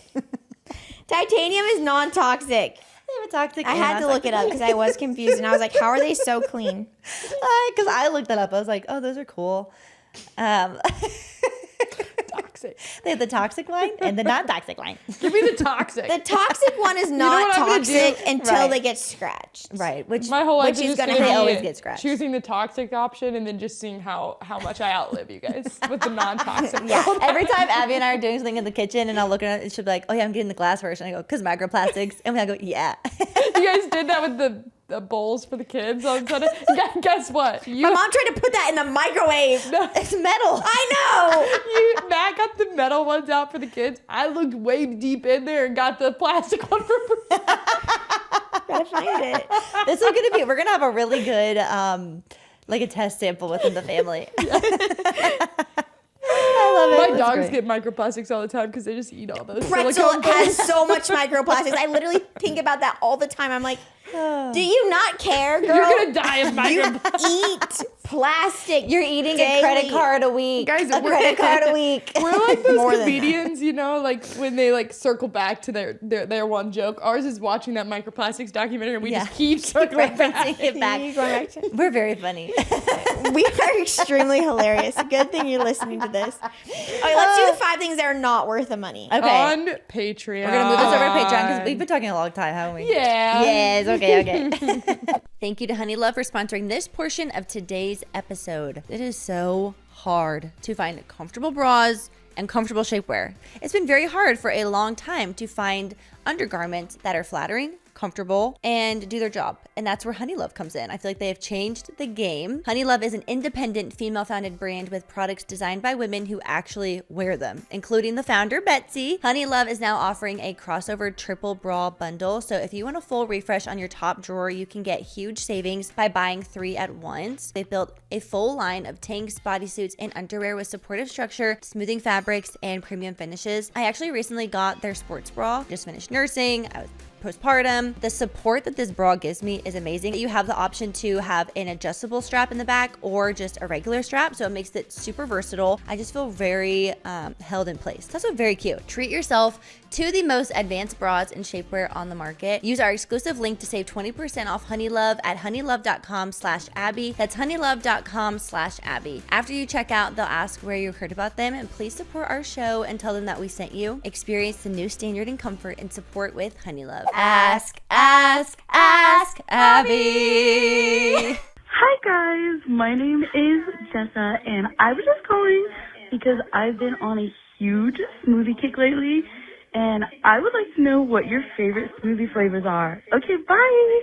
[SPEAKER 1] Titanium is non-toxic.
[SPEAKER 2] they have a toxic.
[SPEAKER 1] I had to look it up because I was confused, and I was like, "How are they so clean?"
[SPEAKER 2] Because I looked that up. I was like, oh, those are cool.
[SPEAKER 3] Toxic.
[SPEAKER 2] They have the toxic line and the non-toxic line.
[SPEAKER 3] Give me the toxic.
[SPEAKER 1] The toxic one is not
[SPEAKER 3] what I'm gonna do?
[SPEAKER 1] toxic until
[SPEAKER 2] Right.
[SPEAKER 1] they get scratched.
[SPEAKER 2] Right. Which
[SPEAKER 3] My whole life
[SPEAKER 1] Which
[SPEAKER 3] is
[SPEAKER 1] is
[SPEAKER 3] just
[SPEAKER 1] gonna
[SPEAKER 3] gonna
[SPEAKER 1] happen.
[SPEAKER 3] be
[SPEAKER 2] They always get scratched.
[SPEAKER 3] choosing the toxic option and then just seeing how much I outlive you guys with the non-toxic.
[SPEAKER 1] Yeah.
[SPEAKER 2] every time Abby and I are doing something in the kitchen and I'll look at it, she'll be like, oh yeah, I'm getting the glass version. I go, because microplastics. And I go, yeah.
[SPEAKER 3] You guys did that with the bowls for the kids all of a sudden. Guess what?
[SPEAKER 1] My mom tried to put that in the microwave.
[SPEAKER 2] It's metal.
[SPEAKER 1] I know.
[SPEAKER 3] Matt got the metal ones out for the kids. I looked way deep in there and got the plastic one for
[SPEAKER 1] Gotta find it.
[SPEAKER 2] This is going to be, we're going to have a really good, like a test sample within the family. I love it.
[SPEAKER 3] My
[SPEAKER 2] That's
[SPEAKER 3] dogs
[SPEAKER 2] great.
[SPEAKER 3] get microplastics all the time because they just eat all those.
[SPEAKER 1] Pretzel
[SPEAKER 3] silicone
[SPEAKER 1] has
[SPEAKER 3] things.
[SPEAKER 1] so much microplastics. I literally think about that all the time. I'm like, do you not care, girl?
[SPEAKER 3] You're gonna die of
[SPEAKER 1] You
[SPEAKER 3] microplastics.
[SPEAKER 1] eat plastic.
[SPEAKER 2] You're eating
[SPEAKER 1] daily.
[SPEAKER 2] a credit card a week.
[SPEAKER 3] Guys,
[SPEAKER 2] a
[SPEAKER 3] we're-
[SPEAKER 2] credit card a week.
[SPEAKER 3] We're like those
[SPEAKER 1] More than that.
[SPEAKER 3] comedians, you know, like when they like circle back to their one joke. Ours is watching that microplastics documentary and we
[SPEAKER 2] Yeah.
[SPEAKER 3] just keep circling back.
[SPEAKER 2] Referencing it back.
[SPEAKER 1] Keep going back to-
[SPEAKER 2] We're very funny.
[SPEAKER 1] We are extremely hilarious. Good thing you're listening to this. All right, let's do the 5 things that are not worth the money.
[SPEAKER 2] Okay.
[SPEAKER 3] On Patreon.
[SPEAKER 2] We're going to move this over to Patreon because we've been talking a long time, haven't we?
[SPEAKER 3] Yeah.
[SPEAKER 2] Yes, okay. Thank you to Honey Love for sponsoring this portion of today's episode. It is so hard to find comfortable bras and comfortable shapewear. It's been very hard for a long time to find undergarments that are flattering, comfortable, and do their job. And that's where Honey Love comes in. I feel like they have changed the game. Honey Love is an independent, female-founded brand with products designed by women who actually wear them, including the founder, Betsy. Honey Love is now offering a crossover triple bra bundle. So if you want a full refresh on your top drawer, you can get huge savings by buying 3 at once. They've built a full line of tanks, bodysuits, and underwear with supportive structure, smoothing fabrics, and premium finishes. I actually recently got their sports bra. Just finished nursing. I was postpartum. The support that this bra gives me is amazing. You have the option to have an adjustable strap in the back or just a regular strap, so it makes it super versatile. I just feel very held in place. It's also very cute. Treat yourself to the most advanced bras and shapewear on the market. Use our exclusive link to save 20% off Honey Love at honeylove.com/Abby. That's honeylove.com/Abby. After you check out, they'll ask where you heard about them, and please support our show and tell them that we sent you. Experience the new standard in comfort and support with Honey Love. Ask Abby.
[SPEAKER 5] Hi guys, my name is Jessa and I was just calling because I've been on a huge smoothie kick lately and I would like to know what your favorite smoothie flavors are. Okay, bye!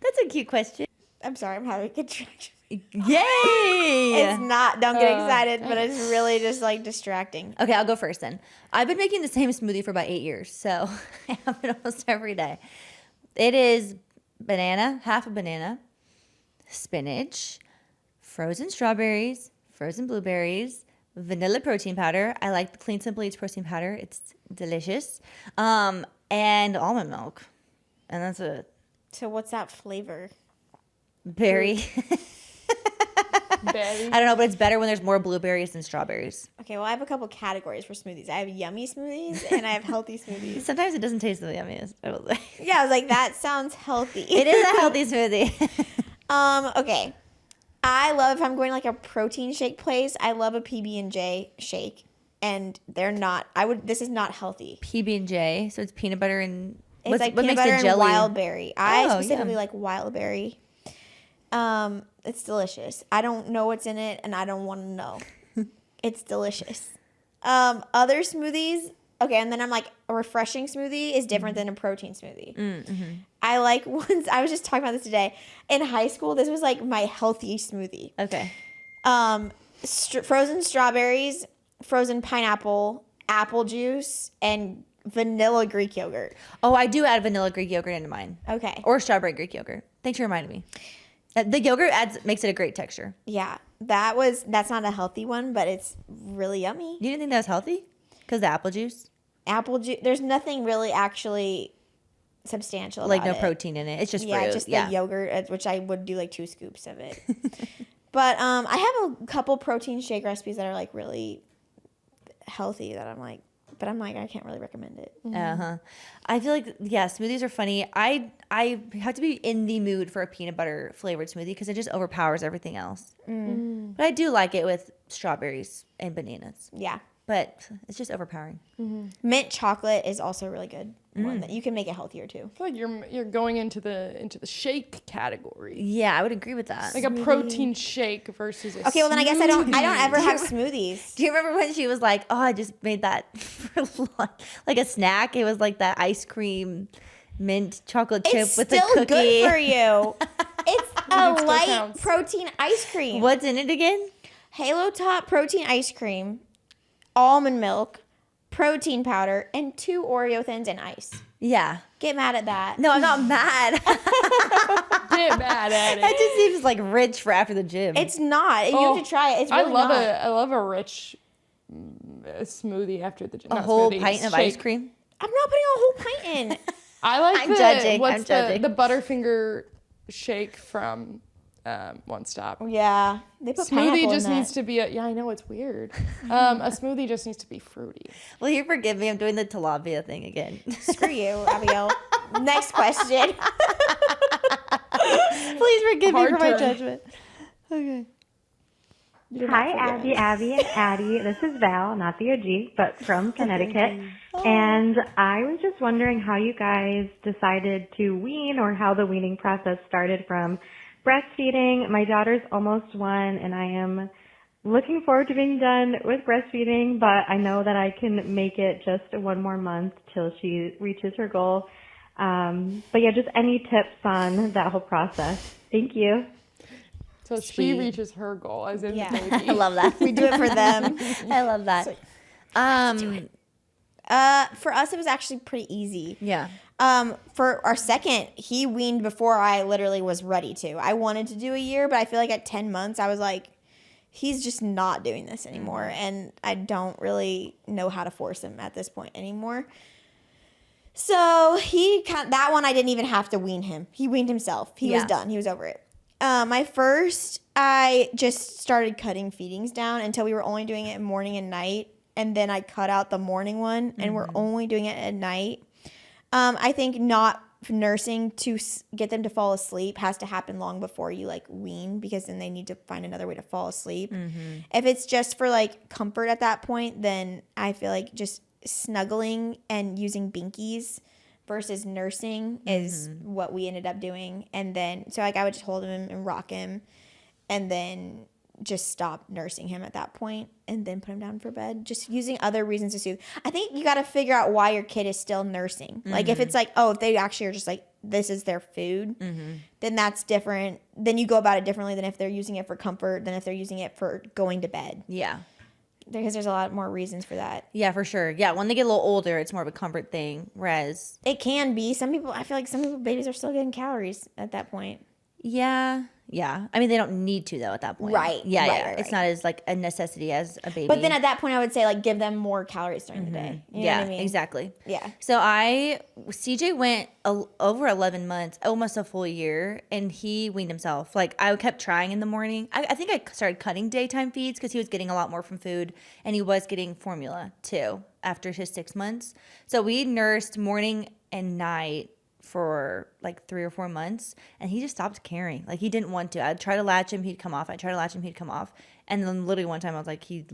[SPEAKER 2] That's a cute question.
[SPEAKER 1] I'm sorry, I'm having a contraction.
[SPEAKER 2] Yay!
[SPEAKER 1] It's not, don't get excited, but it's really just like distracting.
[SPEAKER 2] Okay, I'll go first then. I've been making the same smoothie for about 8 years, so I have it almost every day. It is banana, half a banana, spinach, frozen strawberries, frozen blueberries, vanilla protein powder. I like the Clean Simple Eats protein powder. It's delicious. And almond milk. And that's it.
[SPEAKER 1] So what's that flavor?
[SPEAKER 2] Berry.
[SPEAKER 3] Berry.
[SPEAKER 2] I don't know, but it's better when there's more blueberries than strawberries.
[SPEAKER 1] Okay, well, I have a couple categories for smoothies. I have yummy smoothies and I have healthy smoothies.
[SPEAKER 2] Sometimes it doesn't taste the yummiest, I will say.
[SPEAKER 1] Yeah, I was like, that sounds healthy.
[SPEAKER 2] It is a healthy smoothie.
[SPEAKER 1] Okay. I love, if I'm going to like a protein shake place, I love a PB&J shake. And they're not, this is not healthy.
[SPEAKER 2] PB&J, so it's peanut butter and
[SPEAKER 1] It's like
[SPEAKER 2] what
[SPEAKER 1] peanut
[SPEAKER 2] makes
[SPEAKER 1] butter
[SPEAKER 2] the jelly?
[SPEAKER 1] and wild berry. I
[SPEAKER 2] Oh,
[SPEAKER 1] specifically
[SPEAKER 2] yeah.
[SPEAKER 1] like wild berry. It's delicious. I don't know what's in it, and I don't want to know. It's delicious. Other smoothies, okay, and then I'm like, a refreshing smoothie is different than a protein smoothie.
[SPEAKER 2] Mm-hmm.
[SPEAKER 1] I like ones, I was just talking about this today. In high school, this was like my healthy smoothie.
[SPEAKER 2] Okay.
[SPEAKER 1] Frozen strawberries, frozen pineapple, apple juice, and vanilla Greek yogurt.
[SPEAKER 2] Oh, I do add vanilla Greek yogurt into mine.
[SPEAKER 1] Okay.
[SPEAKER 2] Or strawberry Greek yogurt. Thanks for reminding me. The yogurt makes it a great texture.
[SPEAKER 1] Yeah, that's not a healthy one, but it's really yummy.
[SPEAKER 2] You didn't think that was healthy? Because the apple juice?
[SPEAKER 1] Apple juice. There's nothing really actually substantial
[SPEAKER 2] Like
[SPEAKER 1] about
[SPEAKER 2] no
[SPEAKER 1] it.
[SPEAKER 2] protein in it. It's just
[SPEAKER 1] Yeah,
[SPEAKER 2] fruit.
[SPEAKER 1] just the yogurt, which I would do like 2 scoops of it. But I have a couple protein shake recipes that are like really healthy that I'm like, but I'm like, I can't really recommend it.
[SPEAKER 2] I feel like, yeah, smoothies are funny. I have to be in the mood for a peanut butter flavored smoothie because it just overpowers everything else. But I do like it with strawberries and bananas.
[SPEAKER 1] Yeah.
[SPEAKER 2] But it's just overpowering.
[SPEAKER 1] Mint chocolate is also a really good one that you can make it healthier too.
[SPEAKER 3] I feel like you're going into the shake category.
[SPEAKER 2] Yeah, I would agree with that.
[SPEAKER 3] Like a protein shake versus a
[SPEAKER 1] Okay, well then I guess I don't ever have smoothies.
[SPEAKER 2] Do you remember when she was like, "Oh, I just made that for lunch," like a snack? It was like that ice cream mint chocolate chip
[SPEAKER 1] It's
[SPEAKER 2] with the
[SPEAKER 1] still
[SPEAKER 2] cookie.
[SPEAKER 1] good for you. It's a
[SPEAKER 3] still
[SPEAKER 1] light
[SPEAKER 3] counts.
[SPEAKER 1] protein ice cream.
[SPEAKER 2] What's in it again?
[SPEAKER 1] Halo Top protein ice cream, almond milk, protein powder, and 2 Oreo thins and ice.
[SPEAKER 2] Yeah.
[SPEAKER 1] Get mad at that.
[SPEAKER 2] No, I'm not mad.
[SPEAKER 3] Get mad at it.
[SPEAKER 2] That just seems like rich for after the gym.
[SPEAKER 1] It's not. You have to try it. It's really not.
[SPEAKER 3] I love a rich smoothie after the gym.
[SPEAKER 2] a whole pint of ice cream.
[SPEAKER 1] I'm not putting a whole pint in.
[SPEAKER 3] I like
[SPEAKER 2] I'm judging.
[SPEAKER 3] What's
[SPEAKER 2] I'm judging.
[SPEAKER 3] the Butterfinger shake from One Stop.
[SPEAKER 1] Yeah. They put
[SPEAKER 3] Smoothie
[SPEAKER 1] pineapple
[SPEAKER 3] just
[SPEAKER 1] in that.
[SPEAKER 3] needs to be I know it's weird. A smoothie just needs to be fruity.
[SPEAKER 2] Well, you forgive me. I'm doing the tilapia thing again.
[SPEAKER 1] Screw you, Abigail. Next question.
[SPEAKER 2] Please forgive me
[SPEAKER 3] Hard
[SPEAKER 2] for my
[SPEAKER 3] turn.
[SPEAKER 2] judgment. Okay.
[SPEAKER 6] Hi, Abby, and Addie. This is Val, not the OG, but from Connecticut. And I was just wondering how you guys decided to wean or how the weaning process started from breastfeeding. My daughter's almost 1, and I am looking forward to being done with breastfeeding, but I know that I can make it just 1 more month till she reaches her goal. But yeah, just any tips on that whole process. Thank you.
[SPEAKER 3] So she reaches her goal as in
[SPEAKER 1] Yeah.
[SPEAKER 3] baby.
[SPEAKER 2] I love that.
[SPEAKER 1] We do it for them.
[SPEAKER 2] I love that.
[SPEAKER 1] For us, it was actually pretty easy.
[SPEAKER 2] Yeah.
[SPEAKER 1] For our second, he weaned before I literally was ready to. I wanted to do a year, but I feel like at 10 months, I was like, he's just not doing this anymore. And I don't really know how to force him at this point anymore. So that one, I didn't even have to wean him. He weaned himself. He was done. He was over it. My first, I just started cutting feedings down until we were only doing it morning and night. And then I cut out the morning one, and we're only doing it at night. I think not nursing to get them to fall asleep has to happen long before you like wean, because then they need to find another way to fall asleep. If it's just for like comfort at that point, then I feel like just snuggling and using binkies versus nursing is what we ended up doing. And then so like I would just hold him and rock him, and then just stop nursing him at that point, and then put him down for bed, just using other reasons to soothe. I think you got to figure out why your kid is still nursing. Like if it's like, oh, if they actually are just like, this is their food, then that's different. Then you go about it differently than if they're using it for comfort, than if they're using it for going to bed.
[SPEAKER 2] Yeah.
[SPEAKER 1] Because there's a lot more reasons for that.
[SPEAKER 2] Yeah, for sure. Yeah, when they get a little older, it's more of a comfort thing, whereas...
[SPEAKER 1] It can be. I feel like some people, babies are still getting calories at that point.
[SPEAKER 2] Yeah. I mean, they don't need to, though, at that point.
[SPEAKER 1] Right.
[SPEAKER 2] Yeah,
[SPEAKER 1] Right.
[SPEAKER 2] It's not as, like, a necessity as a baby.
[SPEAKER 1] But then at that point, I would say, like, give them more calories during the day. You know what I mean?
[SPEAKER 2] Exactly.
[SPEAKER 1] Yeah.
[SPEAKER 2] So CJ went over 11 months, almost a full year, and he weaned himself. Like, I kept trying in the morning. I think I started cutting daytime feeds because he was getting a lot more from food, and he was getting formula, too, after his 6 months. So we nursed morning and night for like 3 or 4 months, and he just stopped caring. Like, he didn't want to. I'd try to latch him, he'd come off. I'd try to latch him, he'd come off. And then literally one time I was like, he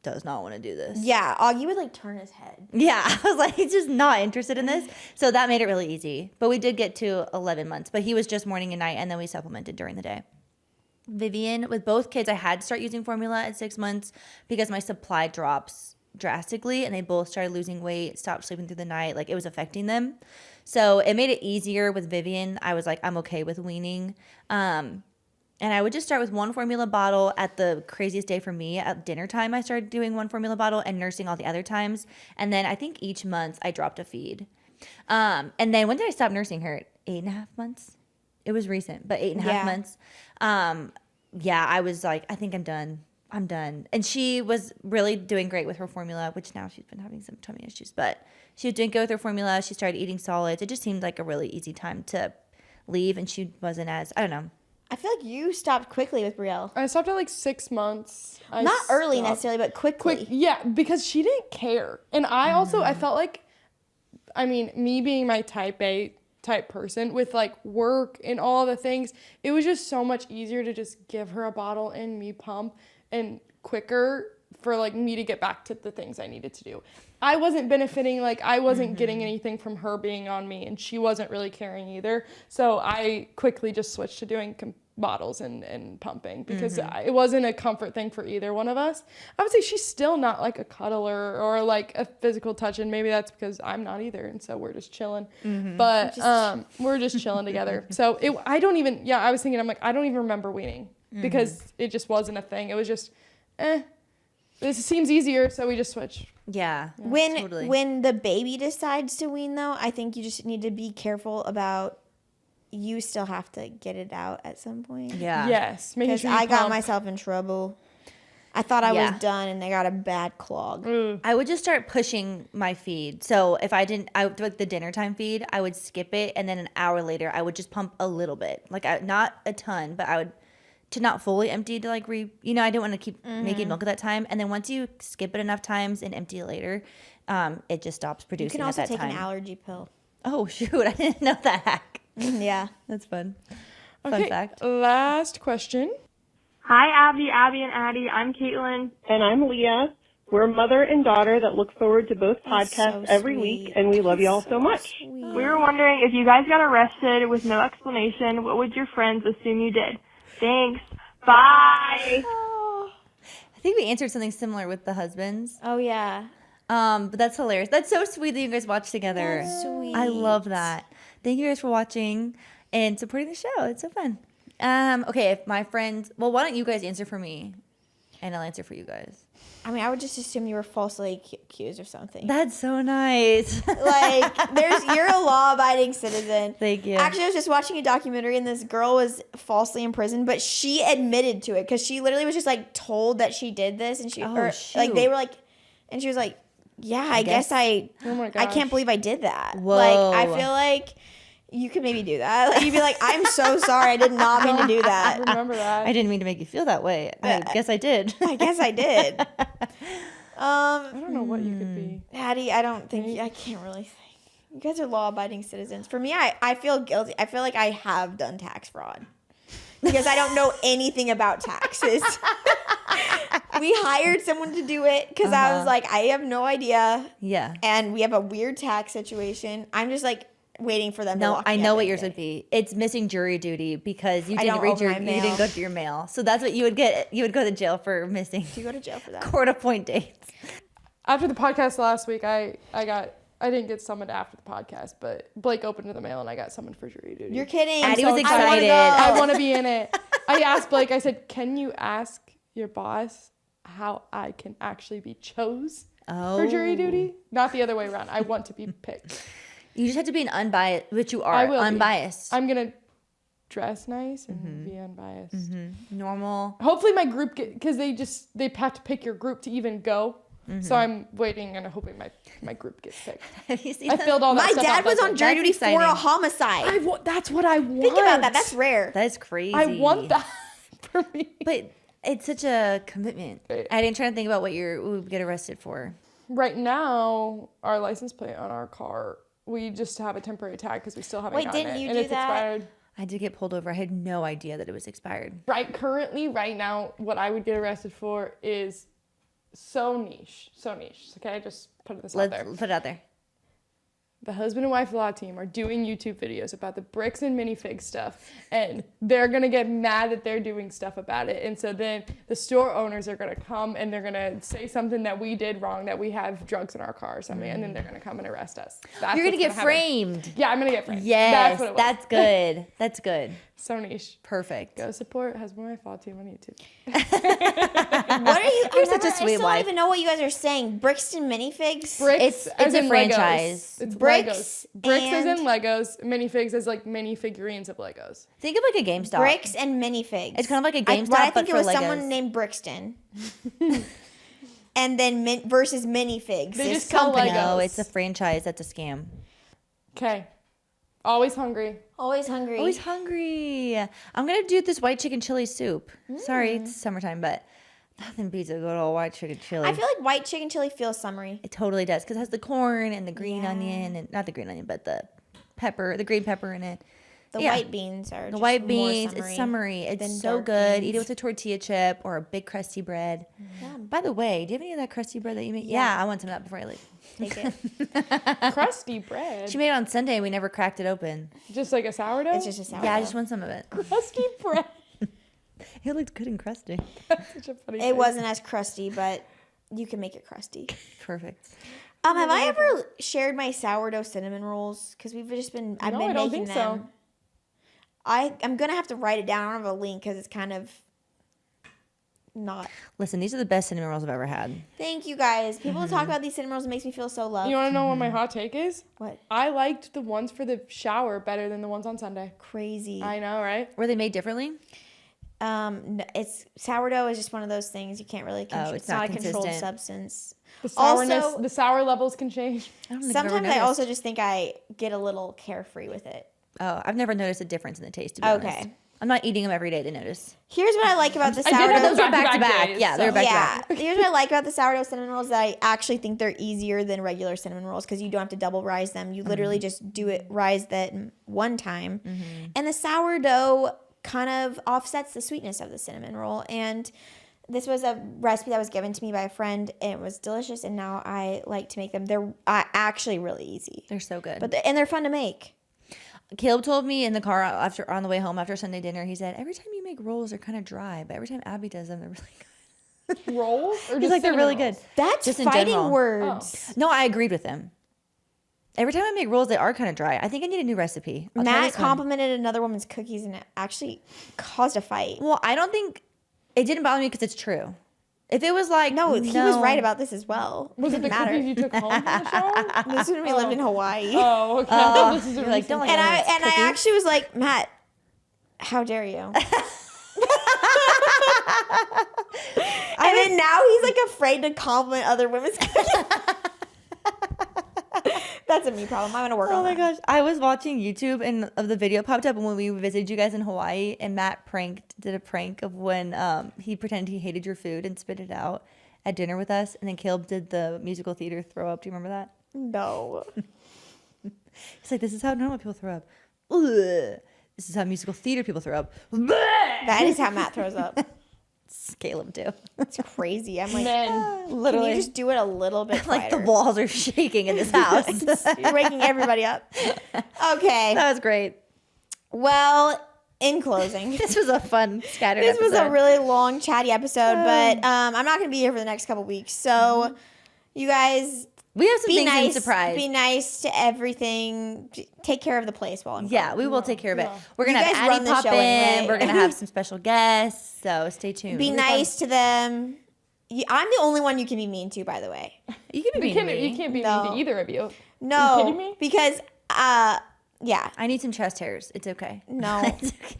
[SPEAKER 2] does not want to do this.
[SPEAKER 1] Yeah. Augie would, like, turn his head.
[SPEAKER 2] Yeah, I was like, he's just not interested in this. So that made it really easy. But we did get to 11 months. But he was just morning and night, and then we supplemented during the day. Vivian, with both kids, I had to start using formula at 6 months because my supply drops drastically, and they both started losing weight, stopped sleeping through the night. Like, it was affecting them. So it made it easier with Vivian. I was like, I'm okay with weaning. And I would just start with 1 formula bottle at the craziest day for me. At dinner time, I started doing 1 formula bottle and nursing all the other times. And then I think each month I dropped a feed. And then when did I stop nursing her? 8.5 months? It was recent, but 8.5 months. I was like, I think I'm done. And she was really doing great with her formula, which now she's been having some tummy issues. But she was doing good with her formula. She started eating solids. It just seemed like a really easy time to leave. And she wasn't as, I don't know.
[SPEAKER 1] I feel like you stopped quickly with Brielle.
[SPEAKER 3] I stopped at like 6 months.
[SPEAKER 1] Not early necessarily, but quickly.
[SPEAKER 3] Yeah, because she didn't care. And I also, I felt like, I mean, me being my type A type person with like work and all the things, it was just so much easier to just give her a bottle and me pump and quicker for like me to get back to the things I needed to do. I wasn't benefiting, like I wasn't getting anything from her being on me, and she wasn't really caring either. So I quickly just switched to doing bottles and pumping because it wasn't a comfort thing for either one of us. I would say she's still not like a cuddler or like a physical touch, and maybe that's because I'm not either, and so we're just chilling. But we're just chilling together. So I don't even, I was thinking, I'm like, I don't even remember weaning because it just wasn't a thing. It was just, this seems easier, so we just switch.
[SPEAKER 2] Yeah.
[SPEAKER 1] When the baby decides to wean, though, I think you just need to be careful about. You still have to get it out at some point.
[SPEAKER 2] Yeah.
[SPEAKER 3] Yes.
[SPEAKER 1] Because I got myself in trouble. I thought I was done, and I got a bad clog.
[SPEAKER 2] I would just start pushing my feed. So if I like the dinner time feed, I would skip it, and then an hour later, I would just pump a little bit, like not a ton, but I would. To not fully empty to like I didn't want to keep making milk at that time. And then once you skip it enough times and empty it later, it just stops producing at that time.
[SPEAKER 1] You can also take an allergy pill.
[SPEAKER 2] Oh, shoot. I didn't know that hack.
[SPEAKER 1] Yeah.
[SPEAKER 2] That's fun.
[SPEAKER 3] Okay,
[SPEAKER 2] Fun fact.
[SPEAKER 3] Last question.
[SPEAKER 7] Hi, Abby, and Addie. I'm Caitlin.
[SPEAKER 8] And I'm Leah. We're a mother and daughter that look forward to both podcasts every week, and we love you all so much.
[SPEAKER 7] We were wondering, if you guys got arrested with no explanation, what would your friends assume you did? Thanks. Bye.
[SPEAKER 2] I think we answered something similar with the husbands.
[SPEAKER 1] Oh, yeah.
[SPEAKER 2] But that's hilarious. That's so sweet that you guys watch together.
[SPEAKER 1] That's sweet.
[SPEAKER 2] I love that. Thank you guys for watching and supporting the show. It's so fun. Okay, if my friends, well, why don't you guys answer for me, and I'll answer for you guys.
[SPEAKER 1] I mean, I would just assume you were falsely accused of something.
[SPEAKER 2] That's so nice.
[SPEAKER 1] Like, you're a law-abiding citizen.
[SPEAKER 2] Thank you.
[SPEAKER 1] Actually, I was just watching a documentary, and this girl was falsely imprisoned, but she admitted to it because she literally was just like told that she did this, and like they were like, and she was like, "Yeah, I guess I can't believe I did that."
[SPEAKER 2] Whoa.
[SPEAKER 1] Like, I feel like you could maybe do that. Like, you'd be like, "I'm so sorry, I did not mean to do that."
[SPEAKER 3] I remember that.
[SPEAKER 2] I didn't mean to make you feel that way. I guess I did.
[SPEAKER 1] I guess I did.
[SPEAKER 3] I don't know what you could be.
[SPEAKER 1] Hattie, I can't really think. You guys are law-abiding citizens. For me, I feel guilty. I feel like I have done tax fraud because I don't know anything about taxes. We hired someone to do it because I was like, I have no idea.
[SPEAKER 2] Yeah.
[SPEAKER 1] And we have a weird tax situation. I'm just like waiting for them to lock me
[SPEAKER 2] I know
[SPEAKER 1] up
[SPEAKER 2] what
[SPEAKER 1] in
[SPEAKER 2] yours
[SPEAKER 1] it.
[SPEAKER 2] would be. It's missing jury duty because you
[SPEAKER 1] I
[SPEAKER 2] didn't
[SPEAKER 1] don't
[SPEAKER 2] read
[SPEAKER 1] open my
[SPEAKER 2] you
[SPEAKER 1] mail.
[SPEAKER 2] didn't go through your mail. So that's what you would get. You would go to jail for missing
[SPEAKER 1] Do you go to jail for that?
[SPEAKER 2] court appoint dates.
[SPEAKER 3] After the podcast last week, I didn't get summoned after the podcast, but Blake opened the mail and I got summoned for jury duty.
[SPEAKER 1] You're kidding.
[SPEAKER 2] Addie was
[SPEAKER 1] I wanna
[SPEAKER 2] excited.
[SPEAKER 1] go.
[SPEAKER 3] I want to be in it. I asked Blake, I said, "Can you ask your boss how I can actually be chose for jury duty? Not the other way around. I want to be picked."
[SPEAKER 2] You just have to be an unbiased, which you are.
[SPEAKER 3] I will be.
[SPEAKER 2] Unbiased.
[SPEAKER 3] I'm going to dress nice and be unbiased.
[SPEAKER 2] Normal.
[SPEAKER 3] Hopefully my group because they have to pick your group to even go. So I'm waiting and hoping my group gets picked.
[SPEAKER 2] Have you seen
[SPEAKER 3] I filled all that
[SPEAKER 1] My
[SPEAKER 3] stuff
[SPEAKER 1] dad
[SPEAKER 3] out
[SPEAKER 1] was
[SPEAKER 3] last
[SPEAKER 1] on
[SPEAKER 3] week.
[SPEAKER 1] jury
[SPEAKER 2] That's
[SPEAKER 1] duty for
[SPEAKER 2] exciting.
[SPEAKER 1] a homicide.
[SPEAKER 3] That's what I want.
[SPEAKER 1] Think about that. That's rare.
[SPEAKER 2] That is crazy.
[SPEAKER 3] I want that for me.
[SPEAKER 2] But it's such a commitment.
[SPEAKER 3] Right.
[SPEAKER 2] I didn't try to think about what you would get arrested for.
[SPEAKER 3] Right now, our license plate on our car, we just have a temporary tag because we still haven't gotten
[SPEAKER 1] didn't
[SPEAKER 3] it.
[SPEAKER 1] you
[SPEAKER 3] And
[SPEAKER 1] do
[SPEAKER 3] it's
[SPEAKER 1] that?
[SPEAKER 3] expired.
[SPEAKER 2] I did get pulled over. I had no idea that it was expired.
[SPEAKER 3] Right now, what I would get arrested for is so niche. Okay, just put this out
[SPEAKER 2] Let's
[SPEAKER 3] there.
[SPEAKER 2] put it out there.
[SPEAKER 3] The husband and wife law team are doing YouTube videos about the bricks and minifig stuff, and they're gonna get mad that they're doing stuff about it. And so then the store owners are gonna come and they're gonna say something that we did wrong, that we have drugs in our car or something, and then they're gonna come and arrest us. That's
[SPEAKER 2] You're gonna
[SPEAKER 3] what's
[SPEAKER 2] get
[SPEAKER 3] happen.
[SPEAKER 2] framed.
[SPEAKER 3] Yeah, I'm gonna get framed.
[SPEAKER 2] Yes,
[SPEAKER 3] That's what it was.
[SPEAKER 2] that's good. That's good.
[SPEAKER 3] So niche.
[SPEAKER 2] Perfect.
[SPEAKER 3] Go support husband and wife law team on YouTube.
[SPEAKER 1] What are you?
[SPEAKER 2] You're such a
[SPEAKER 1] I
[SPEAKER 2] sweet
[SPEAKER 1] still
[SPEAKER 2] wife.
[SPEAKER 1] don't even know what you guys are saying. Brixton minifigs.
[SPEAKER 3] Bricks
[SPEAKER 2] It's
[SPEAKER 3] as
[SPEAKER 2] a
[SPEAKER 3] in
[SPEAKER 2] franchise.
[SPEAKER 3] Legos. It's
[SPEAKER 1] Bricks
[SPEAKER 3] Legos. Bricks as
[SPEAKER 1] and-
[SPEAKER 3] in Legos. Minifigs as like mini figurines of Legos.
[SPEAKER 2] Think of like a GameStop.
[SPEAKER 1] Bricks and minifigs.
[SPEAKER 2] It's kind of like a
[SPEAKER 1] I
[SPEAKER 2] GameStop,
[SPEAKER 1] think
[SPEAKER 2] but
[SPEAKER 1] it
[SPEAKER 2] for
[SPEAKER 1] was
[SPEAKER 2] Legos.
[SPEAKER 1] someone named Brixton. And then versus minifigs.
[SPEAKER 3] They
[SPEAKER 1] this
[SPEAKER 3] just sell
[SPEAKER 1] company.
[SPEAKER 3] Legos.
[SPEAKER 2] No, it's a franchise. That's a scam.
[SPEAKER 3] Okay. Always hungry.
[SPEAKER 1] Always hungry.
[SPEAKER 2] Always hungry. I'm going to do this white chicken chili soup. Sorry, it's summertime, but nothing beats a good old white chicken chili.
[SPEAKER 1] I feel like white chicken chili feels summery.
[SPEAKER 2] It totally does because it has the corn and the green onion, and not the green onion, but the green pepper in it.
[SPEAKER 1] The white beans are
[SPEAKER 2] the white beans. It's summery. It's so good. Eat it with a tortilla chip or a big crusty bread. By the way, do you have any of that crusty bread that you make? Yeah, I want some of that before I leave.
[SPEAKER 1] Take it.
[SPEAKER 3] Crusty bread.
[SPEAKER 2] She made it on Sunday and we never cracked it open.
[SPEAKER 3] Just like a sourdough?
[SPEAKER 1] It's just a sourdough.
[SPEAKER 2] Yeah, I just want some of it.
[SPEAKER 3] Crusty bread.
[SPEAKER 2] It looked good and crusty.
[SPEAKER 3] Such a funny
[SPEAKER 1] It
[SPEAKER 3] thing.
[SPEAKER 1] wasn't as crusty, but you can make it crusty.
[SPEAKER 2] Perfect.
[SPEAKER 1] Have I ever shared my sourdough cinnamon rolls? Because I've been
[SPEAKER 3] I don't
[SPEAKER 1] making
[SPEAKER 3] think
[SPEAKER 1] them.
[SPEAKER 3] so.
[SPEAKER 1] I'm gonna have to write it down. I don't have a link because it's kind of not.
[SPEAKER 2] Listen, these are the best cinnamon rolls I've ever had.
[SPEAKER 1] Thank you guys. People talk about these cinnamon rolls. It makes me feel so loved.
[SPEAKER 3] You want to know what my hot take is?
[SPEAKER 1] What?
[SPEAKER 3] I liked the ones for the shower better than the ones on Sunday.
[SPEAKER 1] Crazy.
[SPEAKER 3] I know, right?
[SPEAKER 2] Were they made differently?
[SPEAKER 1] It's sourdough is just one of those things you can't really control.
[SPEAKER 2] it's
[SPEAKER 1] It's not a
[SPEAKER 2] not
[SPEAKER 1] controlled
[SPEAKER 2] consistent.
[SPEAKER 1] substance.
[SPEAKER 3] The sourness,
[SPEAKER 1] Also-
[SPEAKER 3] the sour levels can change.
[SPEAKER 2] I don't think I've ever
[SPEAKER 1] Sometimes I
[SPEAKER 2] noticed.
[SPEAKER 1] also just think I get a little carefree with it.
[SPEAKER 2] Oh, I've never noticed a difference in the taste, to be honest.
[SPEAKER 1] Okay.
[SPEAKER 2] I'm not eating them every day to notice.
[SPEAKER 1] Here's what I like about the
[SPEAKER 3] I did have
[SPEAKER 1] sourdough.
[SPEAKER 3] those
[SPEAKER 2] Those are back to
[SPEAKER 3] back-to-back
[SPEAKER 2] back.
[SPEAKER 3] days,
[SPEAKER 2] Yeah, they're
[SPEAKER 3] so-
[SPEAKER 2] back to
[SPEAKER 1] Yeah,
[SPEAKER 2] back.
[SPEAKER 1] here's what I like about the sourdough cinnamon rolls that I actually think they're easier than regular cinnamon rolls because you don't have to double rise them. You literally just do it, rise that one time. And the sourdough kind of offsets the sweetness of the cinnamon roll. And this was a recipe that was given to me by a friend, and it was delicious. And now I like to make them. They're actually really easy,
[SPEAKER 2] They're so good.
[SPEAKER 1] but and they're fun to make.
[SPEAKER 2] Caleb told me in the car on the way home after Sunday dinner, he said, every time you make rolls, they're kind of dry, but every time Abby does them, they're really good.
[SPEAKER 3] Rolls? Or
[SPEAKER 2] He's
[SPEAKER 3] just
[SPEAKER 2] like, they're really
[SPEAKER 3] cinnamon
[SPEAKER 2] good.
[SPEAKER 1] That's
[SPEAKER 2] Just in
[SPEAKER 1] fighting
[SPEAKER 2] general.
[SPEAKER 1] words.
[SPEAKER 2] No, I agreed with him. Every time I make rolls, they are kind of dry. I think I need a new recipe. I'll try
[SPEAKER 1] Matt
[SPEAKER 2] this one.
[SPEAKER 1] complimented another woman's cookies, and it actually caused a fight.
[SPEAKER 2] Well, I don't think it didn't bother me because it's true. If it was like
[SPEAKER 1] No, he was right about this as well.
[SPEAKER 3] Was it the
[SPEAKER 1] Didn't matter.
[SPEAKER 3] cookies you took home from the shower?
[SPEAKER 1] This is when we lived in Hawaii.
[SPEAKER 3] Oh, okay. This is a
[SPEAKER 2] you're like,
[SPEAKER 3] recent
[SPEAKER 2] don't like
[SPEAKER 1] And I
[SPEAKER 2] cookies.
[SPEAKER 1] actually was like, Matt, how dare you? And then now he's like afraid to compliment other women's cookies. That's a me problem. I'm gonna work on
[SPEAKER 2] Oh my
[SPEAKER 1] that.
[SPEAKER 2] gosh. I was watching YouTube and the video popped up when we visited you guys in Hawaii, and Matt did a prank of when he pretended he hated your food and spit it out at dinner with us, and then Caleb did the musical theater throw up. Do you remember that?
[SPEAKER 1] No.
[SPEAKER 2] He's like, this is how normal people throw up. Ugh. This is how musical theater people throw up.
[SPEAKER 1] That is how Matt throws up.
[SPEAKER 2] Caleb too.
[SPEAKER 1] It's crazy. I'm like,
[SPEAKER 3] Men.
[SPEAKER 2] Literally.
[SPEAKER 1] can you just do it a little bit
[SPEAKER 2] Like the
[SPEAKER 1] quieter?
[SPEAKER 2] walls are shaking in this house.
[SPEAKER 1] You're waking everybody up. Okay.
[SPEAKER 2] That was great.
[SPEAKER 1] Well, in closing.
[SPEAKER 2] This was a fun scattered
[SPEAKER 1] This was a
[SPEAKER 2] episode.
[SPEAKER 1] really long, chatty episode, but I'm not going to be here for the next couple weeks. So, you guys,
[SPEAKER 2] We have some
[SPEAKER 1] be
[SPEAKER 2] things in
[SPEAKER 1] nice.
[SPEAKER 2] surprise.
[SPEAKER 1] Be nice to everything. Take care of the place while I'm
[SPEAKER 2] Yeah,
[SPEAKER 1] gone.
[SPEAKER 2] we will take care of it. We're
[SPEAKER 1] You
[SPEAKER 2] gonna
[SPEAKER 1] guys
[SPEAKER 2] have
[SPEAKER 1] run
[SPEAKER 2] Addie
[SPEAKER 1] the
[SPEAKER 2] pop
[SPEAKER 1] show
[SPEAKER 2] in.
[SPEAKER 1] anyway.
[SPEAKER 2] We're gonna have some special guests, so stay tuned.
[SPEAKER 1] Be nice to them. I'm the only one you can be mean to, by the way.
[SPEAKER 2] You can be
[SPEAKER 3] You
[SPEAKER 2] mean to me.
[SPEAKER 3] can't be
[SPEAKER 1] No.
[SPEAKER 3] mean to either of you.
[SPEAKER 1] No,
[SPEAKER 3] Are you kidding me?
[SPEAKER 1] because yeah,
[SPEAKER 2] I need some chest hairs. It's okay.
[SPEAKER 1] no,
[SPEAKER 2] It's okay.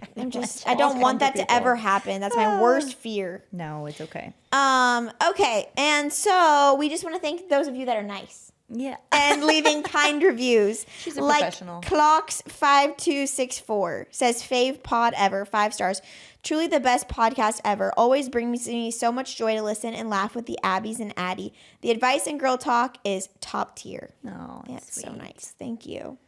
[SPEAKER 1] I don't want that to
[SPEAKER 3] people.
[SPEAKER 1] ever happen. That's my worst fear.
[SPEAKER 2] No, it's okay.
[SPEAKER 1] Okay, and so we just want to thank those of you that are nice.
[SPEAKER 2] Yeah.
[SPEAKER 1] And leaving kind reviews.
[SPEAKER 2] She's a
[SPEAKER 1] like
[SPEAKER 2] professional.
[SPEAKER 1] Clocks5264 says, fave pod ever, 5 stars. Truly the best podcast ever. Always brings me so much joy to listen and laugh with the Abbies and Addie. The advice and girl talk is top tier.
[SPEAKER 2] No,
[SPEAKER 1] Yeah,
[SPEAKER 2] that's
[SPEAKER 1] it's so
[SPEAKER 2] sweet.
[SPEAKER 1] nice. Thank you.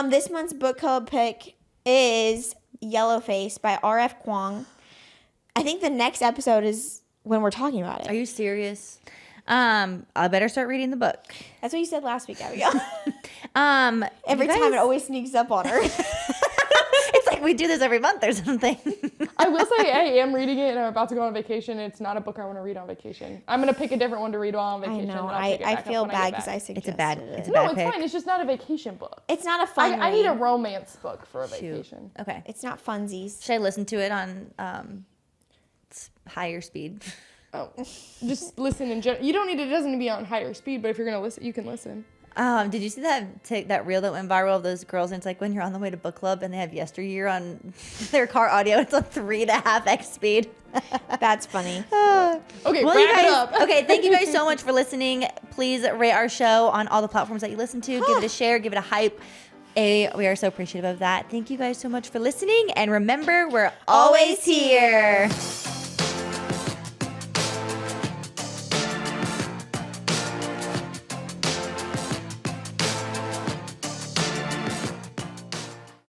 [SPEAKER 1] This month's book club pick is Yellowface by R.F. Kuang. I think the next episode is when we're talking about it.
[SPEAKER 2] Are you serious? I better start reading the book.
[SPEAKER 1] That's what you said last week, Abigail. Every
[SPEAKER 2] you guys-
[SPEAKER 1] time it always sneaks up on her.
[SPEAKER 2] It's like we do this every month or something.
[SPEAKER 3] I will say I am reading it and I'm about to go on vacation. It's not a book I want to read on vacation. I'm going to pick a different one to read while on
[SPEAKER 1] I
[SPEAKER 3] vacation.
[SPEAKER 1] know.
[SPEAKER 3] and I'll pick it
[SPEAKER 1] I
[SPEAKER 3] back up
[SPEAKER 1] feel
[SPEAKER 3] when
[SPEAKER 1] bad
[SPEAKER 3] get
[SPEAKER 1] because
[SPEAKER 3] back.
[SPEAKER 1] I suggested
[SPEAKER 2] It's a bad
[SPEAKER 3] No, it's
[SPEAKER 2] pick.
[SPEAKER 3] fine. It's just not a vacation book.
[SPEAKER 1] It's not a fun
[SPEAKER 3] I need a
[SPEAKER 1] read.
[SPEAKER 3] romance book for a
[SPEAKER 2] Shoot.
[SPEAKER 3] vacation.
[SPEAKER 2] Okay.
[SPEAKER 1] It's not funsies.
[SPEAKER 2] Should I listen to it on higher speed?
[SPEAKER 3] Oh, just listen in general. You don't need it. Doesn't need to be on higher speed, but if you're gonna listen, you can listen.
[SPEAKER 2] Did you see that reel that went viral of those girls? And it's like when you're on the way to book club and they have yesteryear on their car audio. It's on 3.5x speed.
[SPEAKER 1] That's funny.
[SPEAKER 3] Okay,
[SPEAKER 2] Well, you
[SPEAKER 3] wrap it
[SPEAKER 2] guys,
[SPEAKER 3] up.
[SPEAKER 2] okay, thank you guys so much for listening. Please rate our show on all the platforms that you listen to. Give it a share, give it a hype. We are so appreciative of that. Thank you guys so much for listening. And remember, we're always here.